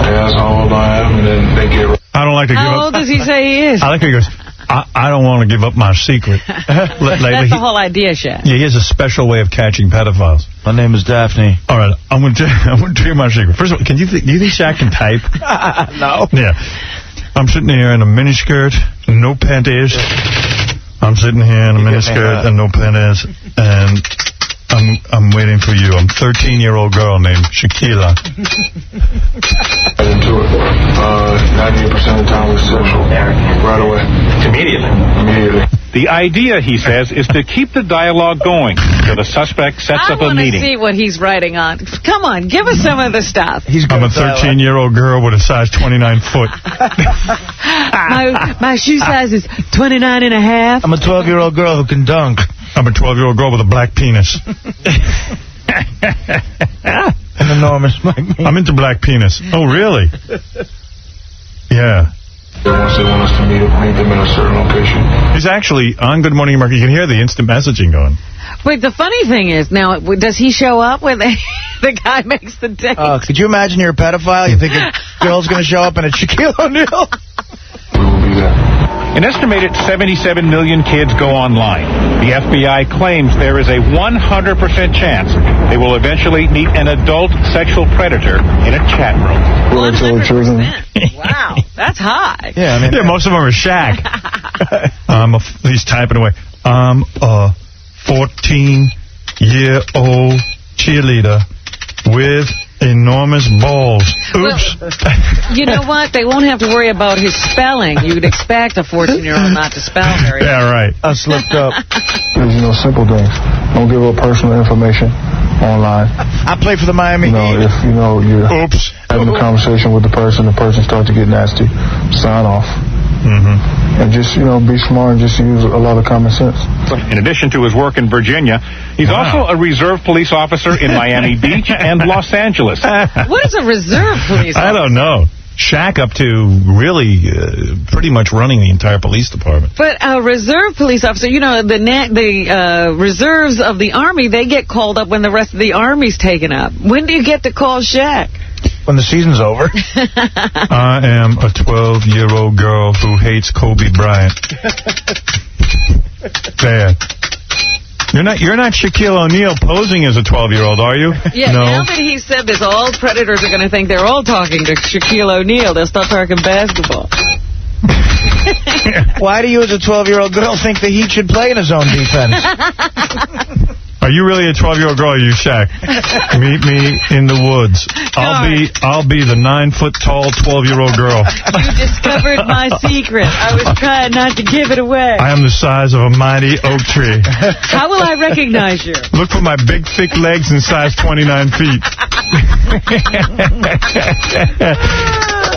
ask how old I am, and then they get... I don't like to give up... How old does he say he is? I like how he goes, I don't want to give up my secret. That's the whole idea, Shaq. Yeah, he has a special way of catching pedophiles. My name is Daphne. All right, I'm going to tell you my secret. First of all, do you think Shaq can type? No. Yeah. I'm sitting here in a miniskirt, no panties. I'm sitting here in a miniskirt and no panties, and I'm waiting for you. I'm a 13-year-old girl named Shaquila. Into it. 98% of the time was sexual. Right away. Immediately. The idea, he says, is to keep the dialogue going so the suspect sets up a meeting. I want to see what he's writing on. Come on, give us some of the stuff. I'm a 13-year-old girl with a size 29 foot. My shoe size is 29 and a half. I'm a 12-year-old girl who can dunk. I'm a 12-year-old girl with a black penis. An enormous black penis. I'm into black penis. Oh, really? Yeah. Once they want us to meet them in a certain location. He's actually on Good Morning America. You can hear the instant messaging going. Wait, the funny thing is, now, does he show up when the guy makes the date? Could you imagine you're a pedophile? You think a girl's going to show up in a Shaquille O'Neal? We will be there. An estimated 77 million kids go online. The FBI claims there is a 100% chance they will eventually meet an adult sexual predator in a chat room. 100%. Wow, that's high. Yeah, I mean, most of them are Shaq. He's typing away. I'm a 14-year-old cheerleader with enormous balls. Oops. Well, you know what? They won't have to worry about his spelling. You'd expect a 14-year-old not to spell very well. Yeah, right. I slipped up. There's, simple things. Don't give up personal information online. I play for the Miami Heat. If, you're having a conversation with the person starts to get nasty, sign off. And just, be smart and just use a lot of common sense. In addition to his work in Virginia, he's also a reserve police officer in Miami Beach and Los Angeles. What is a reserve police officer? I don't know. Shaq up to really pretty much running the entire police department. But a reserve police officer, the reserves of the Army, they get called up when the rest of the Army's taken up. When do you get to call Shaq? When the season's over. I am a 12-year-old girl who hates Kobe Bryant. Bad. You're not Shaquille O'Neal posing as a 12-year-old, are you? Yeah, no. Now that he said this, all predators are going to think they're all talking to Shaquille O'Neal. They'll start talking basketball. Why do you, as a 12-year-old girl, think the Heat should play in his own defense? Are you really a 12-year-old girl, or are you Shaq? Meet me in the woods. I'll be the 9-foot-tall 12-year-old girl. You discovered my secret. I was trying not to give it away. I am the size of a mighty oak tree. How will I recognize you? Look for my big, thick legs and size 29 feet.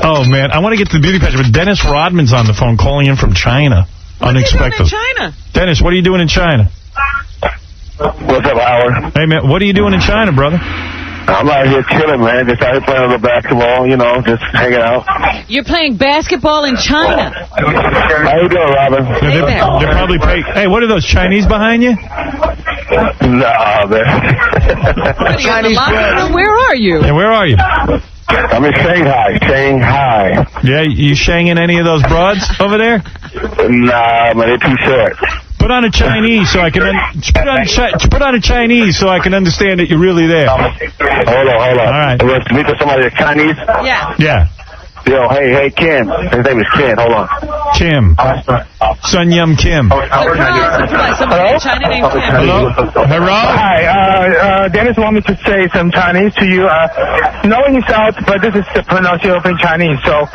Oh, man. I want to get to the beauty pageant, but Dennis Rodman's on the phone calling in from China. Unexpected. What are you doing in China? Dennis, what are you doing in China? What's up, Howard? Hey, man, what are you doing in China, brother? I'm out here chilling, man. Just out here playing a little basketball, just hanging out. You're playing basketball in China. How you doing, Robin? They're probably playing. Hey, what are those Chinese behind you? Nah, man. Chinese bread. Where are you? Yeah, where are you? I'm in Shanghai. Yeah, you shanging any of those broads over there? Nah, man, they're too short. Put on a Chinese so I can put on a Chinese so I can understand that you're really there. Hold on. All right. You want to meet somebody that's Chinese? Yeah. Yeah. Yo, hey, Kim. His name is Kim. Hold on. Kim. Sun Yum Kim. Hello? China named Kim. Hello? Hello? Hi, Dennis wanted me to say some Chinese to you. Knowing it's out, but this is the pronunciation in Chinese, so...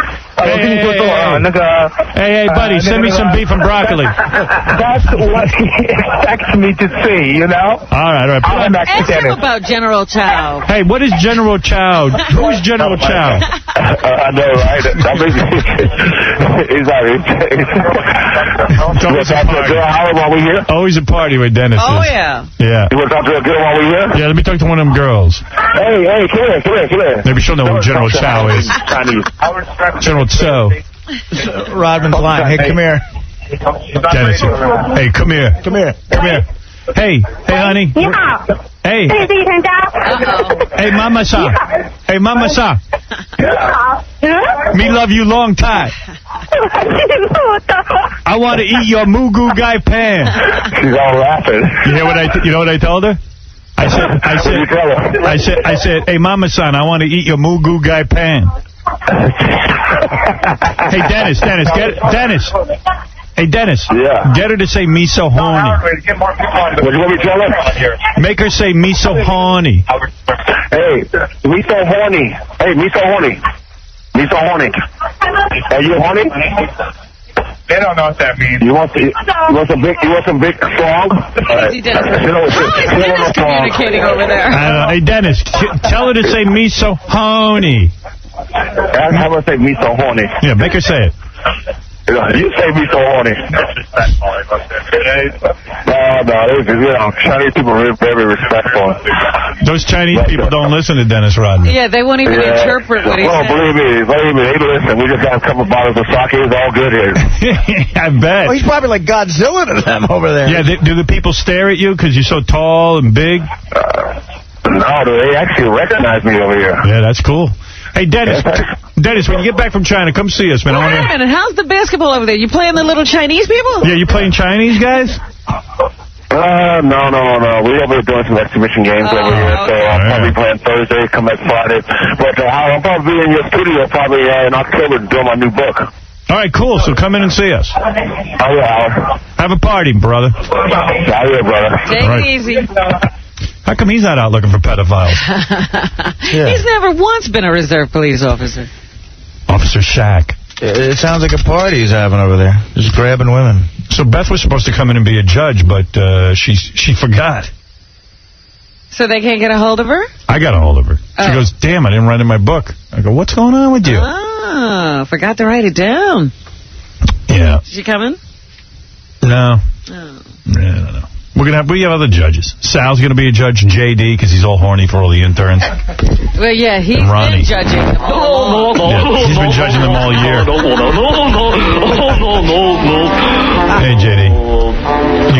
Hey, buddy, send me some beef and broccoli. That's what he expects me to see, All right. Ask him about General Chow. Hey, what is General Chow? Who is General Chow? I know, right? He's out here. While we here? Always a party with Dennis. Oh, yeah. Yeah. You want to talk to a girl while we here? Yeah, let me talk to one of them girls. Hey, come here. Maybe she'll know who General Chow is. Chinese. General Chow. Rodman's line. Hey, come here. Dennis. Hey, come here. Come here. Hey, honey. Hey. Hey, Mama Sa. Hey, Mama Sa. Me love you long time. I want to eat your Mugu Gai Pan. She's all laughing. You know what I told her? I said, hey, Mama San, I want to eat your Mugu Gai Pan. Hey, Dennis. Hey, Dennis. Yeah. Get her to say me so horny. What do you want me to tell her? Make her say me so horny. Hey, me so horny. Hey, me so horny. Me so horny. Are you horny? They don't know what that means. You want some big frog? Easy, Dennis. How is Dennis communicating over there? I don't know. Hey, Dennis, tell her to say me so horny. Have her say me so horny. Yeah, make her say it. You say me so horny. No, Chinese people are very respectful. Those Chinese people don't listen to Dennis Rodman. Yeah, they won't even interpret what he says. Believe me, they listen. We just got a couple bottles of sake. It's all good here. I bet. Well, he's probably like Godzilla to them over there. Yeah, do the people stare at you because you're so tall and big? No, they actually recognize me over here. Yeah, that's cool. Hey, Dennis, when you get back from China, come see us, man. Wait a minute. How's the basketball over there? You playing the little Chinese people? Yeah, you playing Chinese guys? No. We're over doing some exhibition games over here, so I'll probably play on Thursday, come back Friday. But I'll probably be in your studio probably in October doing my new book. All right, cool. So come in and see us. Oh, yeah. Have a party, brother. Yeah, brother. Take it easy. How come he's not out looking for pedophiles? He's never once been a reserve police officer. Officer Shack. It sounds like a party he's having over there. Just grabbing women. So Beth was supposed to come in and be a judge, but she forgot. So they can't get a hold of her? I got a hold of her. She goes, damn, I didn't write in my book. I go, what's going on with you? Oh, forgot to write it down. Yeah. Is she coming? No. Oh. No. We have other judges. Sal's going to be a judge, JD, because he's all horny for all the interns. Well, yeah, he's been judging them all. Yeah, he's been judging them all year. Hey, JD.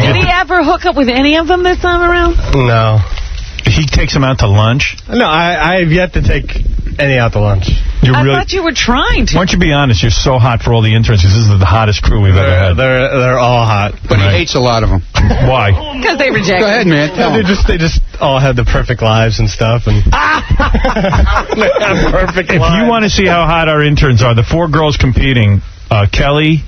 Did he ever hook up with any of them this time around? No. He takes them out to lunch? No, I have yet to take any out to lunch. I thought you were trying to. Why don't you be honest? You're so hot for all the interns because this is the hottest crew we've ever had. They're all hot. But he hates a lot of them. Why? Because they reject Go ahead, man. They just all have the perfect lives and stuff. And perfect If you want to see how hot our interns are, the 4 girls competing, Kelly,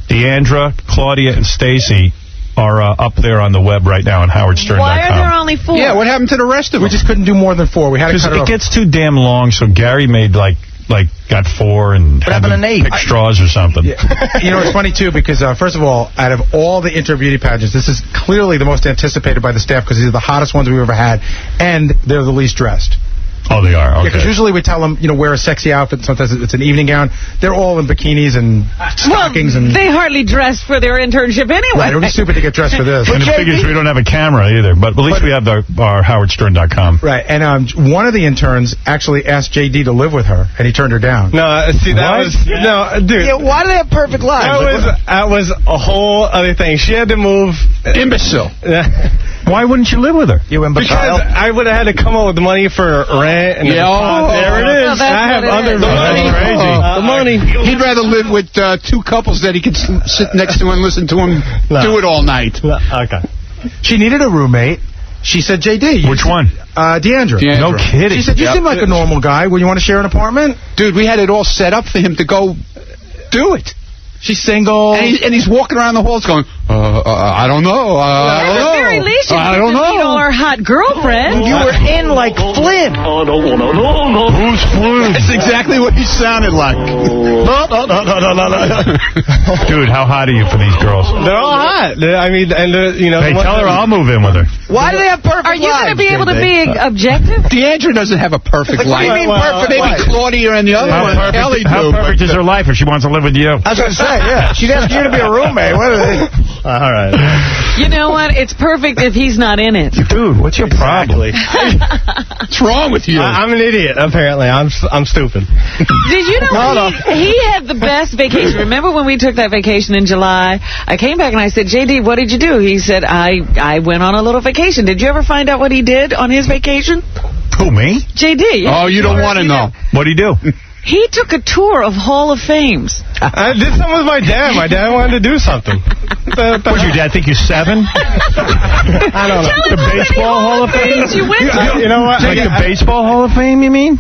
Deandra, Claudia, and Stacy, are up there on the web right now on howardstern.com. Why are there only 4? Yeah, what happened to the rest of them? We just couldn't do more than 4. We had to cut it It gets too damn long, so Gary made got 4 and had to pick straws or something. Yeah. You know, it's funny, too, because, first of all, out of all the inter beauty pageants, this is clearly the most anticipated by the staff because these are the hottest ones we've ever had, and they're the least dressed. Oh, they are? Okay. Yeah, because usually we tell them, wear a sexy outfit. Sometimes it's an evening gown. They're all in bikinis and stockings. Well, and they hardly dress for their internship anyway. Right, it would be stupid to get dressed for this. And the figures, we don't have a camera either, but at least we have our howardstern.com. Right, and one of the interns actually asked JD to live with her, and he turned her down. No, see, that was... No, dude. Yeah, why do they have perfect lives? That was a whole other thing. She had to move... Imbecile. Why wouldn't you live with her? You imbecile. Because I would have had to come up with the money for rent and there it is. I have other money. The money. He'd rather live with 2 couples that he could sit next to and listen to him do it all night. Okay. She needed a roommate. She said, JD. Which one? Deandra. No kidding. She said, you seem like a normal guy. Would you want to share an apartment? Dude, we had it all set up for him to go do it. She's single. And he's walking around the halls going, I don't know. I don't know. At the very least, you I don't meet all know. our hot girlfriends. You were in like Flynn. Who's Flynn? That's exactly what he sounded like. Dude, how hot are you for these girls? They're all hot. I mean, and Hey, tell her I'll move in with her. Why do they have perfect lives? Are you going to be able to be objective? Deandra doesn't have a perfect life. What do you mean perfect Maybe life? Claudia and the other one, Kelly, do. How perfect is her life if she wants to live with you? I was going to say, yeah. She'd ask you to be a roommate. What are they? All right. You know what? It's perfect if he's not in it. Dude, what's your problem? What's wrong with you? I'm an idiot, apparently. I'm stupid. Did you know he had the best vacation? Remember when we took that vacation in July? I came back and I said, JD, what did you do? He said, I went on a little vacation. Did you ever find out what he did on his vacation? Who, me? JD. Oh, you don't want to know. What'd he do? He took a tour of Hall of Fames. I did something with my dad. My dad wanted to do something. What's your dad think you're 7? I don't know. The Baseball Hall of Fame? You went to. You know what? Like the Baseball Hall of Fame, you mean?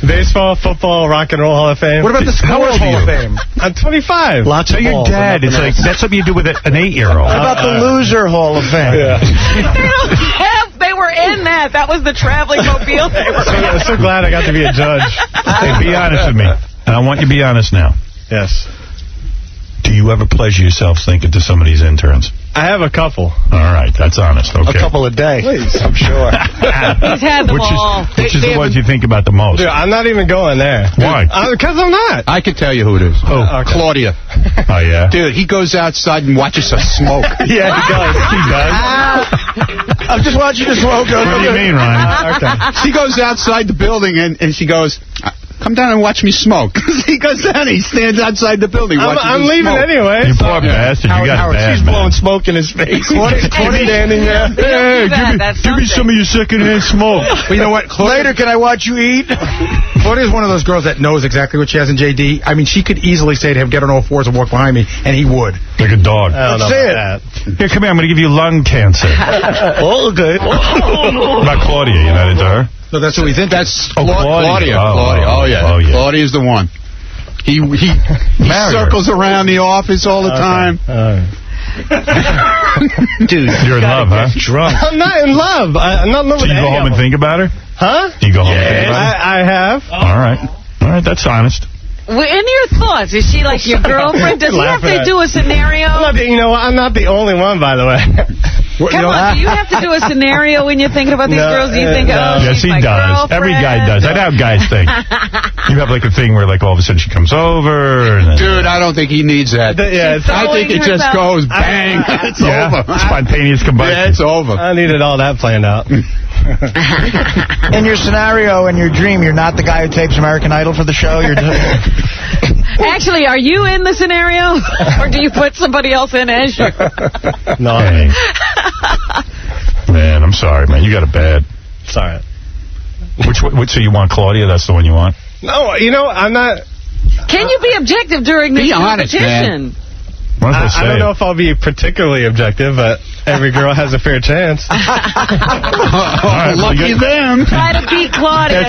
Baseball, football, rock and roll Hall of Fame. What about the Sports Hall of Fame? I'm 25. Lots of your dad. It's like that's something you do with an 8-year-old. What about the Loser Hall of Fame? Yeah. They were in that. That was the traveling mobile. I'm so glad I got to be a judge. Hey, be honest with me. And I want you to be honest now. Yes. Do you ever pleasure yourself thinking to some of these interns? I have a couple. All right, that's honest. Okay. A couple a day. Please, I'm sure. He's had them all. Which is the ones you think about the most? Dude, I'm not even going there. Why? Because I'm not. I can tell you who it is. Claudia. Oh, yeah? Dude, he goes outside and watches us smoke. Yeah, he does. He does. I'm just watching the smoke. What do you mean, Ryan? Okay. She goes outside the building and she goes, come down and watch me smoke. He goes down, he stands outside the building. I'm leaving anyway. You poor bastard. You got Howard, bad, she's man. blowing smoke in his face. Standing there. Hey, give me some of your secondhand smoke. Well, you know what? Later, can I watch you eat? Claudia's one of those girls that knows exactly what she has in JD. I mean, she could easily say to him, get on all fours and walk behind me, and he would. Like a dog. I don't know about that. Here, come here. I'm going to give you lung cancer. Okay. About Claudia, you married to her? So that's what we think. That's Claudia. Oh, yeah. Claudia's the one. He circles around the office all the time. Dude, you're in love, huh? Drunk. I'm not in love. I'm not in love with you go home and think about her? Huh? You go home and think about her? I have. All right, that's honest. Well, in your thoughts, is she like your girlfriend? Does he have to do a scenario? I'm not the only one, by the way. Come on, do you have to do a scenario when you're thinking about these girls? Do you think, yes, he does. Girlfriend? Every guy does. I know how guys think. You have like a thing where like all of a sudden she comes over. And then, dude, I don't think he needs that. I think it just goes bang. It's over. Spontaneous combustion. Yeah, it's over. I needed all that planned out. In your scenario, in your dream, you're not the guy who tapes American Idol for the show. You're Actually, are you in the scenario, or do you put somebody else in as you? No. Hey. Man, I'm sorry, man. You got it bad. Sorry. So you want Claudia? That's the one you want? No, I'm not. Can you be objective during this competition? I don't know if I'll be particularly objective, but every girl has a fair chance. Lucky them. Try to beat Claudia.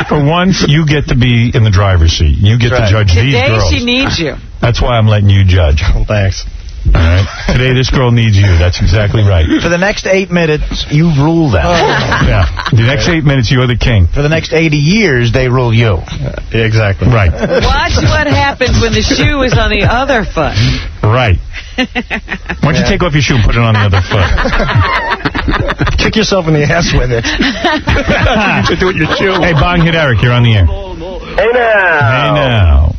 For once, you get to be in the driver's seat. You get to judge these girls. Today she needs you. That's why I'm letting you judge. Thanks. All right. Today this girl needs you. That's exactly right. For the next 8 minutes, you rule them. Yeah. The next 8 minutes, you're the king. For the next 80 years, they rule you. Yeah, exactly. Right. Watch what happens when the shoe is on the other foot. Right. Why don't you take off your shoe and put it on the other foot? Kick yourself in the ass with it. You do it with your shoe. Hey, Bong Hit Eric, you're on the air. Hey now. Hey now.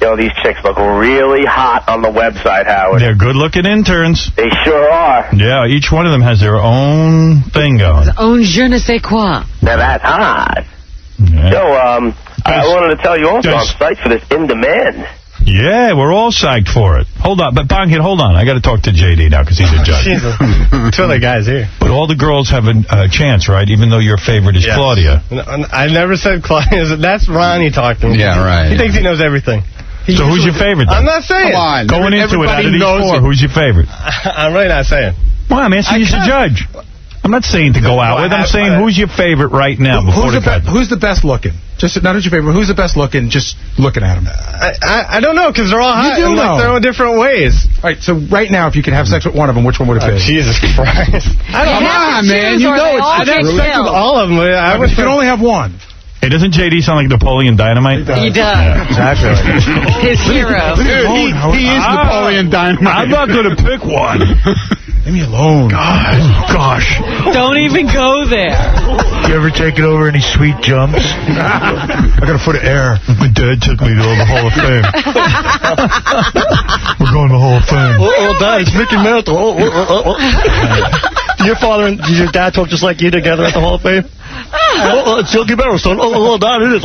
Yo, these chicks look really hot on the website, Howard. They're good-looking interns. They sure are. Yeah, each one of them has their own thing going. His own je ne sais quoi. Now that's hot. Yeah. Yo, I wanted to tell you also, I'm psyched for this In Demand. Yeah, we're all psyched for it. Hold on, but Bonghead, hold on. I got to talk to JD now because he's a judge. Two other guys here. But all the girls have a chance, right? Even though your favorite is Claudia. I never said Claudia. That's Ronnie talking. Yeah, right. He thinks he knows everything. So who's your favorite, then? I'm not saying. Come on. Going into it, out of these four, who's your favorite? I'm really not saying. Well, I'm asking you as a judge. I'm not saying to go out with. I'm saying who's your favorite right now before the cut. Who's the best looking? Just not who's your favorite. Who's the best looking? Just looking at him. I don't know because they're all hot in like their own different ways. All right. So right now, if you could have sex with one of them, which one would it be? Jesus Christ! Come on, man. You know I'd have sex with all of them. You can only have one. Hey, doesn't JD sound like Napoleon Dynamite? He does. Yeah. Exactly. His hero. Dude, he is Napoleon Dynamite. I'm not going to pick one. Leave me alone. Gosh. Don't even go there. You ever taken over any sweet jumps? I got a foot of air. My dad took me to the Hall of Fame. We're going to the Hall of Fame. Oh, Dad, it's Mickey Mantle. Your father and your dad talk just like you together at the Hall of Fame? It's Yogi Berra, son. Dad, it is.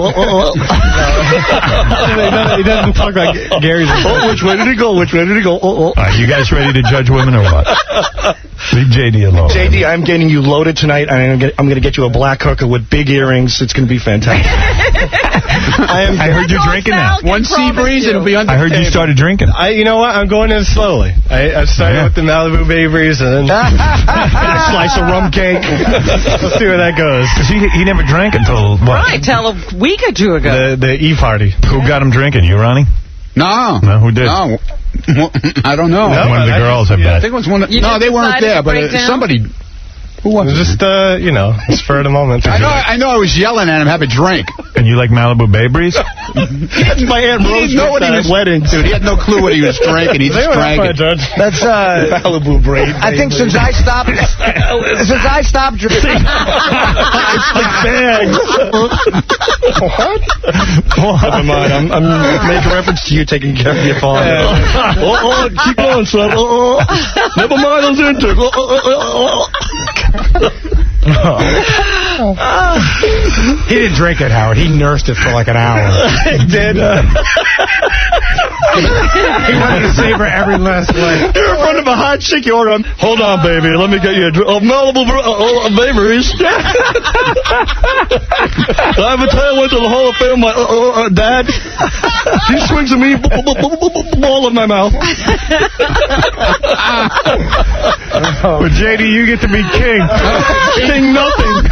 He doesn't talk like Gary's. Which way did he go? Which way did he go? All right, you guys ready to judge women or what? Leave JD alone. JD, I'm getting you loaded tonight. I'm going to get you a black hooker with big earrings. It's going to be fantastic. I heard you drinking now. One sea breeze, it'll be under. I heard you started drinking. You know what? I'm going in slowly. I started with the Malibu Babies and then a slice of rum cake. Let's see where that goes. Because he never drank until what? Right, till a week or two ago. The E party. Who got him drinking? You, Ronnie? No. Who did? No. I don't know. One of the girls, I bet. I think it was one. No, they weren't there, but somebody. Who was it? Just spur of the moment. I know. I was yelling at him, have a drink. And you like Malibu Bay Breeze? That's my Aunt Rose. He didn't know what he was wedding. Dude, he had no clue what he was drinking. He just drank it. That's Malibu Braid. I think since I stopped drinking. It's the bags. What? Never mind. I'm making reference to you taking care of your father. Keep going, son. Never mind those interns. He didn't drink it, Howard. He nursed it for like an hour. He did. He wanted to savor every last lick. You're in front of a hot chick. You order, hold on, baby. Let me get you a Malibu Babies. I have a tell went to the Hall of Fame. My dad, he swings at me, ball in my mouth. But JD, you get to be king. King nothing.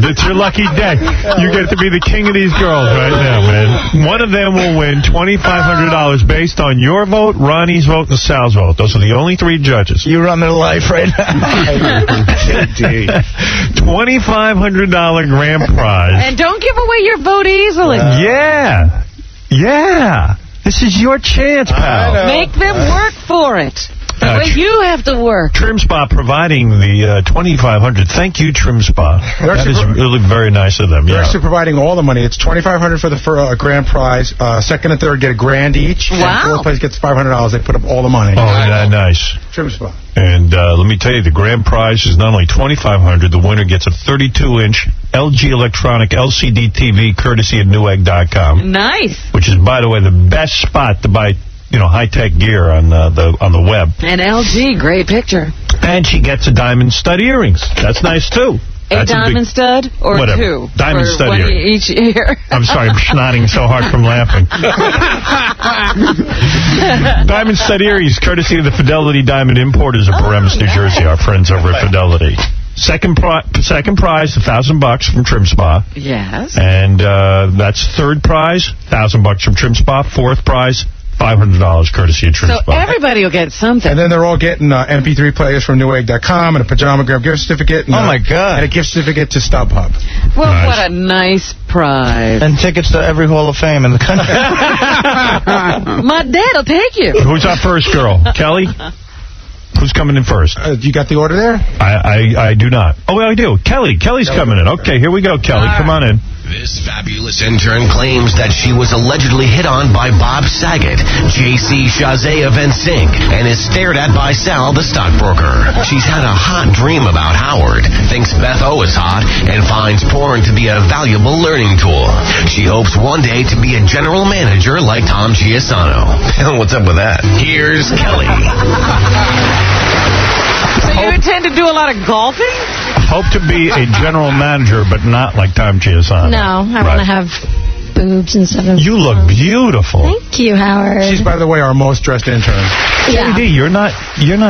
It's your lucky day. You get to be the king of these girls right now, man. One of them will win $2,500 based on your vote, Ronnie's vote, and Sal's vote. Those are the only three judges. You run their life right now. $2,500 grand prize. And don't give away your vote easily. Yeah. This is your chance, pal. Make them work for it. The way you have to work. Trim Spa providing the $2,500. Thank you, Trim Spa. That is really very nice of them. They're actually providing all the money. It's $2,500 for the grand prize. Second and third get $1,000 each. Wow. And fourth place gets $500. They put up all the money. Oh, yeah, nice. Trim Spa. And let me tell you, the grand prize is not only $2,500. The winner gets a 32-inch LG Electronic LCD TV, courtesy of Newegg.com. Nice. Which is, by the way, the best spot to buy high-tech gear on the web. And LG, great picture. And she gets a diamond stud earrings. That's nice, too. A diamond stud or whatever. two? Diamond stud earrings. Each ear. I'm sorry, I'm snotting so hard from laughing. Diamond stud earrings, courtesy of the Fidelity Diamond Importers of Paramus, New Jersey, our friends over at Fidelity. Second prize, $1,000 from Trim Spa. Yes. And that's third prize, $1,000 from Trim Spa. Fourth prize, $500 courtesy of Trim Spa. So everybody will get something. And then they're all getting MP3 players from Newegg.com and a Pajamagram gift certificate. And, oh, my God. And a gift certificate to StubHub. Well, what a nice prize. And tickets to every Hall of Fame in the country. My dad will take you. Who's our first girl? Kelly? Who's coming in first? You got the order there? I do not. Oh, I do. Kelly's coming in. Okay, here we go, Kelly. Come on in. This fabulous intern claims that she was allegedly hit on by Bob Saget, J.C. Chazé of NSYNC, and is stared at by Sal, the stockbroker. She's had a hot dream about Howard, thinks Beth O is hot, and finds porn to be a valuable learning tool. She hopes one day to be a general manager like Tom Giussano. What's up with that? Here's Kelly. So you intend to do a lot of golfing? Hope to be a general manager, but not like Tom Giussano. No, I want to have boobs instead of... You look beautiful. Thank you, Howard. She's, by the way, our most dressed intern. Yeah. JD, you're not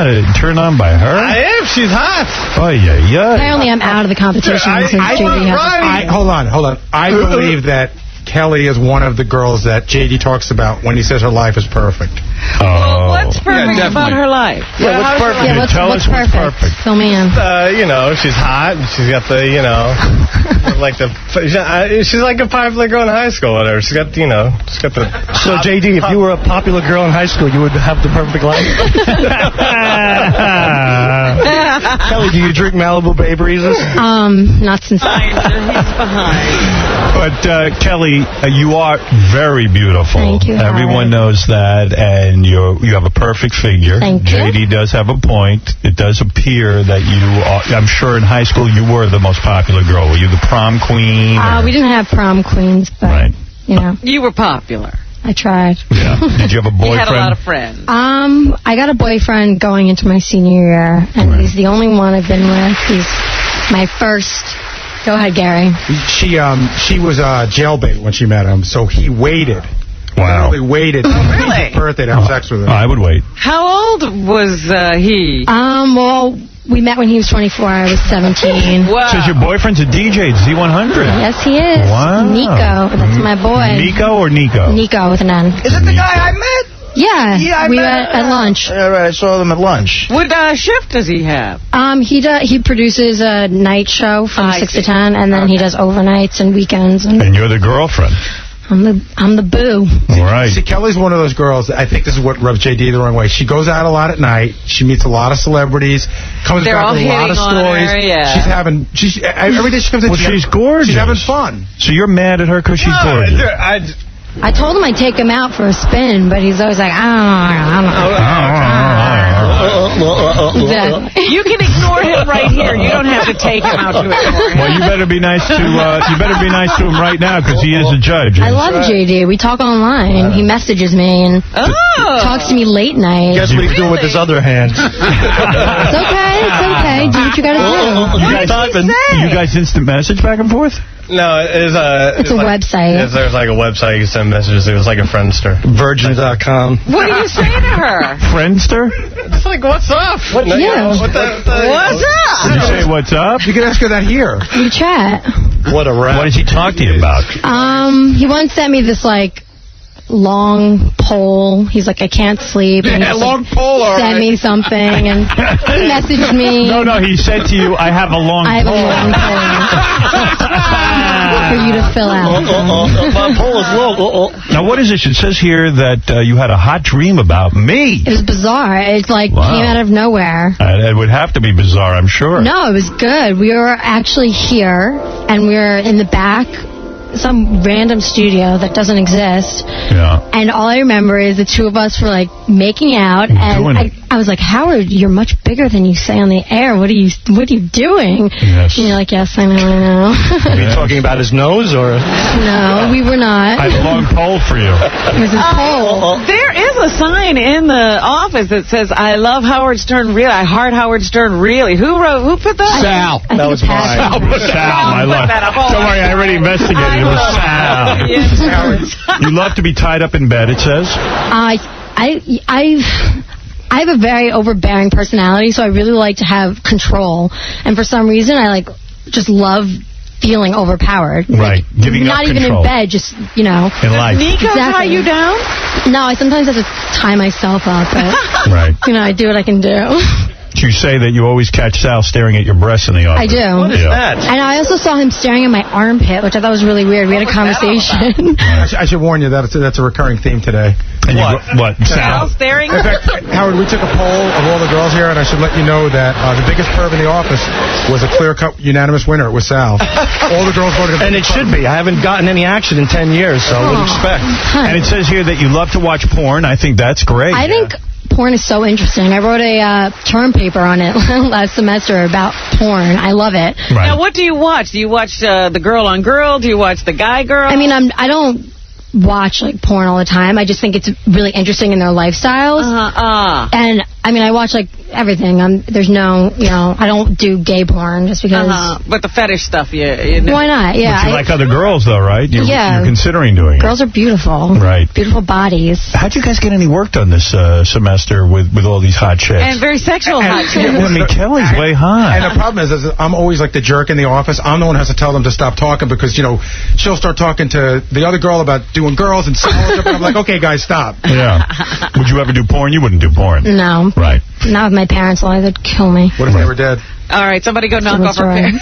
a turn on by her? I am. She's hot. Oh, yeah. I only am out of the competition since JD has Hold on. I believe that Kelly is one of the girls that JD talks about when he says her life is perfect. Well, what's perfect about her life? Yeah, what's perfect? Yeah, what's perfect? Fill me in. She's hot. She's got the, she's like a popular girl in high school, whatever. She's got the. So, JD, if you were a popular girl in high school, you would have the perfect life? Kelly, do you drink Malibu Bay Breezes? Not since... He's behind. But, Kelly, you are very beautiful. Thank you, Everyone knows that, and you have a perfect figure. Thank you. JD does have a point. It does appear that you are, I'm sure in high school you were the most popular girl. Were you the prom queen? We didn't have prom queens, but, You were popular. I tried. Yeah. Did you have a boyfriend? You had a lot of friends. I got a boyfriend going into my senior year, and he's the only one I've been with. He's my first... Go ahead, Gary. She was jailbait when she met him, so he waited. Wow. He waited. Really? His birthday to have sex with her. I would wait. How old was he? Well, we met when he was 24. I was 17. Wow. Says your boyfriend's a DJ at Z100. Yes, he is. Wow. Nico. That's my boy. Nico or Nico? Nico with an N. Is it the guy I met? Yeah, we met at lunch. Yeah, right, I saw them at lunch. What shift does he have? He produces a night show from 6 to 10, and then he does overnights and weekends. And you're the girlfriend. I'm the boo. Right. See, Kelly's one of those girls, I think this is what rubs JD the wrong way. She goes out a lot at night. She meets a lot of celebrities. Comes They're back all with a lot of hitting on stories. her, yeah. Every day she comes in, she's gorgeous. She's having fun. So you're mad at her because she's gorgeous. I told him I'd take him out for a spin, but he's always like, I don't know. You can ignore him him right here. You don't have to take him out to it. Well, you better be nice to him right now because he is a judge. I love JD. We talk online. He messages me and talks to me late night. Guess what he's doing with his other hand? It's okay. It's okay. Do what you gotta do. You guys instant message back and forth? No, it's a website. There's like a website you send messages. It was like a Friendster. Virgin.com. What do you say to her? Friendster? It's like, what's up? What's up? Did you say what's up? You can ask her that here. We chat. What a rat. What did he talk to you about? He once sent me this long pole. He's like, I can't sleep. And Yeah, long pole. Sent me something and he messaged me. No, he said to you, I have a long pole. I have a long pole for you to fill out. My pole is long. Now, what is this? It says here that you had a hot dream about me. It was bizarre. It came out of nowhere. It would have to be bizarre, I'm sure. No, it was good. We were actually here and we were in the back, some random studio that doesn't exist. Yeah. And all I remember is the two of us were making out, and I was like, Howard, you're much bigger than you say on the air. What are you doing? Yes. And you're like, yes, I know. Are you talking about his nose or? No, we were not. I have a long pole for you. It was his pole. There is a sign in the office that says, I love Howard Stern really. I heart Howard Stern really. Who put that? Sal. That was mine. Sal, I love. Don't worry, I already investigated. It was Sal. Yes. You love to be tied up in bed, it says? I have a very overbearing personality, so I really like to have control. And for some reason, I just love feeling overpowered. Right. Giving not up even control. in bed, just, In life. Nico tie you down? No, I sometimes have to tie myself up, but, Right. I do what I can do. You say that you always catch Sal staring at your breasts in the office. I do. What is that? And I also saw him staring at my armpit, which I thought was really weird. We had a conversation. I should warn you that's a recurring theme today. And what? Sal staring? In fact, Howard, we took a poll of all the girls here, and I should let you know that the biggest perv in the office was a clear-cut unanimous winner. It was Sal. All the girls voted. And it should be. I haven't gotten any action in 10 years, so I would expect. And it says here that you love to watch porn. I think that's great. I think porn is so interesting. I wrote a term paper on it last semester about porn. I love it. Right. Now, what do you watch? Do you watch the girl on girl? Do you watch the guy girl? I mean, I don't watch porn all the time. I just think it's really interesting in their lifestyles. And I mean, I watch everything. There's no, I don't do gay porn just because. But the fetish stuff, Why not? Yeah. But you like other girls, though, right? You're considering doing Girls are beautiful. Right. Beautiful bodies. How'd you guys get any work done this semester with all these hot chicks? And very sexual hot chicks. I mean, Kelly's way hot. And the problem is I'm always the jerk in the office. I'm the one who has to tell them to stop talking because, she'll start talking to the other girl about doing girls and salads. And I'm like, okay, guys, stop. Yeah. Would you ever do porn? You wouldn't do porn. No. Right. Not with my parents, otherwise they'd kill me. What if they were dead? All right, somebody go knock off her parents.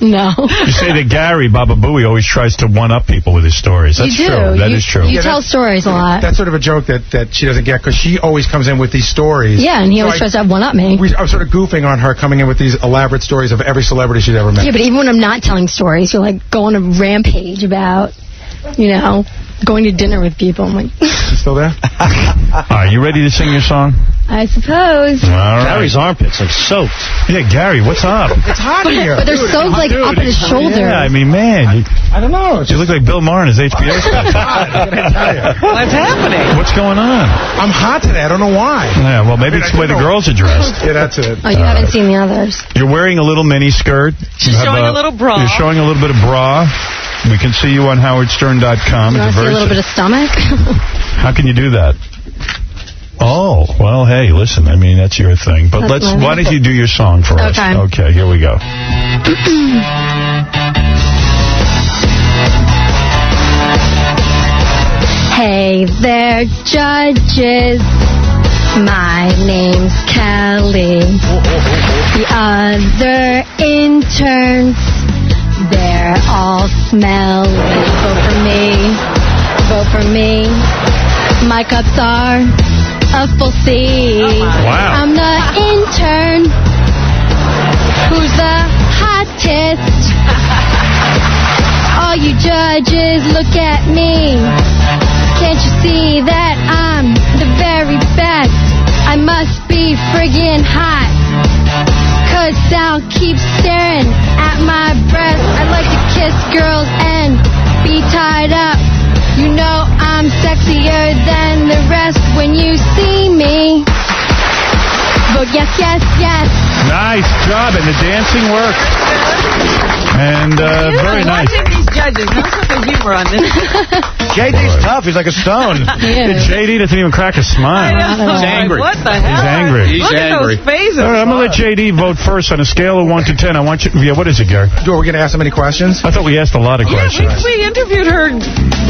No. You say that Gary, Baba Booey, always tries to one-up people with his stories. That's true. That is true. You tell stories a lot. That's sort of a joke that she doesn't get because she always comes in with these stories. Yeah, and he always tries to one-up me. I'm sort of goofing on her coming in with these elaborate stories of every celebrity she's ever met. Yeah, but even when I'm not telling stories, you're go on a rampage about, going to dinner with people. I'm like... You still there? Are you ready to sing your song? I suppose. All right. Gary's armpits are soaked. Yeah, Gary, what's up? It's hot here. But they're soaked up at his shoulder. Yeah, I mean, man. I don't know. You look like Bill Maher in his HBO special. What's happening? What's going on? I'm hot today. I don't know why. Yeah, well, maybe it's the way the girls are dressed. Yeah, that's it. Oh, you haven't seen the others. You're wearing a little mini skirt. She's showing a little bra. You're showing a little bit of bra. We can see you on howardstern.com. You want to see a little bit of stomach? How can you do that? Oh, well, hey, listen, I mean, that's your thing. But why don't you do your song for us? Okay, here we go. Hey there, judges. My name's Kelly. The other interns, they're all smelly. Vote for me. Vote for me. My cups are a full C. Wow. I'm the intern who's the hottest. All you judges, look at me. Can't you see that I'm the very best? I must be friggin' hot. Cause Sal keeps staring at my breast. I like to kiss girls and be tied up. You know I'm sexier than the rest when you see me. But yes, yes, yes. Nice job, and the dancing worked. And very nice. Watching these judges, no sort of humor on this. JD's tough. He's like a stone. JD doesn't even crack a smile. He's angry. What the hell? He's angry. Look at those faces. All right, I'm going to let JD vote first on a scale of 1 to 10. I want you... Yeah, what is it, Gary? Are we going to ask him any questions? I thought we asked a lot of questions. We interviewed her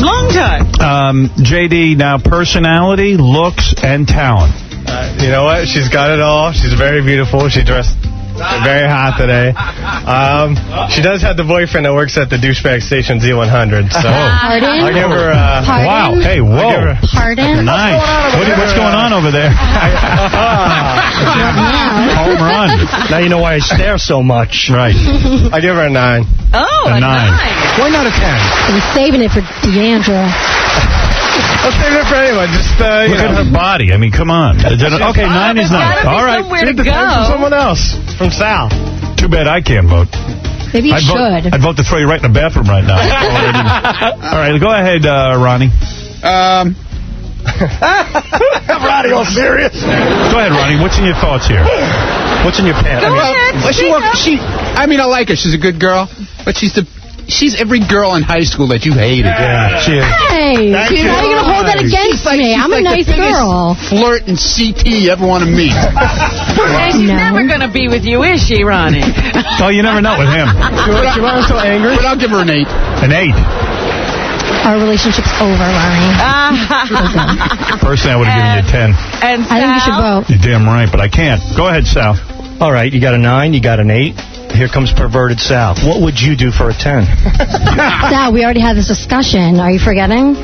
long time. JD, now personality, looks, and talent. You know what? She's got it all. She's very beautiful. She dressed very hot today. She does have the boyfriend that works at the douchebag station Z100. So Pardon? I'll give her. Pardon? Wow. Hey, whoa. Pardon? Nice. What's going on over there? Home run. Now you know why I stare so much. Right. I give her a 9. Oh, a 9. Why not a 10? I'm saving it for Deandra. I'll save it for anyone. Just Look at her body. I mean, come on. Okay, 9 is nice. All right. Somewhere to Take the go. 10 from someone else. From Sal. Too bad I can't vote. Maybe you should. I'd vote to throw you right in the bathroom right now. All right, go ahead, Ronnie. Ronnie, all serious? Go ahead, Ronnie. What's in your thoughts here? What's in your pants? I mean, I like her. She's a good girl, but she's every girl in high school that you hated. Yeah, she is. Hey, how are you going to hold that against me? I'm a nice girl. Flirt and CT you ever want to meet. And she's never going to be with you, is she, Ronnie? Oh, you never know with him. She was so angry. But I'll give her an 8. An 8. Our relationship's over, Ronnie. Personally, I would have given you a 10. And Sal? I think you should vote. You're damn right, but I can't. Go ahead, Sal. All right, you got a 9, you got an 8. Here comes perverted Sal. What would you do for a 10? Sal, we already had this discussion. Are you forgetting?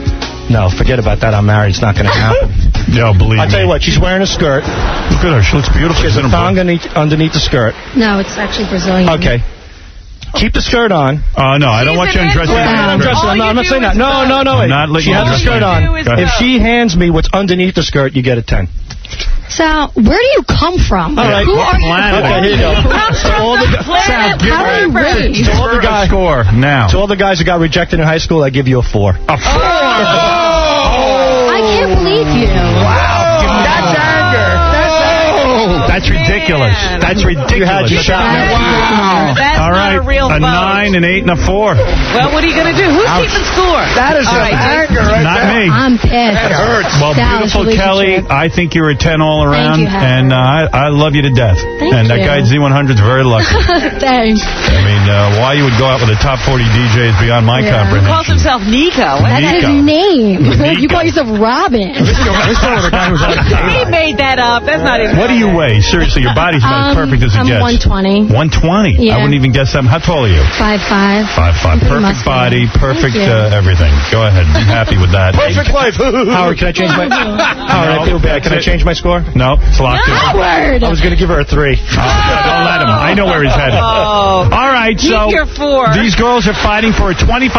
No, forget about that. I'm married. It's not going to happen. No, believe me. I'll tell you what. She's wearing a skirt. Look at her. She looks beautiful. She has a thong underneath the skirt. No, it's actually Brazilian. Okay. Keep the skirt on. No, I don't want you undressing. I'm not saying that. No. I'm not letting she has the skirt on. If she hands me what's underneath the skirt, you get a 10. Sal, where do you come from? All right. Who are you? Okay, here you go. Sal, give her a score now. To all the guys who got rejected in high school, I give you a 4. A 4? I can't believe you. Wow. That's anger. That's ridiculous. That's ridiculous. You had your shot. Wow. That's all right. not a real A vote. 9, an 8, and a 4. Well, what are you going to do? Who's keeping score? That is anger right Not there. me. I'm pissed. That hurts. Well, beautiful Kelly, I think you're a 10 all around, Thank you, and I love you to death. Thank that you. guy at Z100 is very lucky. Thanks. I mean, why you would go out with a top 40 DJ is beyond my Who comprehension. calls himself Nico? That's his name. Nico. You call yourself Robin. He made that up. That's not his What do you weigh? Seriously, your body's about as perfect as it I'm gets. 120. 120? Yeah. I wouldn't even guess that. How tall are you? 5'5". 5'5". Perfect body, perfect everything. Go ahead. Be happy with that. Perfect life. Howard, can I change my... Howard, I feel bad. Can I change my score? No, it's locked in. Howard! I was going to give her a 3. Don't let him. I know where he's headed. Oh. All right, so Keep your 4. these girls are fighting for a $2,500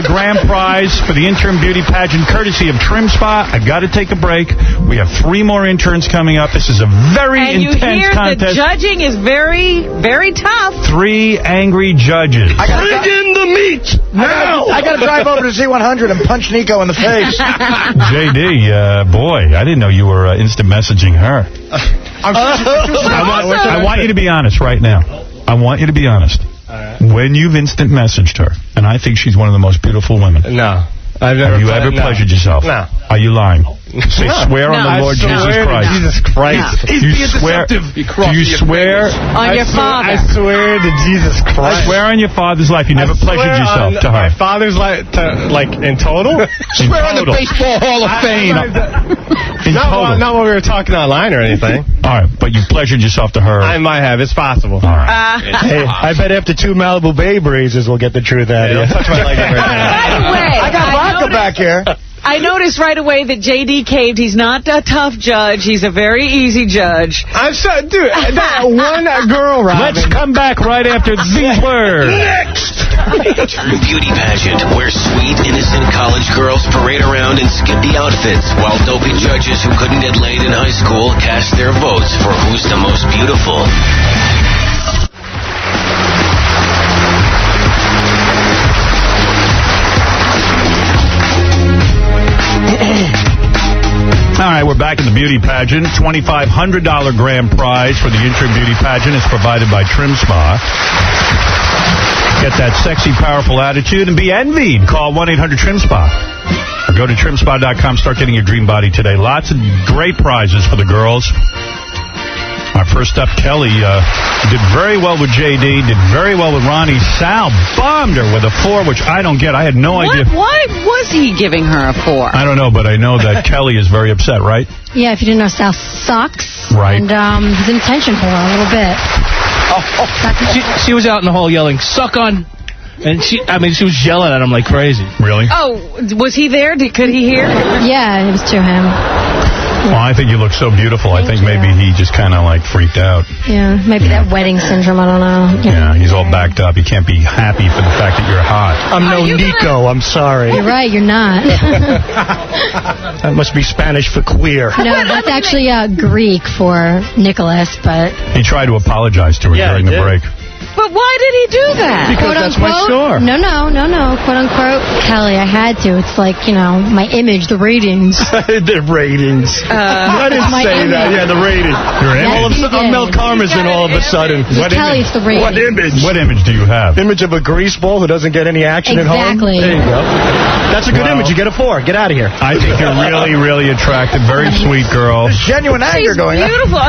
grand prize for the intern beauty pageant, courtesy of Trim Spa. I got to take a break. We have 3 more interns coming up. This is a very intense And you hear contest. the judging is very, very tough. 3 angry judges. Bring in the meat now. I got to drive over to Z100 and punch Nico in the face. JD, boy, I didn't know you were instant messaging her. I want you to be honest right now. I want you to be honest. When you've instant messaged her, and I think she's one of the most beautiful women. No. I've never Have you ever pleasured yourself? No. Are you lying? Say swear on the Lord Jesus Christ. Jesus Christ. Do you swear? Do you swear? On your father. I swear to Jesus Christ. I swear on your father's life you never pleasured yourself to her. My father's life, like in total? Swear on the Baseball Hall of Fame. In total. Not when we were talking online or anything. All right, but you pleasured yourself to her. I might have. It's possible. All right. Hey, I bet after 2 Malibu Bay Breezes we'll get the truth out of you. By the way, I got vodka back here. I noticed right away that J.D. caved. He's not a tough judge. He's a very easy judge. I'm sorry, dude. That one girl, Robin. Let's come back right after these words. Next! Beauty pageant where sweet, innocent college girls parade around in skimpy outfits while dopey judges who couldn't get laid in high school cast their votes for who's the most beautiful. back in the beauty pageant. $2,500 grand prize for the interim beauty pageant is provided by Trim Spa. Get that sexy, powerful attitude and be envied. Call 1-800-TRIM-SPA. Or go to trimspa.com. Start getting your dream body today. Lots of great prizes for the girls. Our first up, Kelly, did very well with J.D., did very well with Ronnie. Sal bombed her with a 4, which I don't get. I had no idea. Why was he giving her a 4? I don't know, but I know that Kelly is very upset, right? Yeah, if you didn't know, Sal sucks. Right. And his intention for her a little bit. She was out in the hall yelling, "Suck on." And she was yelling at him like crazy. Really? Oh, was he there? Could he hear? Yeah, it was to him. Well, I think you look so beautiful. I think maybe he just kind of like freaked out. Yeah, maybe that wedding syndrome, I don't know. Yeah, he's all backed up. He can't be happy for the fact that you're hot. I'm no Nico, I'm sorry. You're right, you're not. That must be Spanish for queer. No, that's actually Greek for Nicholas, but... He tried to apologize to her during the break. But why did he do that? Because that's my store. No. Quote unquote, Kelly, I had to. It's like, my image, the ratings. The ratings. I didn't say image. that. Yeah, the ratings. Your image? I'm Mel Karmazin all of a sudden. Kelly, it's the ratings. What image? What image do you have? Image of a grease ball who doesn't get any action at home? Exactly. There you go. That's a good image. You get a 4. Get out of here. I think you're really, really attractive. Very sweet girl. There's genuine anger going on. Beautiful.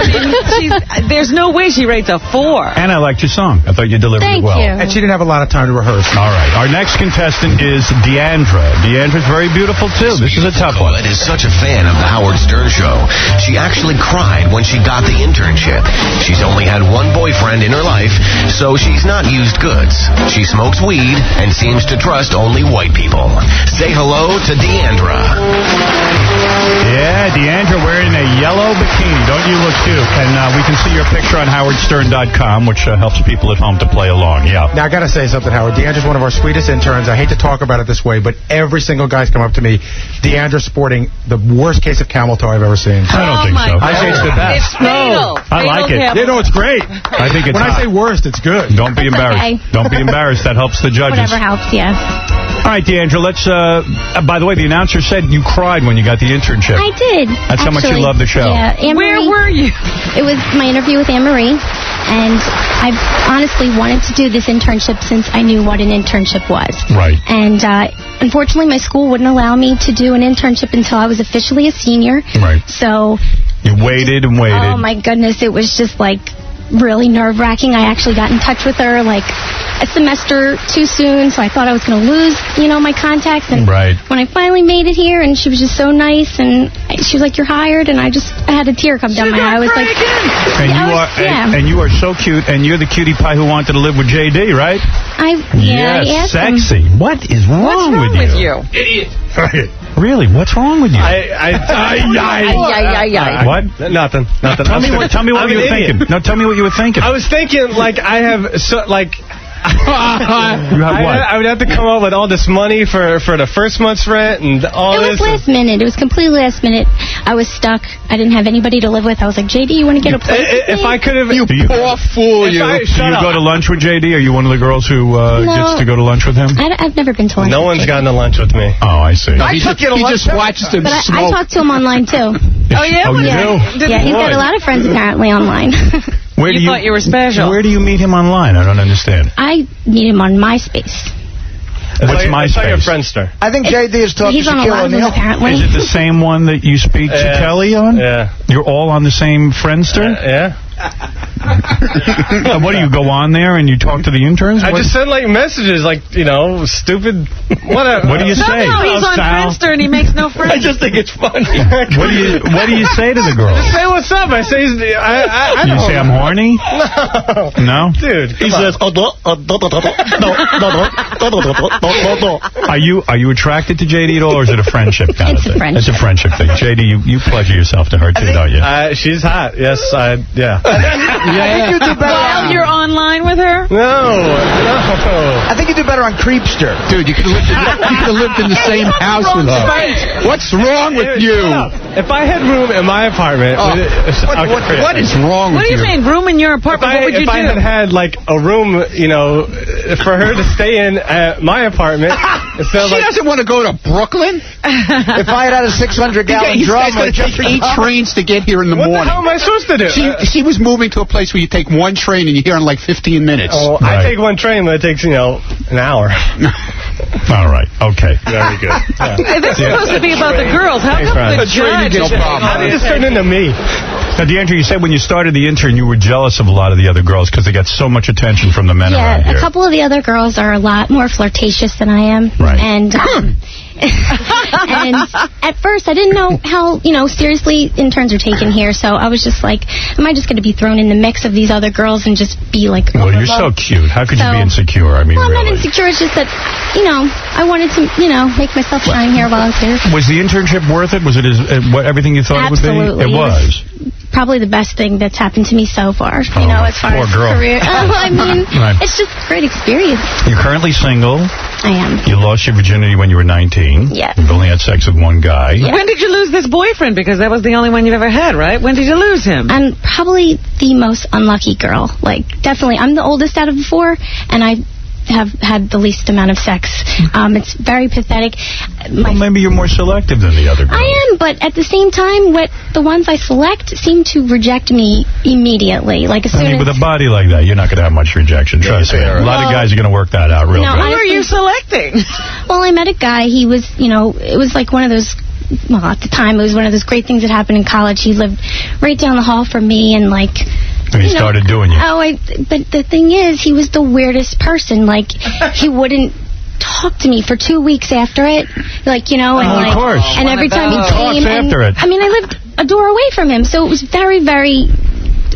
There's no way she rates a 4. And I liked your song. I thought you delivered it well. Thank you. And she didn't have a lot of time to rehearse. All right. Our next contestant is Deandra. Deandra's very beautiful, too. This is a tough one. Colette is such a fan of the Howard Stern Show. She actually cried when she got the internship. She's only had one boyfriend in her life, so she's not used goods. She smokes weed and seems to trust only white people. Say hello to Deandra. Yeah, Deandra wearing a yellow bikini. Don't you look cute? And we can see your picture on howardstern.com, which helps people at home to play along. Yeah. Now, I got to say something, Howard. Deandra's one of our sweetest interns. I hate to talk about it this way, but every single guy's come up to me. Deandra's sporting the worst case of camel toe I've ever seen. I don't think so. I say it's the best. It's fatal. I like it. Yeah, no, it's great. I think it's When hot. I say worst, it's good. Don't be embarrassed. okay. Don't be embarrassed. That helps the judges. Whatever helps, yeah. All right, Deandra, let's... by the way, the announcer said you cried when you got the internship. I did. That's how much you love the show. Yeah, Where were you? It was my interview with Anne-Marie, and I've honestly wanted to do this internship since I knew what an internship was. Right. And unfortunately, my school wouldn't allow me to do an internship until I was officially a senior. Right. So... You waited and waited. Oh, my goodness. It was just, really nerve-wracking. I actually got in touch with her, a semester too soon, so I thought I was going to lose, my contacts. And when I finally made it here, and she was just so nice, and she was like, "You're hired," and I had a tear come down my eye. I was like, and you are so cute, and you're the cutie pie who wanted to live with J.D., right? I asked sexy. him. What is wrong with you? Idiot. Really? What's wrong with you? What? Nothing. Tell me what you were thinking. No, tell me what you were thinking. I was thinking, I have, you have what? I would have to come up with all this money for the first month's rent and all this. It was last minute. It was completely last minute. I was stuck. I didn't have anybody to live with. I was like, JD, you want to get a place with me? If I could have... You poor fool, Do you go to lunch with JD? Are you one of the girls who gets to go to lunch with him? I've never been to lunch No one's gotten to lunch with me. Oh, I see. He just watches them But smoke. I talked to him online, too. Oh, yeah? Oh, you do? Yeah, he's got a lot of friends, apparently, online. You thought you were special. Where do you meet him online? I don't understand. I meet him on MySpace. What's MySpace? I saw your Friendster. I think JD is talking He's to on a lot Shaquille of them, O'Neal. apparently. Is it the same one that you speak to Kelly on? Yeah. You're all on the same Friendster? Yeah. What do you go on there and you talk to the interns? I just send messages stupid whatever. What do you say? No, he's on Friendster and he makes no friends. I just think it's funny. What do you say to the girls? Just say what's up. I say I You say I'm horny? No. No? Dude, He says, Are you attracted to JD at all, or is it a friendship kind of thing? It's a friendship. It's a friendship thing. JD, you pleasure yourself to her too, don't you? She's hot. Yes, yeah. I think you do better. While you're online with her? No. I think you do better on Creepster. Dude, you could have lived in the same house with her. What's wrong with you? If I had room in my apartment... What is wrong with you? What do you mean, room in your apartment? What would you do? If I had like, a room, for her to stay in at my apartment... She doesn't want to go to Brooklyn? If I had a 600-gallon drum... He's going to take 8 trains to get here in the morning. What the hell am I supposed to do? She was moving to a place where you take 1 train and you're here in like 15 minutes. Oh, I take 1 train, but it takes, an hour. All right. Okay. Very good. Yeah. This is supposed to be about the girls. How come the judge... How did this turn into me? Now, DeAndre, you said when you started the intern, you were jealous of a lot of the other girls because they got so much attention from the men around here. Yeah, a couple of the other girls are a lot more flirtatious than I am. Right. And at first, I didn't know how, seriously interns are taken here. So I was just like, am I just going to be thrown in the mix of these other girls and just be like... Well, you're so cute. How could you be insecure? I mean, well, I'm really. not insecure. It's just that, I wanted to, make myself shine here while I was here. Was the internship worth it? Was it everything you thought Absolutely. it would be? It was. Probably the best thing that's happened to me so far, as far as career. Right. It's just a great experience. You're currently single. I am. You lost your virginity when you were 19. Yeah. You've only had sex with 1 guy. Yeah. When did you lose this boyfriend? Because that was the only one you've ever had, right? When did you lose him? I'm probably the most unlucky girl. Definitely. I'm the oldest out of the 4, and I have had the least amount of sex. It's very pathetic. Well, maybe you're more selective than the other girls. I am, but at the same time, the ones I select seem to reject me immediately. As soon as... with a body like that, you're not going to have much rejection. Trust me. A lot of guys are going to work that out real good. Who are you selecting? Well, I met a guy. He was, it was like one of those... Well, at the time, it was one of those great things that happened in college. He lived right down the hall from me, and And he started doing you. But the thing is, he was the weirdest person. He wouldn't talk to me for 2 weeks after it. Of course. And every time he came... after it. I lived a door away from him, so it was very, very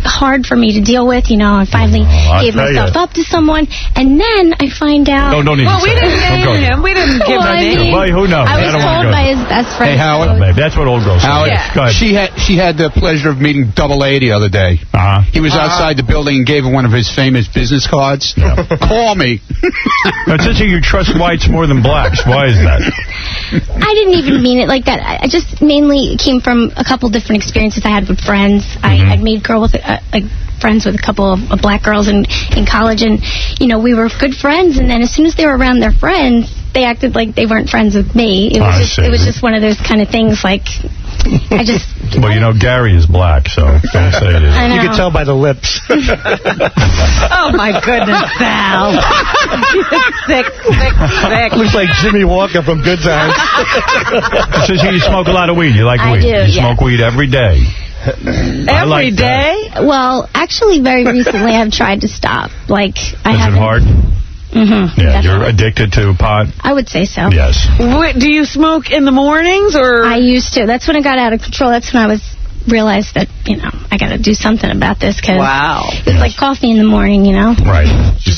hard for me to deal with. I finally gave myself up to someone, and then I find out... Don't even we didn't name him. We didn't give him a name. Well, who knows? I was told by his best friend. Hey, Howard. That's what old girls say. Howard, Go ahead. she had the pleasure of meeting Double A the other day. He was outside the building and gave her one of his famous business cards. Yeah. Call me. Now, it says here you trust whites more than blacks. Why is that? I didn't even mean it like that. I just mainly came from a couple different experiences I had with friends. I'd made friends with a couple of black girls in college, and we were good friends, and then as soon as they were around their friends, they acted like they weren't friends with me. It was just one of those kind of things. Well, Gary is black, so don't say it is. You can tell by the lips. Oh my goodness, Sal. sick. Looks like Jimmy Walker from Good Times. It says here you smoke a lot of weed. You like weed. I do, you smoke weed every day. Every day? Well, actually, very recently I've tried to stop. Is it hard? Mm-hmm. Yeah, you're addicted to pot? I would say so. Yes. Do you smoke in the mornings, or...? I used to. That's when it got out of control. That's when I realized that, I got to do something about this, because it's like coffee in the morning, Right.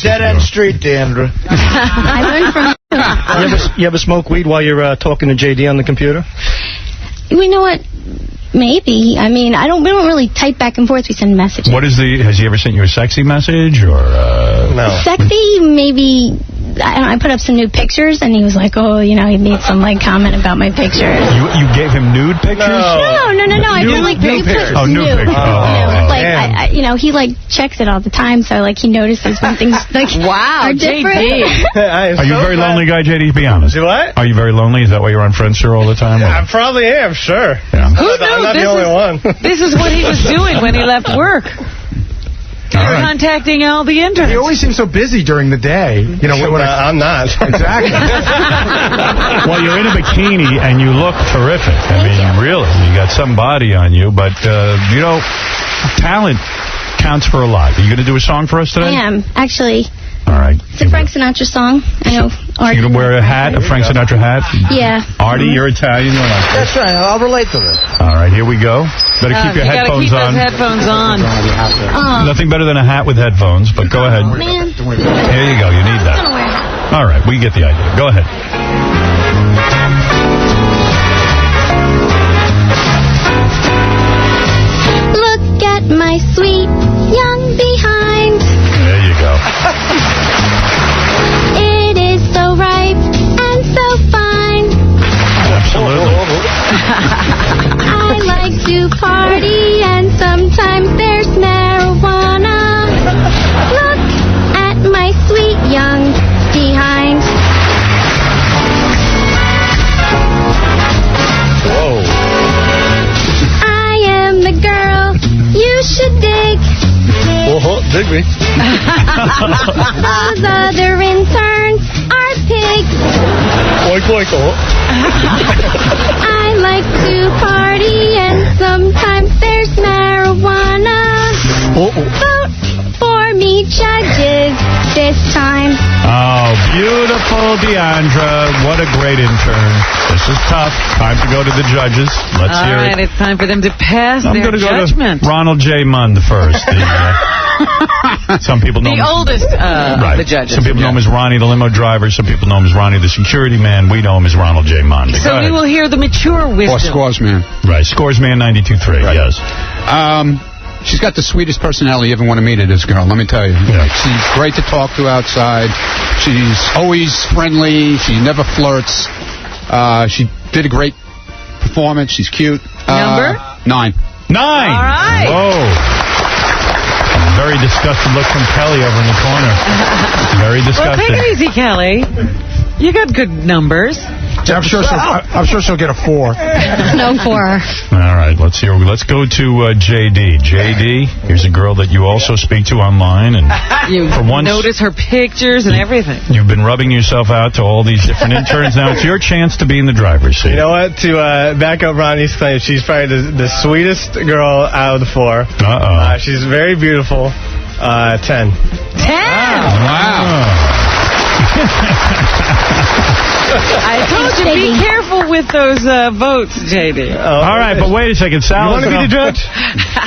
Dead-end street, Deandra. I learned from... You ever smoke weed while you're talking to JD on the computer? You know what? Maybe. We don't really type back and forth. We send messages. Has he ever sent you a sexy message, or... No. Sexy, maybe... I put up some new pictures, and he was like, he made some, comment about my pictures. You gave him nude pictures? No. I feel like new pictures. Oh, new pictures. He, checks it all the time, so, he notices when things, wow, are different. JD. Are you a very lonely guy, JD? Be honest. Do what? Are you very lonely? Is that why you're on Friendster all the time? I probably am, sure. Yeah. Who knew? I'm not the only one. This is what he was doing when he left work. Contacting all the interns. You always seem so busy during the day. I'm not. Exactly. Well, you're in a bikini and you look terrific. Really, you got some body on you, but talent counts for a lot. Are you going to do a song for us today? I am, actually. All right. It's a Frank Sinatra song. I know. You going to wear a Frank Sinatra hat? Yeah. Artie, you're Italian. That's right. I'll relate to it. All right, here we go. Better keep your headphones on. You got to keep those headphones on. Nothing better than a hat with headphones, but go ahead. Man. Here you go. You need that. All right, we get the idea. Go ahead. Look at my sweet young behind. There you go. It is so ripe and so fine. Absolutely. I dig me. Those other interns are pigs. Oink, oink, oh. I like to party and sometimes there's marijuana. Vote for me, judges, this time. Oh, beautiful Deandra. What a great intern. This is tough. Time to go to the judges. Let's hear it. All right, it's time for them to pass I'm their going to go judgment. to Ronald J. Mund first. Some people know The him. oldest of the judges. Some people know him as Ronnie, the limo driver. Some people know him as Ronnie, the security man. We know him as Ronald J. Mund. So we will hear the mature Or wisdom. Scores Man. Right, Scores Man 92.3, yes. She's got the sweetest personality you ever want to meet, this girl, let me tell you. Yeah. She's great to talk to outside. She's always friendly. She never flirts. She did a great performance. She's cute. Number? 9. 9! All right. Whoa. A very disgusted look from Kelly over in the corner. Very Well, disgusted. take it easy, Kelly. You got good numbers. I'm sure she'll get a 4. No 4. All right, let's go to JD. JD, here's a girl that you also speak to online, and You for once, notice her pictures and everything. you've been rubbing yourself out to all these different interns. Now it's your chance to be in the driver's seat. You know what? To back up Ronnie's claim, she's probably the sweetest girl out of the 4. She's very beautiful. 10. 10! Wow. I told you, be careful with those votes, JD. All right, but wait a second. Sal, You want to be the judge?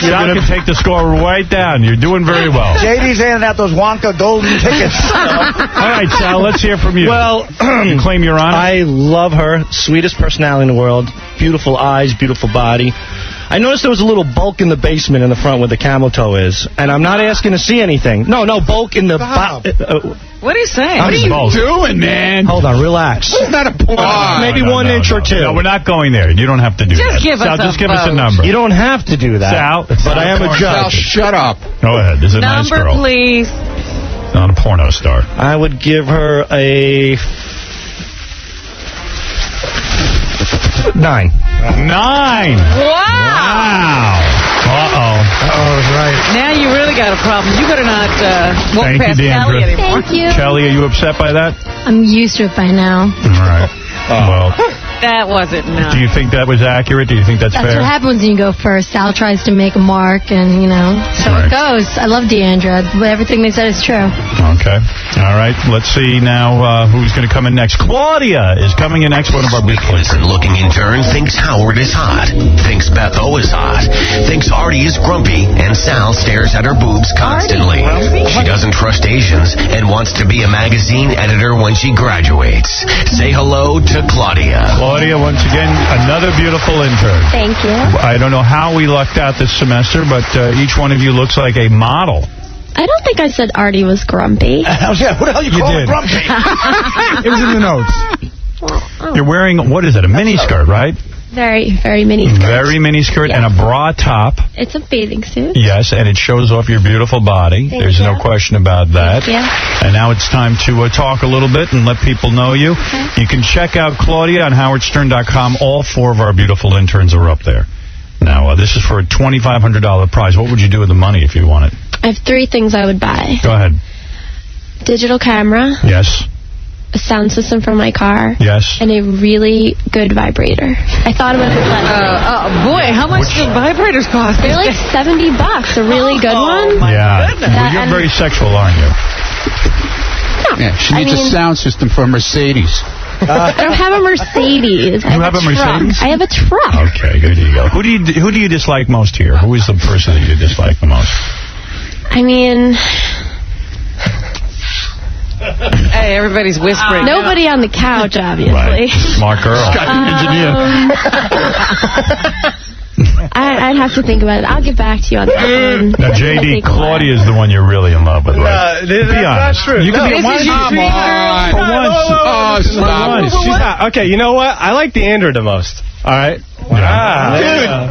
Sal can take the score right down. You're doing very well. JD's handing out those Wonka golden tickets. All right, Sal, let's hear from you. Well, you claim you're on. I love her. Sweetest personality in the world. Beautiful eyes, beautiful body. I noticed there was a little bulk in the basement in the front where the camel toe is, and I'm not asking to see anything. No, bulk in the... What are you saying? What are you doing, man? Hold on, relax. It's not a porn. Maybe 1 inch or 2. No, we're not going there. You don't have to do that. Just give us Sal, a just give us a vote. number. You don't have to do that. Sal, but I am a Sal, judge. shut up. Go ahead. This is a nice Number, girl. please. Not a porno star. I would give her a 9. 9. Wow. Right. Now you really got a problem. You better not walk Thank you, past Kelly Deandra. anymore. Thank you. Kelly, are you upset by that? I'm used to it by now. All right. Well, That wasn't nice. do you think that was accurate? Do you think that's That's fair? what happens when you go first. Sal tries to make a mark, and, so Right. it goes. I love Deandra. Everything they said is true. Okay. All right. Let's see now who's going to come in next. Claudia is coming in next. One of our beautiful Looking intern thinks Howard is hot, thinks Bethel is hot, thinks Artie is grumpy, and Sal stares at her boobs constantly. She doesn't trust Asians and wants to be a magazine editor when she graduates. Say hello to Claudia. Claudia, once again, another beautiful intern. Thank you. I don't know how we lucked out this semester, but each one of you looks like a model. I don't think I said Artie was grumpy. Yeah, what the hell you call it grumpy? It was in the notes. You're wearing, what is it, a mini skirt, right? Very, very mini skirt. Very mini skirt and a bra top. It's a bathing suit. Yes, and it shows off your beautiful body. Thank There's you. no question about that. Thank you. And now it's time to talk a little bit and let people know you. Okay. You can check out Claudia on howardstern.com. All 4 of our beautiful interns are up there. Now, this is for a $2,500 prize. What would you do with the money if you won it? I have 3 things I would buy. Go ahead. Digital camera, Yes. a sound system for my car, Yes. and a really good vibrator. I thought about it. Boy, how much do vibrators cost? They're like $70. A really good one. Yeah. goodness. Well, you're very sexual, aren't you? Yeah, she needs a sound system for a Mercedes. I don't have a Mercedes. I You have a truck. Mercedes? I have a truck. Okay, there you go. Who do you dislike most here? Who is the person that you dislike the most? I mean, Hey, everybody's whispering. nobody on the couch, obviously. Right. Smart girl. I'd have to think about it. I'll get back to you on that one. Now, JD, Claudia is the one you're really in love with, right? Be honest. True. You can be This is Come you. on. For once. She's not. Okay, you know what? I like Deandra the most. All right? Wow.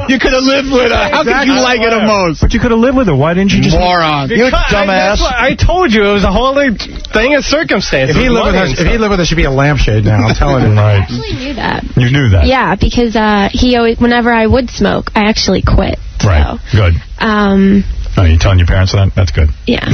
Dude, you could have lived with her. How could you like it the most? But you could have lived with her. Why didn't you just... Moron. You dumbass. I told you it was a whole thing of circumstances. If he lived with her, she'd be a lampshade now. I'm telling you. Right. I actually knew that. You knew that. Yeah, because he always, whenever I would smoke, I actually quit. Right. So, Good. Oh, you telling your parents that? That's good. Yeah.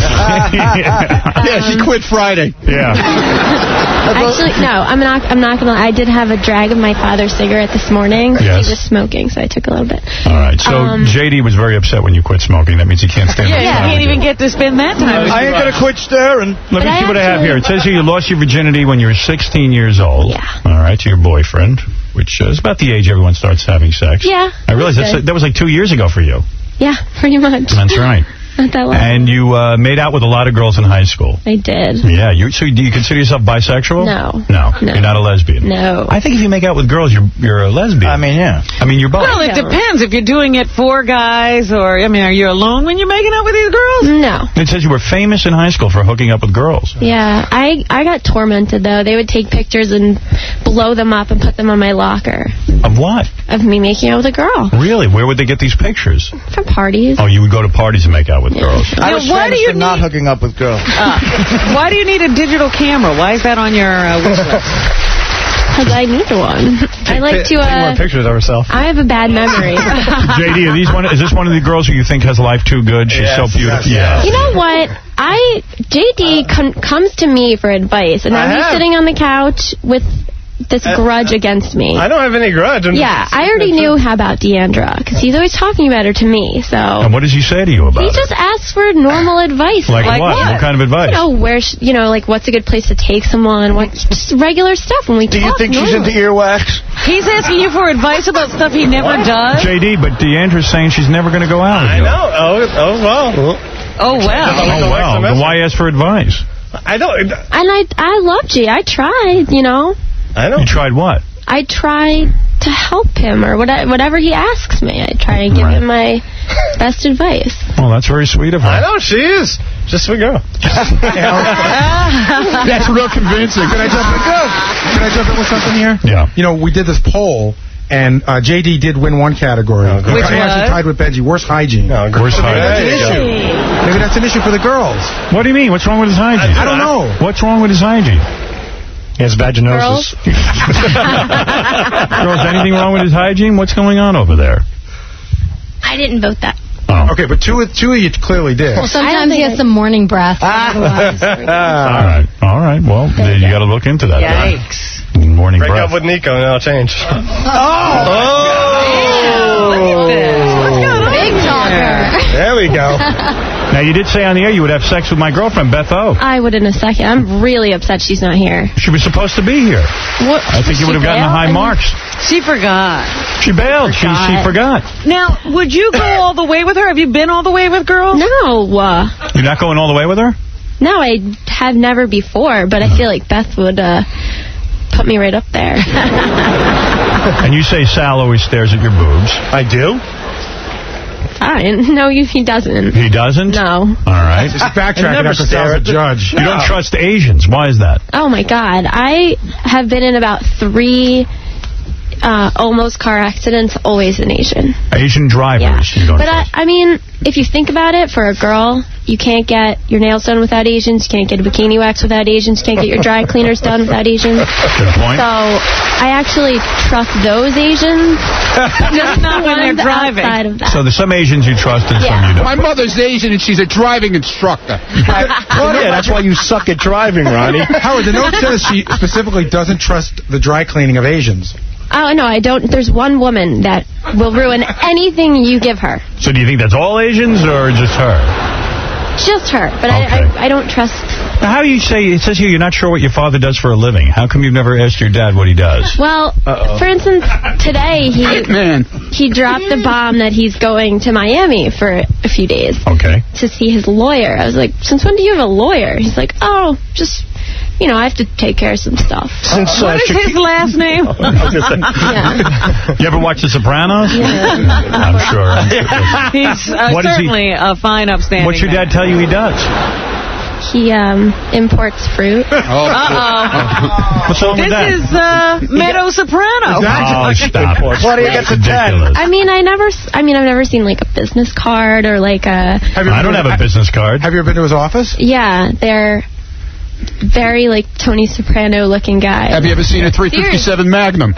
Yeah, she quit Friday. Yeah. Actually, no, I'm not gonna lie. I did have a drag of my father's cigarette this morning. Yes. He was smoking, so I took a little bit. All right. So JD was very upset when you quit smoking. That means he can't stand Yeah, you can't even get to spend that time. I ain't gonna quit staring. Let me see what I have here. It says here you lost your virginity when you were 16 years old. Yeah. All right, to your boyfriend, which is about the age everyone starts having sex. Yeah. I realize that was like 2 years ago for you. Yeah, pretty much. That's right. Not that long. And you made out with a lot of girls in high school. I did. Yeah. So do you consider yourself bisexual? No. No. You're not a lesbian? No. I think if you make out with girls, you're a lesbian. I mean, yeah. I mean, you're both. Well, it depends if you're doing it for guys or, I mean, are you alone when you're making out with these girls? No. It says you were famous in high school for hooking up with girls. Yeah, I got tormented, though. They would take pictures and blow them up and put them on my locker. Of what? Of me making out with a girl. Really? Where would they get these pictures? From parties. Oh, you would go to parties and make out with girls. I was famous for not hooking up with girls. Why do you need a digital camera? Why is that on your wish list? Because I need one. I like to, Take more pictures of herself. I have a bad memory. JD, is this one of the girls who you think has life too good? She's so beautiful. You know what? JD comes to me for advice, and now he's sitting on the couch with this grudge against me. I don't have any grudge. I already knew about Deandra, because he's always talking about her to me, so... And what does he say to you about He it? just asks for normal advice. Like what? What kind of advice? You know, like what's a good place to take someone, just regular stuff when we talk. Do you think she's into earwax? He's asking you for advice about stuff he never does? JD, but Deandra's saying she's never going to go out with you. I know. Oh, well. Oh, well. Then why ask for advice? I don't... And I love G. I tried, you know. I know. You tried what? I try to help him or whatever he asks me. I try and give him my best advice. Well, that's very sweet of her. I know, she is. She's a sweet girl. That's real convincing. Can I jump in with something here? Yeah. You know, we did this poll, and JD did win one category. Which I actually tied with Benji. Worst hygiene. Worst hygiene. Maybe that's an issue for the girls. What do you mean? What's wrong with his hygiene? I don't know. What's wrong with his hygiene? He has vaginosis. Girls, anything wrong with his hygiene? What's going on over there? I didn't vote that. Oh. Okay, but two of you clearly did. Well, sometimes he has some morning breath. All right. Well, you got to look into that. Yikes. Morning Break breath. up with Nico and it'll change. Big talker. There we go. Now, you did say on the air you would have sex with my girlfriend, Beth O. I would in a second. I'm really upset she's not here. She was supposed to be here. What? I think you would have gotten the high marks. She forgot. She bailed. She forgot. Now, would you go all the way with her? Have you been all the way with girls? No. You're not going all the way with her? No, I have never before, but I feel like Beth would put me right up there. And you say Sal always stares at your boobs. I do? Fine. No, he doesn't. He doesn't? No. All right. He's backtracking after Sal's a judge. You don't trust Asians. Why is that? Oh, my God. I have been in about 3 almost car accidents, always an Asian. Asian drivers. Yeah. You don't But trust. I mean, if you think about it, for a girl, you can't get your nails done without Asians. You can't get a bikini wax without Asians. You can't get your dry cleaners done without Asians. Good point. So I actually trust those Asians. Just not when they're driving. Outside of that. So there's some Asians you trust and some you don't. My mother's Asian and she's a driving instructor. Yeah, that's why you suck at driving, Ronnie. Howard, the note says she specifically doesn't trust the dry cleaning of Asians. Oh, no, I don't. There's one woman that will ruin anything you give her. So do you think that's all Asians or just her? Just her. But Okay. I don't trust. Now, how do you say, it says here you're not sure what your father does for a living. How come you've never asked your dad what he does? Well, for instance, today he dropped the bomb that he's going to Miami for a few days. Okay. To see his lawyer. I was like, since when do you have a lawyer? He's like, oh, just, you know, I have to take care of some stuff. What is his last name? You ever watch The Sopranos? Yeah. I'm sure. He's What is he- certainly a fine, upstanding What's your man. dad tell you he does? He imports fruit. Uh-oh. What's wrong with that? This is Meadow Soprano. Oh, stop. What do you get to 10? I mean, I've never seen like a business card or like a. I don't have a business card. Have you ever been to his office? Yeah, they're very like Tony Soprano looking guy. Have you ever seen a 357 Magnum?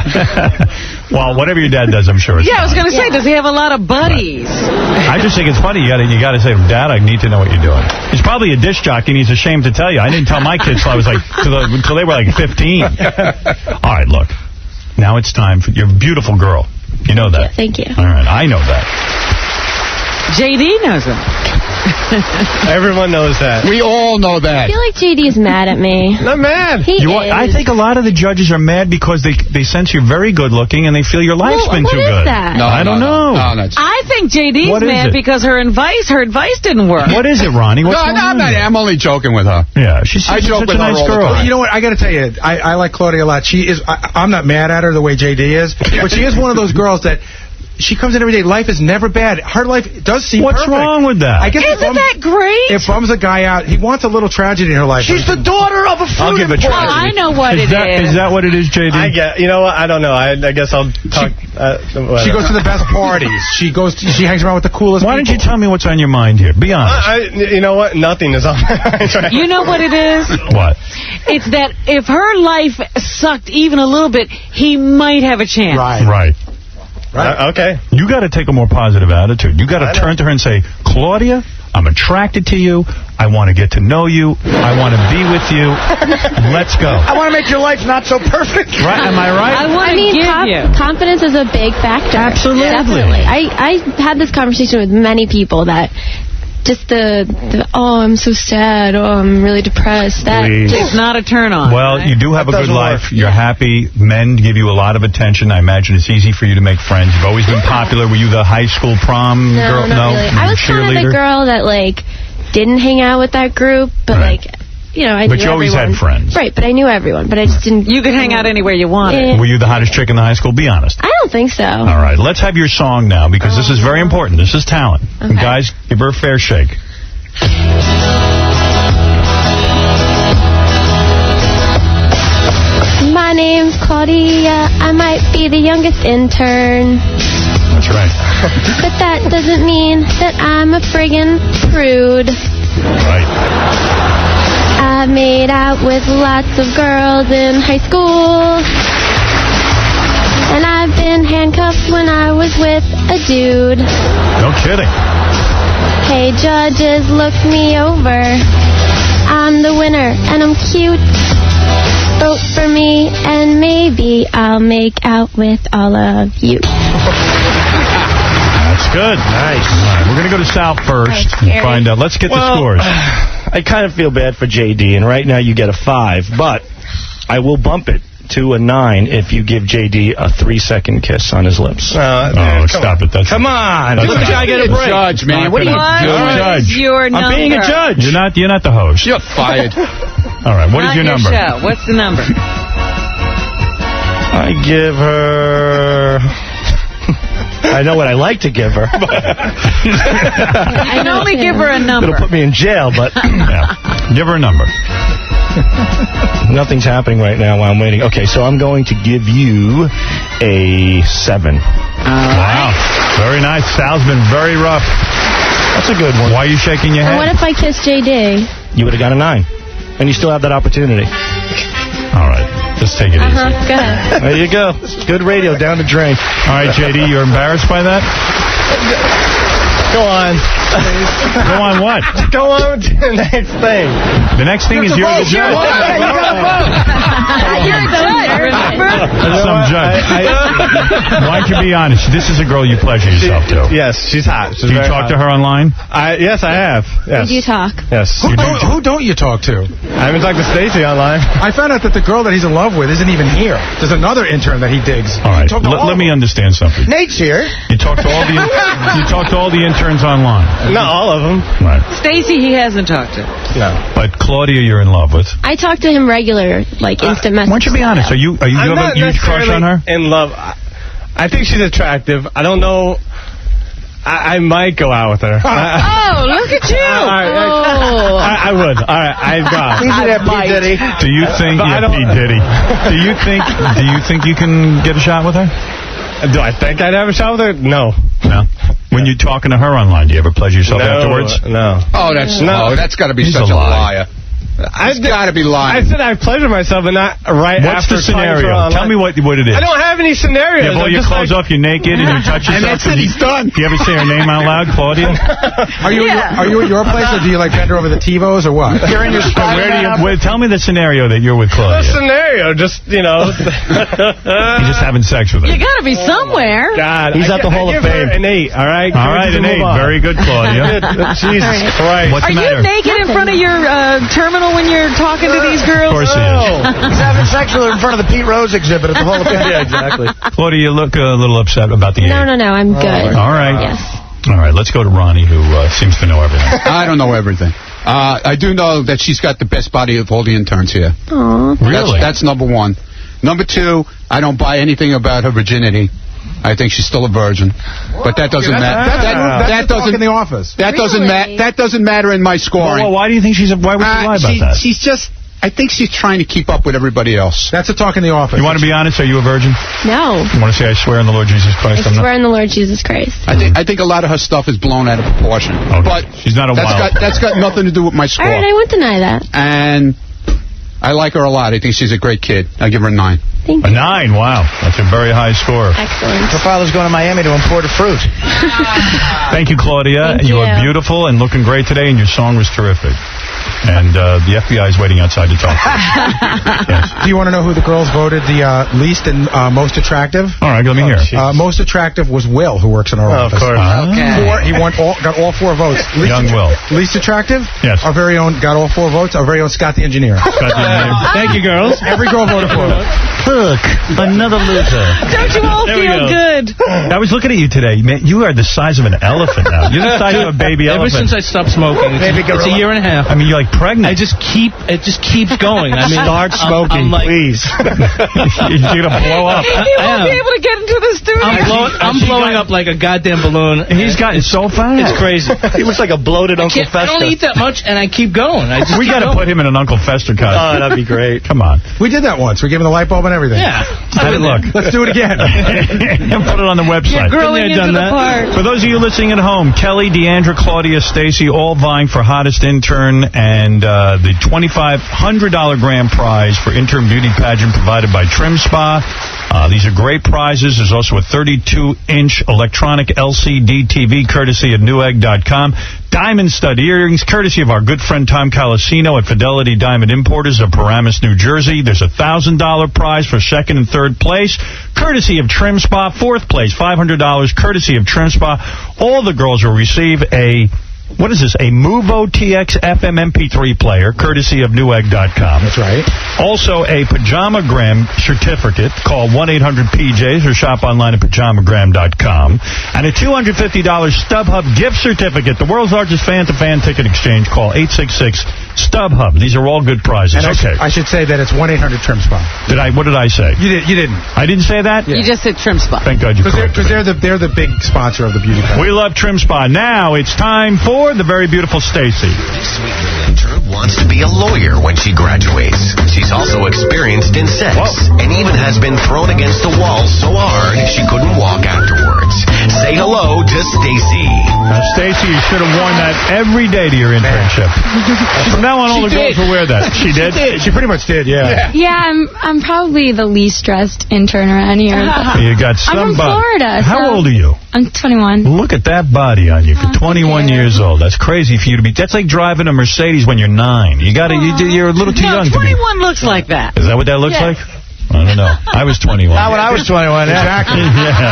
Well, whatever your dad does, I'm sure it's Yeah, I was going to say, does he have a lot of buddies? I just think it's funny. You got to say, Dad, I need to know what you're doing. He's probably a disc jockey, and he's ashamed to tell you. I didn't tell my kids till I was till they were like 15. All right, look. Now it's time for you're a beautiful girl. You know that. Thank you. All right, I know that. JD knows him. Everyone knows that. We all know I that. feel like JD's mad at me. Not mad. He is. I think a lot of the judges are mad because they sense you're very good looking and they feel your life's been too good. That? No, I don't know. No, I think JD's What is mad it? because her advice didn't work. What is it, Ronnie? What's going on? I'm only joking with her. Yeah, she's I such joke a with her nice all the girl. time. You know what? I got to tell you, I like Claudia a lot. She is. I'm not mad at her the way JD is, but she is one of those girls that. She comes in every day. Life is never bad. Her life does seem What's perfect. wrong with that? I guess Isn't that great? It bums a guy out. He wants a little tragedy in her life. She's the daughter of a I'll fruit give it importer. Oh, I know what Is that what it is, JD? You know what? I don't know. I guess I'll talk. She goes to the best parties. She hangs around with the coolest Why don't you tell me what's on your mind here? Be honest. You know what? Nothing is on my mind. You know what it is? What? It's that if her life sucked even a little bit, he might have a chance. Right. Okay. You got to take a more positive attitude. You got to turn to her and say, Claudia, I'm attracted to you. I want to get to know you. I want to be with you. Let's go. I want to make your life not so perfect. Right? Am I right? I want to give you. Confidence is a big factor. Absolutely. Definitely. I had this conversation with many people that just oh, I'm so sad, oh, I'm really depressed. That It's not a turn on. Well, right? you do have a good life. You're happy. Men give you a lot of attention. I imagine it's easy for you to make friends. You've always been popular. Were you the high school prom girl? Not really. I was kind of the girl that, didn't hang out with that group, but, I But knew you always everyone. had friends. Right, but I knew everyone, but I just didn't... You could hang out anywhere you wanted. Were you the hottest chick in the high school? Be honest. I don't think so. All right, let's have your song now, because this is very important. This is talent. Okay. And guys, give her a fair shake. My name's Claudia. I might be the youngest intern. That's right. But that doesn't mean that I'm a friggin' prude. Right. I made out with lots of girls in high school. And I've been handcuffed when I was with a dude. No kidding. Hey, judges, look me over. I'm the winner, and I'm cute. Vote for me, and maybe I'll make out with all of you. That's good. Nice. All right, we're going to go to Sal first and find out. Let's get the scores. I kind of feel bad for JD, and right now you get a 5, but I will bump it to a 9 if you give JD a 3-second kiss on his lips. Stop it. Come on. That's Give the guy get a break. Judge, man. What are you doing? What is your number? I'm being a judge. You're not the host. You're fired. All right, what is Not your number? Show. What's the number? I give her... I know what I like to give her. I can only give her a number. It'll put me in jail, but... Yeah. Give her a number. Nothing's happening right now while I'm waiting. Okay, so I'm going to give you a 7. Wow. Very nice. Sal's been very rough. That's a good one. Why are you shaking your And head? what if I kiss JD? You would have got a 9. And you still have that opportunity. All right. Just take it easy. Go ahead. There you go. Good radio down the drain. All right, JD, you're embarrassed by that? Go on. Go on what? Go on to the next thing. The next thing is you're the judge. You got a vote. You're a judge, remember? That's some judge. Why don't you be honest? This is a girl you pleasure yourself to. Yes, she's hot. Do you talk to her online? Yes, I have. Yes. Did you talk? Yes. Who don't you talk to? I haven't talked to Stacy online. I found out that the girl that he's in love with isn't even here. There's another intern that he digs. All right. Talk to all Let of me them. understand something. Nate's here. You talk to all the interns online. Not all of them. Right. Stacy, he hasn't talked to. No. But Claudia, you're in love with. I talk to him regular, instant message. Why don't you be honest? Are you I'm have not a huge crush on her? in love. I think she's attractive. I don't know. I might go out with her. Oh, look at you. I would. All right, I've got. Easy there, P. Diddy. Do you think? But I Yeah, don't- P. Diddy. Do you think you can get a shot with her? Do I think I'd have a shot with her? No. No. When you're talking to her online, do you ever pleasure yourself afterwards? No. Oh, that's got to be He's such a a lie. liar. It's got to be lying. I said I pleasured myself, but not right What's after. the scenario? Tell me what it is. I don't have any scenarios. You have all your clothes off, you're naked, and you touch yourself. And that's it, he's done. Do you ever say her name out loud, Claudia? Are you at your place, or do you like bend her over the TiVos, or what? You're in your Tell me the scenario that you're with Claudia. The scenario, just, You're just having sex with her. You got to be somewhere. God, He's at the Hall of Fame. An 8, all right? All right, an 8. Very good, Claudia. Jesus Christ. What's Are the matter? you naked in front of your terminal when you're talking to these girls? Of course he is. He's having sex with her in front of the Pete Rose exhibit at the Hall of Fame. Yeah, exactly. Claudia, you look a little upset about the 8. No, I'm good. All right. Yes. All right, let's go to Ronnie, who seems to know everything. I don't know everything. I do know that she's got the best body of all the interns here. Aww. Really? That's number 1. Number 2, I don't buy anything about her virginity. I think she's still a virgin, but that doesn't matter. That doesn't in the office. That doesn't matter. That doesn't matter in my scoring. Well, why do you think why would you lie about that? She's just. I think she's trying to keep up with everybody else. That's a talk in the office. You want to be honest? Are you a virgin? No. You want to say I swear in the Lord Jesus Christ? I swear in the Lord Jesus Christ. I think a lot of her stuff is blown out of proportion. Okay. But she's not a wild. That's got nothing to do with my score. All right, I won't deny that. And I like her a lot. I think she's a great kid. I give her a 9. Thank you. A 9, wow. That's a very high score. Excellent. Her father's going to Miami to import a fruit. Thank you, Claudia. Thank you. are beautiful and looking great today, and your song was terrific. And the FBI is waiting outside to talk to you. Yes. Do you want to know who the girls voted the least and most attractive? All right, let me hear. Most attractive was Will, who works in our office. Of course. He got all 4 votes. Young Will. Least attractive? Yes. Our very own got all 4 votes. Our very own Scott the engineer. Thank you, girls. Every girl voted for him. Look, another loser. Don't you all feel good? I was looking at you today. Man, you are the size of an elephant now. You're the size of a baby Ever elephant. since I stopped smoking, it's a year and a half. I mean, you're like pregnant. It just keeps going. I mean, start smoking, please. You're gonna blow up. He won't be able to get into the studio. I'm blowing up like a goddamn balloon. He's gotten so fat. It's crazy. He looks like a bloated Uncle Fester. I don't eat that much, and I keep going. We got to put him in an Uncle Fester costume. Oh, that'd be great. Come on. We did that once. We gave him the light bulb and everything. Yeah. How'd it look? Let's do it again. And put it on the website. You're growing into the part. For those of you listening at home, Kelly, Deandra, Claudia, Stacy, all vying for hottest intern and the $2,500 grand prize for intern beauty pageant provided by Trim Spa. These are great prizes. There's also a 32-inch electronic LCD TV courtesy of Newegg.com. Diamond stud earrings courtesy of our good friend Tom Calacino at Fidelity Diamond Importers of Paramus, New Jersey. There's a $1,000 prize for 2nd and 3rd place courtesy of Trim Spa. 4th place, $500 courtesy of Trim Spa. All the girls will receive a... What is this? A Movo TX FM MP3 player, courtesy of Newegg.com. That's right. Also, a Pajamagram certificate. Call 1-800-PJs or shop online at Pajamagram.com. And a $250 StubHub gift certificate. The world's largest fan-to-fan ticket exchange. Call 866-StubHub. These are all good prizes. And okay. I should say that it's 1-800-Trim Spa. What did I say? You didn't. I didn't say that? You just said Trim Spa. Thank God you corrected me. Because they're the big sponsor of the beauty pageant. We love Trim Spa. Now it's time for the very beautiful Stacy. This sweet little intern wants to be a lawyer when she graduates. She's also experienced in sex and even has been thrown against the wall so hard she couldn't walk afterwards. Say hello to Stacy. Now, Stacy, you should have worn that every day to your internship. From now on, all the girls will wear that. She did? She pretty much did, yeah. Yeah, I'm probably the least stressed intern around here. You got I'm somebody. from Florida. How old are you? I'm 21. Look at that body on you for 21 years old. That's crazy for you to be. That's like driving a Mercedes when you're 9. You're a little too young to be. 21 looks like that. Is that what that looks like? I don't know. I was 21. Not when I was 21, yeah. Exactly. Yeah.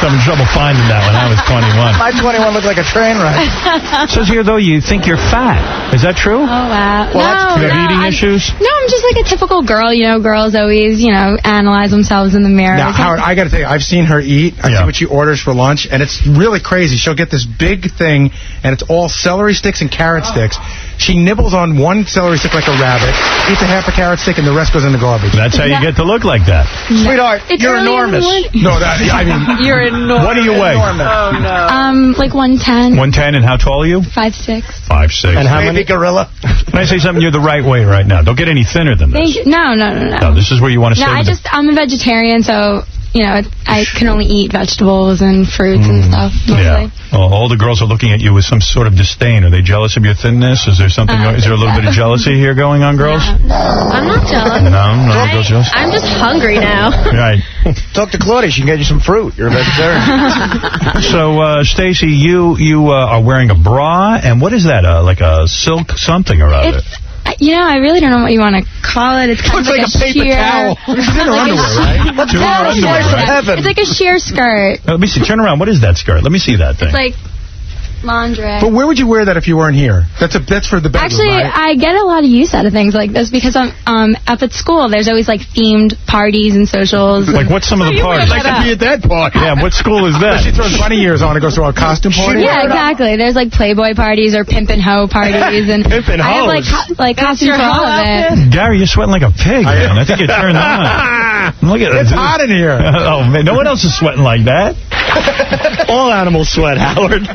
I'm in trouble finding that when I was 21. My 21 looked like a train ride. It says here, though, you think you're fat. Is that true? Oh, wow. You have eating issues? No, I'm just like a typical girl. You know, girls always, analyze themselves in the mirror. Now, Howard, I got to tell you, I've seen her eat. I see what she orders for lunch, and it's really crazy. She'll get this big thing, and it's all celery sticks and carrot sticks. She nibbles on one celery stick like a rabbit, eats a half a carrot stick, and the rest goes in the garbage. That's how you get to look like that. Sweetheart, you're enormous. No, I mean... You're enormous. What do you weigh? Oh, no. Like 110. 110, and how tall are you? 5'6". 5'6". And how many gorilla? Can I say something? You're the right weight right now. Don't get any thinner than this. Thank you. No. No, this is where you want to stay. I'm a vegetarian, so I can only eat vegetables and fruits and stuff. Mostly. Yeah. Well, all the girls are looking at you with some sort of disdain. Are they jealous of your thinness? Is there something? Is there a little bit of jealousy here going on, girls? No, I'm not jealous. No girls jealous. I'm just hungry now. Right. Talk to Claudia. She can get you some fruit. You're a vegetarian. So, Stacy, you are wearing a bra, and what is that? Like a silk something or other? I really don't know what you want to call it. It's kind of like a paper sheer towel. This is in her underwear, right? What's that? It's like a sheer skirt. Let me see. Turn around. What is that skirt? Let me see that thing. It's like lingerie. But where would you wear that if you weren't here? That's for the bedroom, Actually, right? I get a lot of use out of things like this because I'm up at school. There's always like themed parties and socials. Like what's some of the parties? I'd like to be at that party. Yeah, what school is that? She throws bunny ears on and goes to a costume party. Yeah, exactly. There's like Playboy parties or Pimp and Hoe parties, and Pimp and I have like costumes for all of it. Gary, you're sweating like a pig, man. I think you're turned on. Look at It's hot in here. Oh man, no one else is sweating like that. All animals sweat, Howard.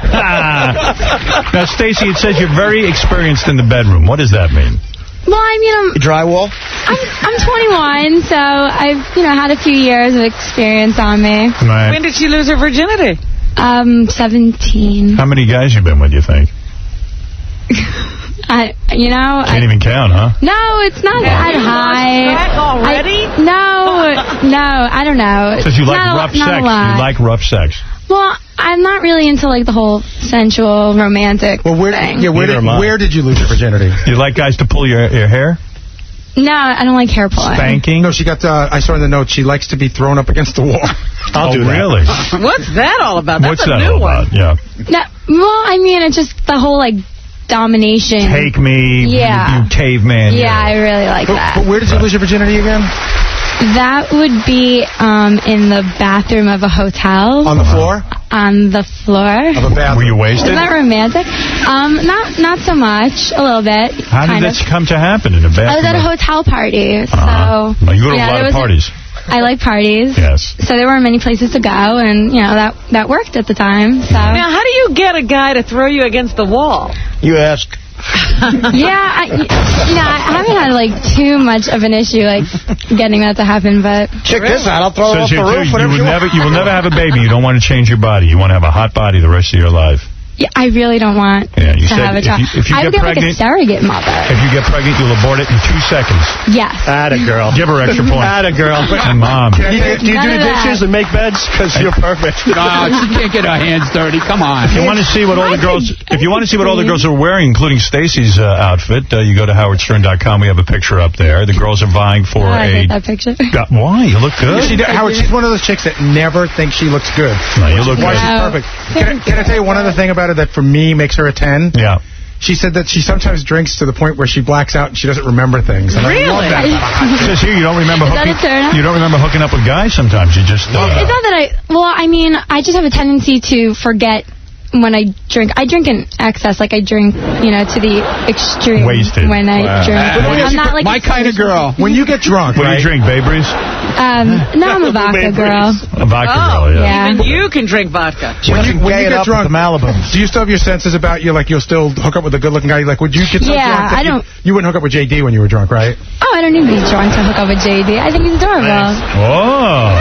Now, Stacy, it says you're very experienced in the bedroom. What does that mean? Well, I mean, drywall? I'm 21, so I've had a few years of experience on me. Right. When did she lose her virginity? 17. How many guys you been with, you think? Can't even count, huh? No, it's not that high. Already? No, I don't know. Because you like rough sex. You like rough sex. Well, I'm not really into like the whole sensual, romantic thing. Where did you lose your virginity? You like guys to pull your hair? No, I don't like hair pulling. Spanking? No, she got. I saw in the note she likes to be thrown up against the wall. I'll do that. Really? What's that all about? That's What's a that new all one. about? Yeah. No, well, I mean, it's just the whole like domination. Take me. Yeah. You caveman. Yeah, I really like that. But where did you lose your virginity again? That would be in the bathroom of a hotel. On the floor? On the floor. Of a bathroom. Were you wasted? Isn't that romantic? Not so much. A little bit. How did this come to happen in a bathroom? I was at a hotel party, so... Well, you go to a lot of parties. I like parties. Yes. So there weren't many places to go, and, that worked at the time, so... Now, how do you get a guy to throw you against the wall? You ask. Yeah, I haven't had, like, too much of an issue, like, getting that to happen, but... Check this out. I'll throw it off the roof. You will never have a baby. You don't want to change your body. You want to have a hot body the rest of your life. Yeah, I really don't want to have a child. If you I would get be like a surrogate mother. If you get pregnant, you'll abort it in 2 seconds. Yes. Atta girl. Give her extra points. Atta girl. And Mom. Do you do the dishes and make beds? Because you're perfect. No, she can't get her hands dirty. Come on. If you want to see what all the girls, are wearing, including Stacy's outfit, you go to howardstern.com. We have a picture up there. The girls are vying for I hate that picture. Why? You look good. Howard, she's one of those chicks that never thinks she looks good. No, you look Why good. she's perfect. Can I tell you one other thing about her that for me makes her a 10? Yeah. She said that she sometimes drinks to the point where she blacks out and she doesn't remember things. And Really? I love that. It says here you don't remember hooking up with guys sometimes. You just... It's not that I just have a tendency to forget when I drink. I drink in excess, like I drink, to the extreme. Wasted. When I drink. I'm not like my kind of girl. When you get drunk, What do you drink, Babe Ruth? No, I'm a vodka girl. A vodka girl, yeah. Even you can drink vodka. When you get drunk, the Malibu. do you still have your senses about you? Like, you'll still hook up with a good-looking guy? Like, would you get so drunk that I don't... You wouldn't hook up with JD when you were drunk, right? Oh, I don't need to be drunk to hook up with JD. I think he's adorable. Oh.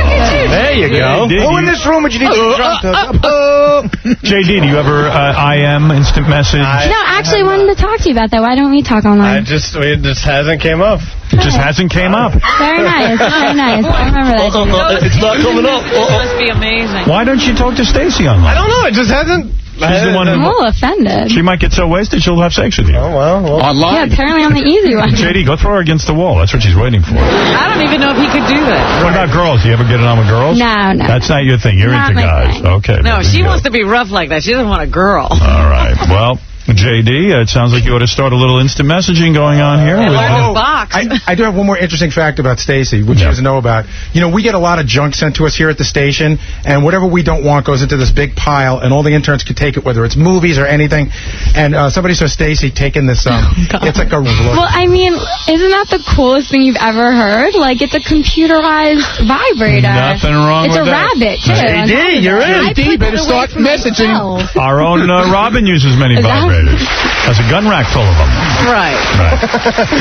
There you go. Who in this room would you need to be drunk to hook up? JD, do you ever IM, instant message? No, actually, I wanted to talk to you about that. Why don't we talk online? It just hasn't came up. It just hasn't came up. Very nice. Very nice. I remember that. It's not coming up. This must be amazing. Why don't you talk to Stacy online? I don't know. It just hasn't. She's the one I'm a little offended. She might get so wasted she'll have sex with you. Oh, well. Online. Yeah, apparently I'm the easy one. JD, go throw her against the wall. That's what she's waiting for. I don't even know if he could do that. What about girls? You ever get it on with girls? No. That's not your thing. You're Not into my guys. thing. Okay. No, there she you go. wants to be rough like that. She doesn't want a girl. All right. Well, JD, it sounds like you ought to start a little instant messaging going on here. I do have one more interesting fact about Stacy, which you guys know about. We get a lot of junk sent to us here at the station, and whatever we don't want goes into this big pile, and all the interns can take it, whether it's movies or anything. And somebody saw Stacy taking this. It's like a... Well, I mean, isn't that the coolest thing you've ever heard? Like, it's a computerized vibrator. Nothing wrong with that. It's a rabbit, too. JD, you're in. JD, better start messaging. Our own Robin uses many vibrators. Has a gun rack full of them. Right.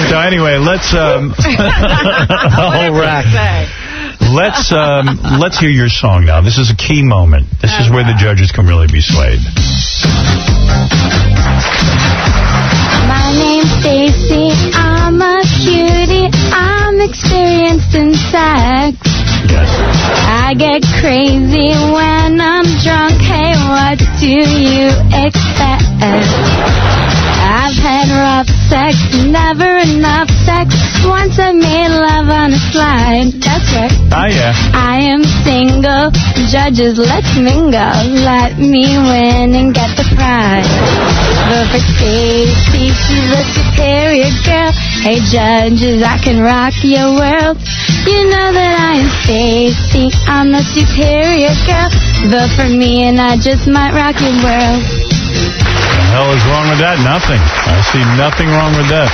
So anyway, let's... Whole rack. Let's hear your song now. This is a key moment. This is where the judges can really be swayed. My name's Stacy. I'm a cutie. I'm experienced in sex. Yes. I get crazy when I'm drunk. Hey, what do you expect? I've had rough sex, never enough sex. Once I made love on a slide. That's right. Oh, yeah. I am single. Judges, let's mingle. Let me win and get the prize. But for Stacy, she's a superior girl. Hey, judges, I can rock your world. You know that I am Stacy. I'm the superior girl. Vote for me and I just might rock your world. What the hell is wrong with that? Nothing. I see nothing wrong with that.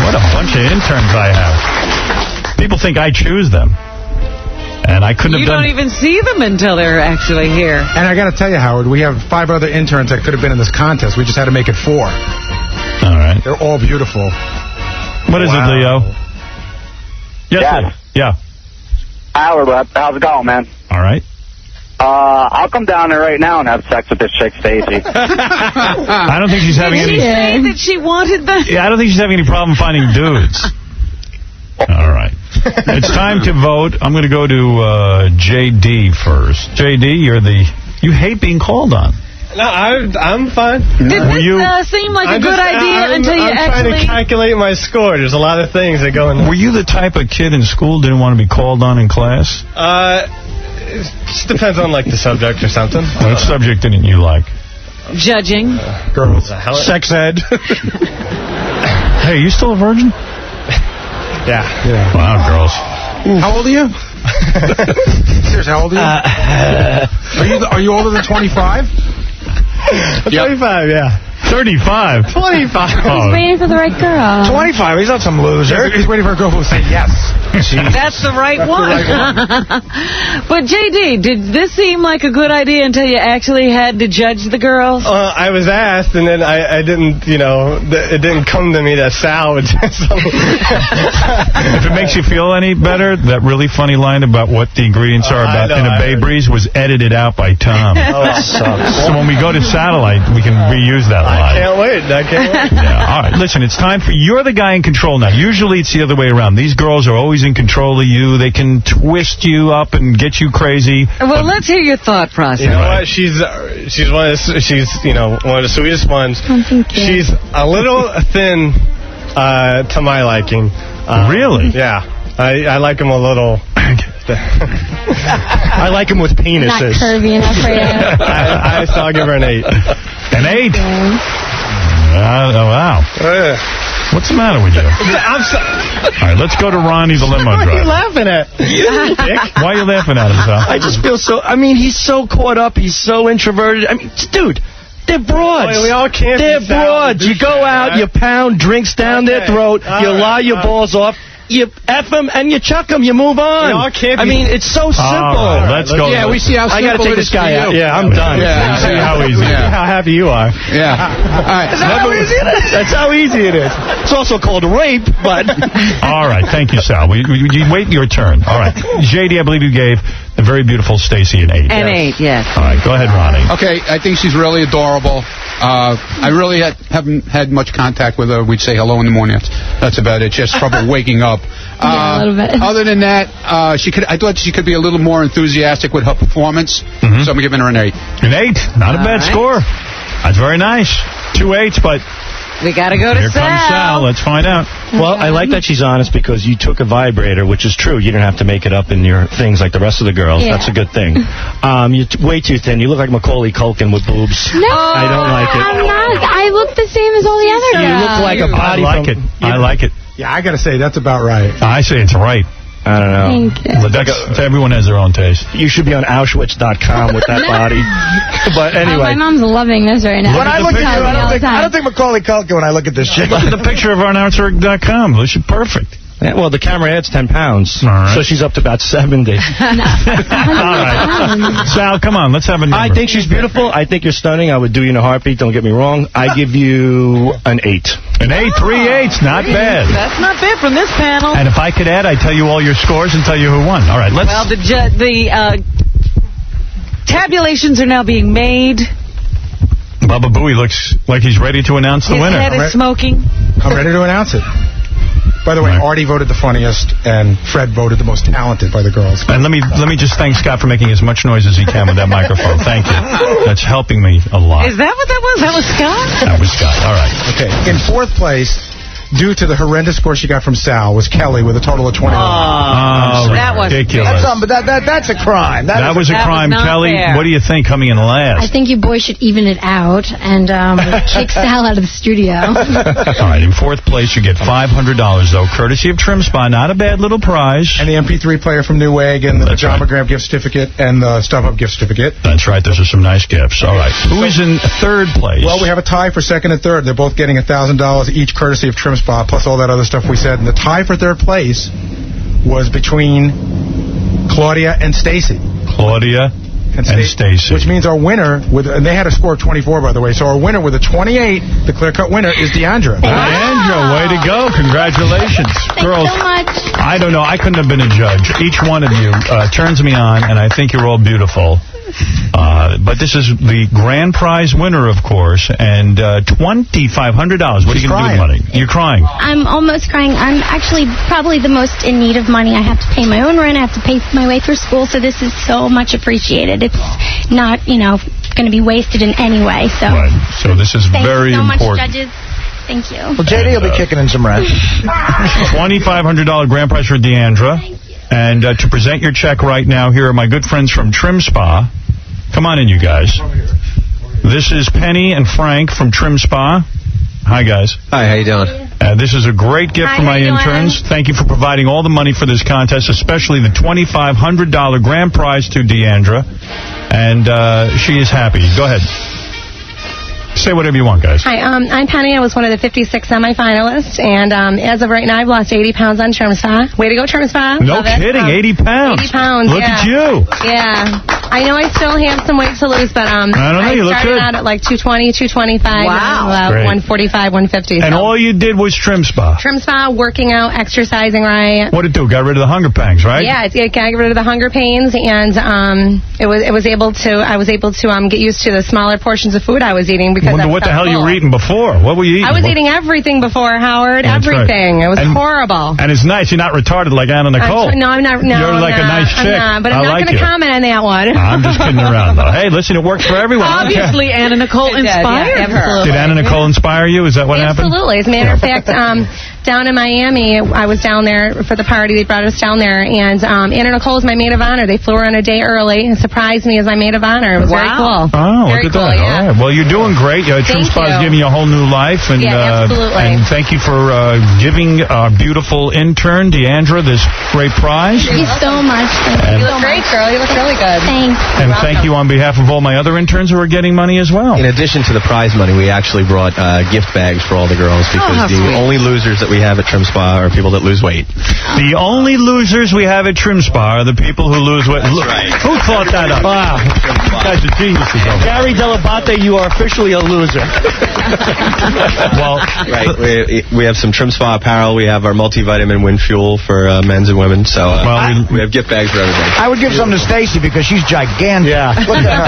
What a bunch of interns I have. People think I choose them. And I couldn't have done... You don't even see them until they're actually here. And I got to tell you, Howard, we have 5 other interns that could have been in this contest. We just had to make it 4. All right. They're all beautiful. What is it, Leo? Yes. Yeah. Howard, how's it going, man? All right. I'll come down there right now and have sex with this chick, Stacy. I don't think she's having any... Did she say that she wanted that? Yeah, I don't think she's having any problem finding dudes. All right. It's time to vote. I'm going to go to J.D. first. J.D., you hate being called on. No, I'm fine. Did this seem like a good idea until you I'm trying to calculate my score. There's a lot of things that go in there. Were you the type of kid in school didn't want to be called on in class? It just depends on, like, the subject or something. What subject didn't you like? Judging. Girls. Sex ed. Hey, you still a virgin? Yeah. Wow, girls. How old are you? Seriously, how old are you? Are you older than 25? 25, yeah. 35. 25. He's waiting for the right girl. 25, he's not some loser. He's waiting for a girl who will say yes. That's the right one. But, J.D., did this seem like a good idea until you actually had to judge the girls? I was asked, and then I didn't, it didn't come to me that Sal would say something. If it makes you feel any better, that really funny line about what the ingredients are about in a Bay Breeze was edited out by Tom. Oh, that sucks. So when we go to satellite, we can reuse that line. I can't wait. Yeah, all right. Listen, it's time for you're the guy in control now. Usually it's the other way around. These girls are always in control of you. They can twist you up and get you crazy. Well, let's hear your thought process. You know what? She's one of the sweetest ones. She's a little thin to my liking. Really? Yeah. I like him a little. I like him with penises. Not curvy enough for you. I'll give her an 8. An 8? Wow. What's the matter with you? All right, let's go to Ronnie, the limo driver. What are you laughing at? Why are you laughing at him, Sal? I just feel so... he's so caught up. He's so introverted. dude... They're broads. We all can't They're broads. You go out, you pound drinks down their throat, you lie your balls off, you F them, and you chuck them, you move on. We all can't it's so simple. All right, let's go. Yeah, we see how simple I got to take this guy out. Yeah, I'm done. Yeah. See how easy. See how happy you are. Yeah. All right. That's how easy it is. It's also called rape, but... All right, thank you, Sal. You wait your turn. All right. J.D., I believe you gave the very beautiful Stacy an 8. An 8, yes. All right, go ahead, Ronnie. Okay, I think she's really adorable. I really haven't had much contact with her. We'd say hello in the morning. That's about it. She has trouble waking up. Yeah, a little bit. Other than that, I thought she could be a little more enthusiastic with her performance. So I'm giving her an 8. An 8? Not a bad score. That's very nice. 2 8s, but... We got to go to Here Sal. comes Sal. Let's find out. Well, I like that she's honest because you took a vibrator, which is true. You didn't have to make it up in your things like the rest of the girls. Yeah. That's a good thing. You're way too thin. You look like Macaulay Culkin with boobs. No, I don't like it. I'm not. I look the same as all the other girls. You look like a body I like it. Yeah, I got to say, that's about right. I say it's right. I don't know. Thank you. But everyone has their own taste. You should be on Auschwitz.com with that body. But anyway. My mom's loving this right now. When I look at you, I don't think Macaulay Culkin when I look at this chick. Look at the picture of arnounceric.com. This is perfect. Yeah, well, the camera adds 10 pounds. All right. So she's up to about 70. All right. Sal, come on. Let's have a number. I think she's beautiful. I think you're stunning. I would do you in a heartbeat. Don't get me wrong. I give you an 8. An 8-3-8's not bad. That's not bad from this panel. And if I could add, I'd tell you all your scores and tell you who won. All right, let's... Well, the tabulations are now being made. Baba Booey looks like he's ready to announce the winner. His head is smoking. I'm ready to announce it. By the way, Artie voted the funniest, and Fred voted the most talented by the girls. And let me just thank Scott for making as much noise as he can with that microphone. Thank you. That's helping me a lot. Is that what that was? That was Scott? That was Scott. All right. Okay. In fourth place, due to the horrendous score she got from Sal, was Kelly with a total of 21. Oh, that was ridiculous. That's a crime. That was a crime. Kelly, fair. what do you think coming in last? I think you boys should even it out and kick Sal out of the studio. All right, in fourth place, you get $500, though, courtesy of Trim Spa. Not a bad little prize. And the MP3 player from Newegg, and the Pajama Grab gift certificate, and the StubHub gift certificate. That's right. Those are some nice gifts. All right. Who is in third place? Well, we have a tie for second and third. They're both getting $1,000 each, courtesy of Trim Spa, plus all that other stuff we said. And the tie for third place was between Claudia and Stacy. Claudia and Stacy. Which means our winner, and they had a score of 24, by the way, so our winner with a 28, the clear-cut winner, is Deandra. Deandra, way to go. Congratulations. Girls, so much. I don't know. I couldn't have been a judge. Each one of you turns me on, and I think you're all beautiful. But this is the grand prize winner, of course, and $2,500. What are you going to do with the money? You're crying. I'm almost crying. I'm actually probably the most in need of money. I have to pay my own rent. I have to pay my way through school, so this is so much appreciated. It's not, going to be wasted in any way. So, So this is very Thank you so much, important. judges. Thank you. Well, JD will be kicking in some rent. $2,500 grand prize for Deandra. And to present your check right now, here are my good friends from Trim Spa. Come on in, you guys. This is Penny and Frank from Trim Spa. Hi, guys. Hi, how you doing? This is a great gift for my interns. Thank you for providing all the money for this contest, especially the $2,500 grand prize to Deandra. And she is happy. Go ahead. Say whatever you want, guys. Hi, I'm Penny. I was one of the 56 semifinalists, and as of right now, I've lost 80 pounds on Trim Spa. Way to go, Trim Spa. No Love kidding, 80 pounds. 80 pounds, Look at you. Yeah. I know I still have some weight to lose, but I don't know, you look started good. out at like 220, 225, wow. and Great. 145, 150. And all you did was Trim Spa. Trim Spa, working out, exercising right. What did it do? Got rid of the hunger pangs, right? Yeah, it got rid of the hunger pains, and I was able to get used to the smaller portions of food I was eating because Wonder what the hell you were eating before. What were you eating? I was eating everything before, Howard. That's everything. right. It was horrible. And it's nice. You're not retarded like Anna Nicole. No, I'm not. No, You're like a nice chick. I'm not, but I'm not like going to comment on that one. I'm just kidding around, though. Hey, listen, it works for everyone. Obviously, Anna Nicole inspired her. Did Anna Nicole inspire you? Is that what happened? Absolutely. As a matter of fact, down in Miami, I was down there for the party. They brought us down there, and Anna Nicole was my maid of honor. They flew her in a day early and surprised me as my maid of honor. It was very cool. Oh, very look at cool, that. yeah. All right. Well, you're doing great. Trim Spa's giving you a whole new life. And, absolutely. And thank you for giving our beautiful intern, Deandra, this great prize. Thank you so much. You look great, girl. You look really good. Thanks. And thank you on behalf of all my other interns who are getting money as well. In addition to the prize money, we actually brought gift bags for all the girls because how the sweet. only losers that we have at Trim Spa are people that lose weight. The only losers we have at Trim Spa are the people who lose weight. That's right. Who thought that up? Wow. You guys are geniuses. Gary Delabate, you are officially a loser. Well, right. We have some Trim Spa apparel. We have our multivitamin Wind Fuel for men's and women. So we have gift bags for everybody. I would give some to Stacy because she's gigantic. Yeah. Look at her.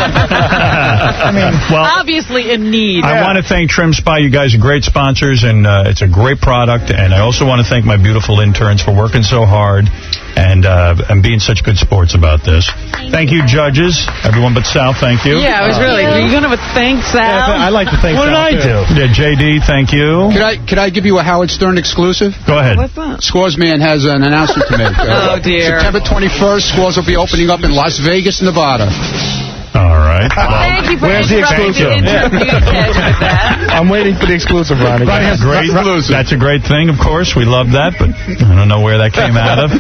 I mean, obviously in need. I want to thank Trim Spa. You guys are great sponsors, and it's a great product. And I also want to thank my beautiful interns for working so hard and being such good sports about this. Thank you, judges. Everyone but Sal, thank you. Yeah, it was really. You're going to thank Sal? I like to thank What Sal, did I do? Yeah, JD, thank you. Could I give you a Howard Stern exclusive? Go ahead. What's that? Scoresman has an announcement to make. Oh, dear. September 21st, Scores will be opening up in Las Vegas, Nevada. All right. Well, Thank you for where's the exclusive? I'm waiting for the exclusive, Ronnie. That's great. That's a great thing, of course. We love that, but I don't know where that came out of.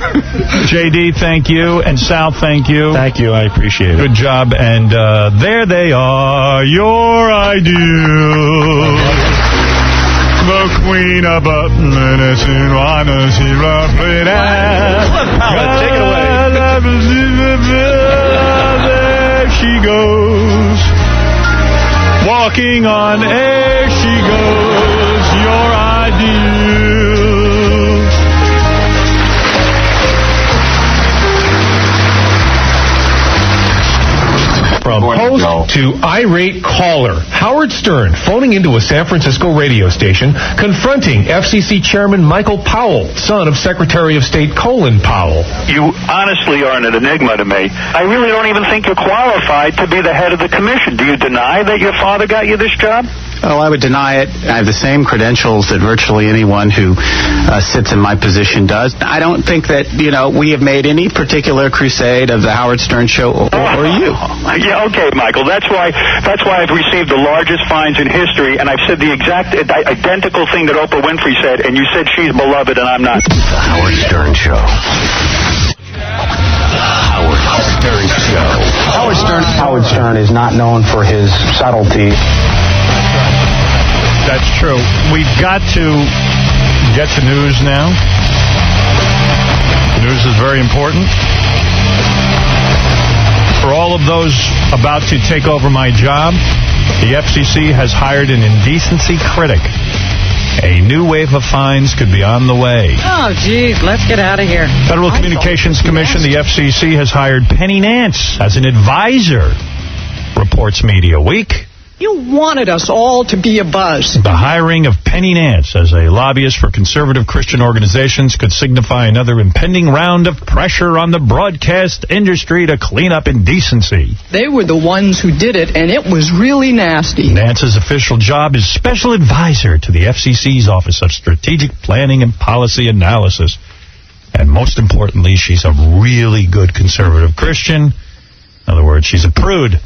JD, thank you. And Sal, thank you. Thank you. I appreciate it. Good job. And there they are, your ideals. The Queen of Butlin is in honor, she roughly Take it away. There she goes. Walking on air she goes. Your From host to irate caller, Howard Stern phoning into a San Francisco radio station confronting FCC Chairman Michael Powell, son of Secretary of State Colin Powell. You honestly are an enigma to me. I really don't even think you're qualified to be the head of the commission. Do you deny that your father got you this job? Oh, I would deny it. I have the same credentials that virtually anyone who sits in my position does. I don't think that, we have made any particular crusade of the Howard Stern Show or you. Yeah, okay, Michael. That's why I've received the largest fines in history, and I've said the exact identical thing that Oprah Winfrey said, and you said she's beloved and I'm not. The Howard Stern Show. Howard Stern Show. Howard Stern is not known for his subtlety. That's true. We've got to get to news now. News is very important. For all of those about to take over my job, the FCC has hired an indecency critic. A new wave of fines could be on the way. Oh, geez, let's get out of here. Federal Communications Commission, the FCC, has hired Penny Nance as an advisor, reports Media Week. You wanted us all to be abuzz. The hiring of Penny Nance as a lobbyist for conservative Christian organizations could signify another impending round of pressure on the broadcast industry to clean up indecency. They were the ones who did it, and it was really nasty. Nance's official job is special advisor to the FCC's Office of Strategic Planning and Policy Analysis. And most importantly, she's a really good conservative Christian. In other words, she's a prude.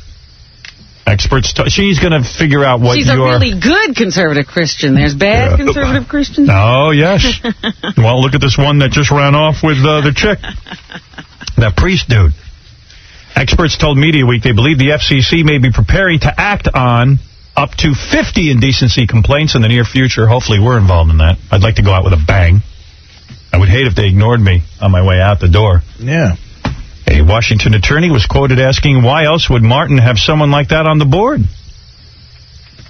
Experts, she's going to figure out what She's a really good conservative Christian. There's bad conservative Christians. Oh, yes. Well, look at this one that just ran off with the chick. That priest dude. Experts told Media Week they believe the FCC may be preparing to act on up to 50 indecency complaints in the near future. Hopefully we're involved in that. I'd like to go out with a bang. I would hate if they ignored me on my way out the door. Yeah. A Washington attorney was quoted asking, why else would Martin have someone like that on the board?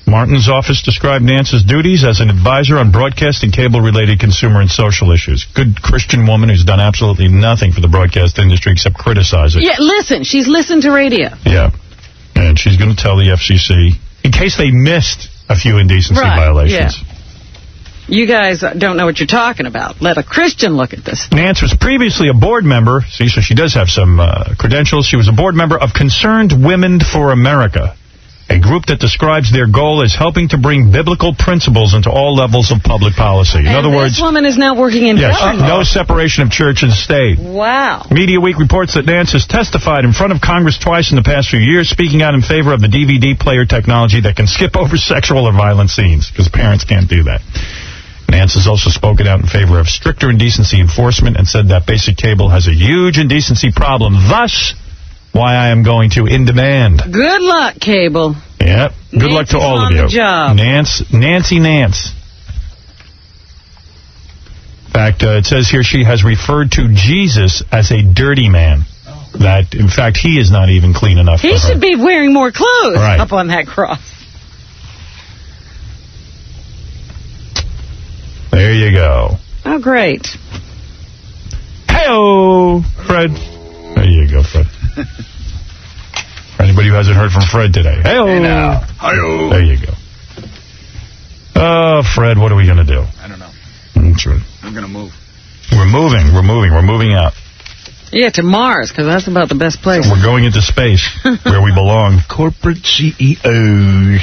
Martin's office described Nance's duties as an advisor on broadcast and cable-related consumer and social issues. Good Christian woman who's done absolutely nothing for the broadcast industry except criticize it. Yeah, listen. She's listened to radio. Yeah. And she's going to tell the FCC, in case they missed a few indecency violations. Yeah. You guys don't know what you're talking about. Let a Christian look at this. Nance was previously a board member. See, so she does have some credentials. She was a board member of Concerned Women for America, a group that describes their goal as helping to bring biblical principles into all levels of public policy. In other words, this woman is now working in government. No separation of church and state. Wow. Media Week reports that Nance has testified in front of Congress twice in the past few years, speaking out in favor of the DVD player technology that can skip over sexual or violent scenes, because parents can't do that. Nance has also spoken out in favor of stricter indecency enforcement and said that basic cable has a huge indecency problem. Thus, why I am going to in demand. Good luck, cable. Yep. Good luck to all of you. Job. Nancy Nance. In fact, it says here she has referred to Jesus as a dirty man. That, in fact, he is not even clean enough. He should be wearing more clothes up on that cross. There you go. Oh, great. Hey-oh, Fred. There you go, Fred. For anybody who hasn't heard from Fred today. Hey-oh. Hey now. Hi-oh. There you go. Oh, Fred, what are we going to do? I don't know. That's right. I'm going to move. We're moving out. Yeah, to Mars, because that's about the best place. So we're going into space, where we belong. Corporate CEOs.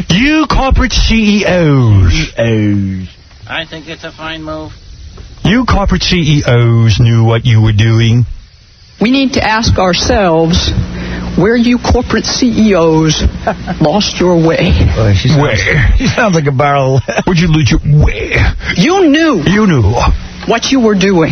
You corporate CEOs. I think it's a fine move. You corporate CEOs knew what you were doing. We need to ask ourselves where you corporate CEOs lost your way. Where? She sounds like a barrel. Would you lose your way? You knew. You knew. What you were doing.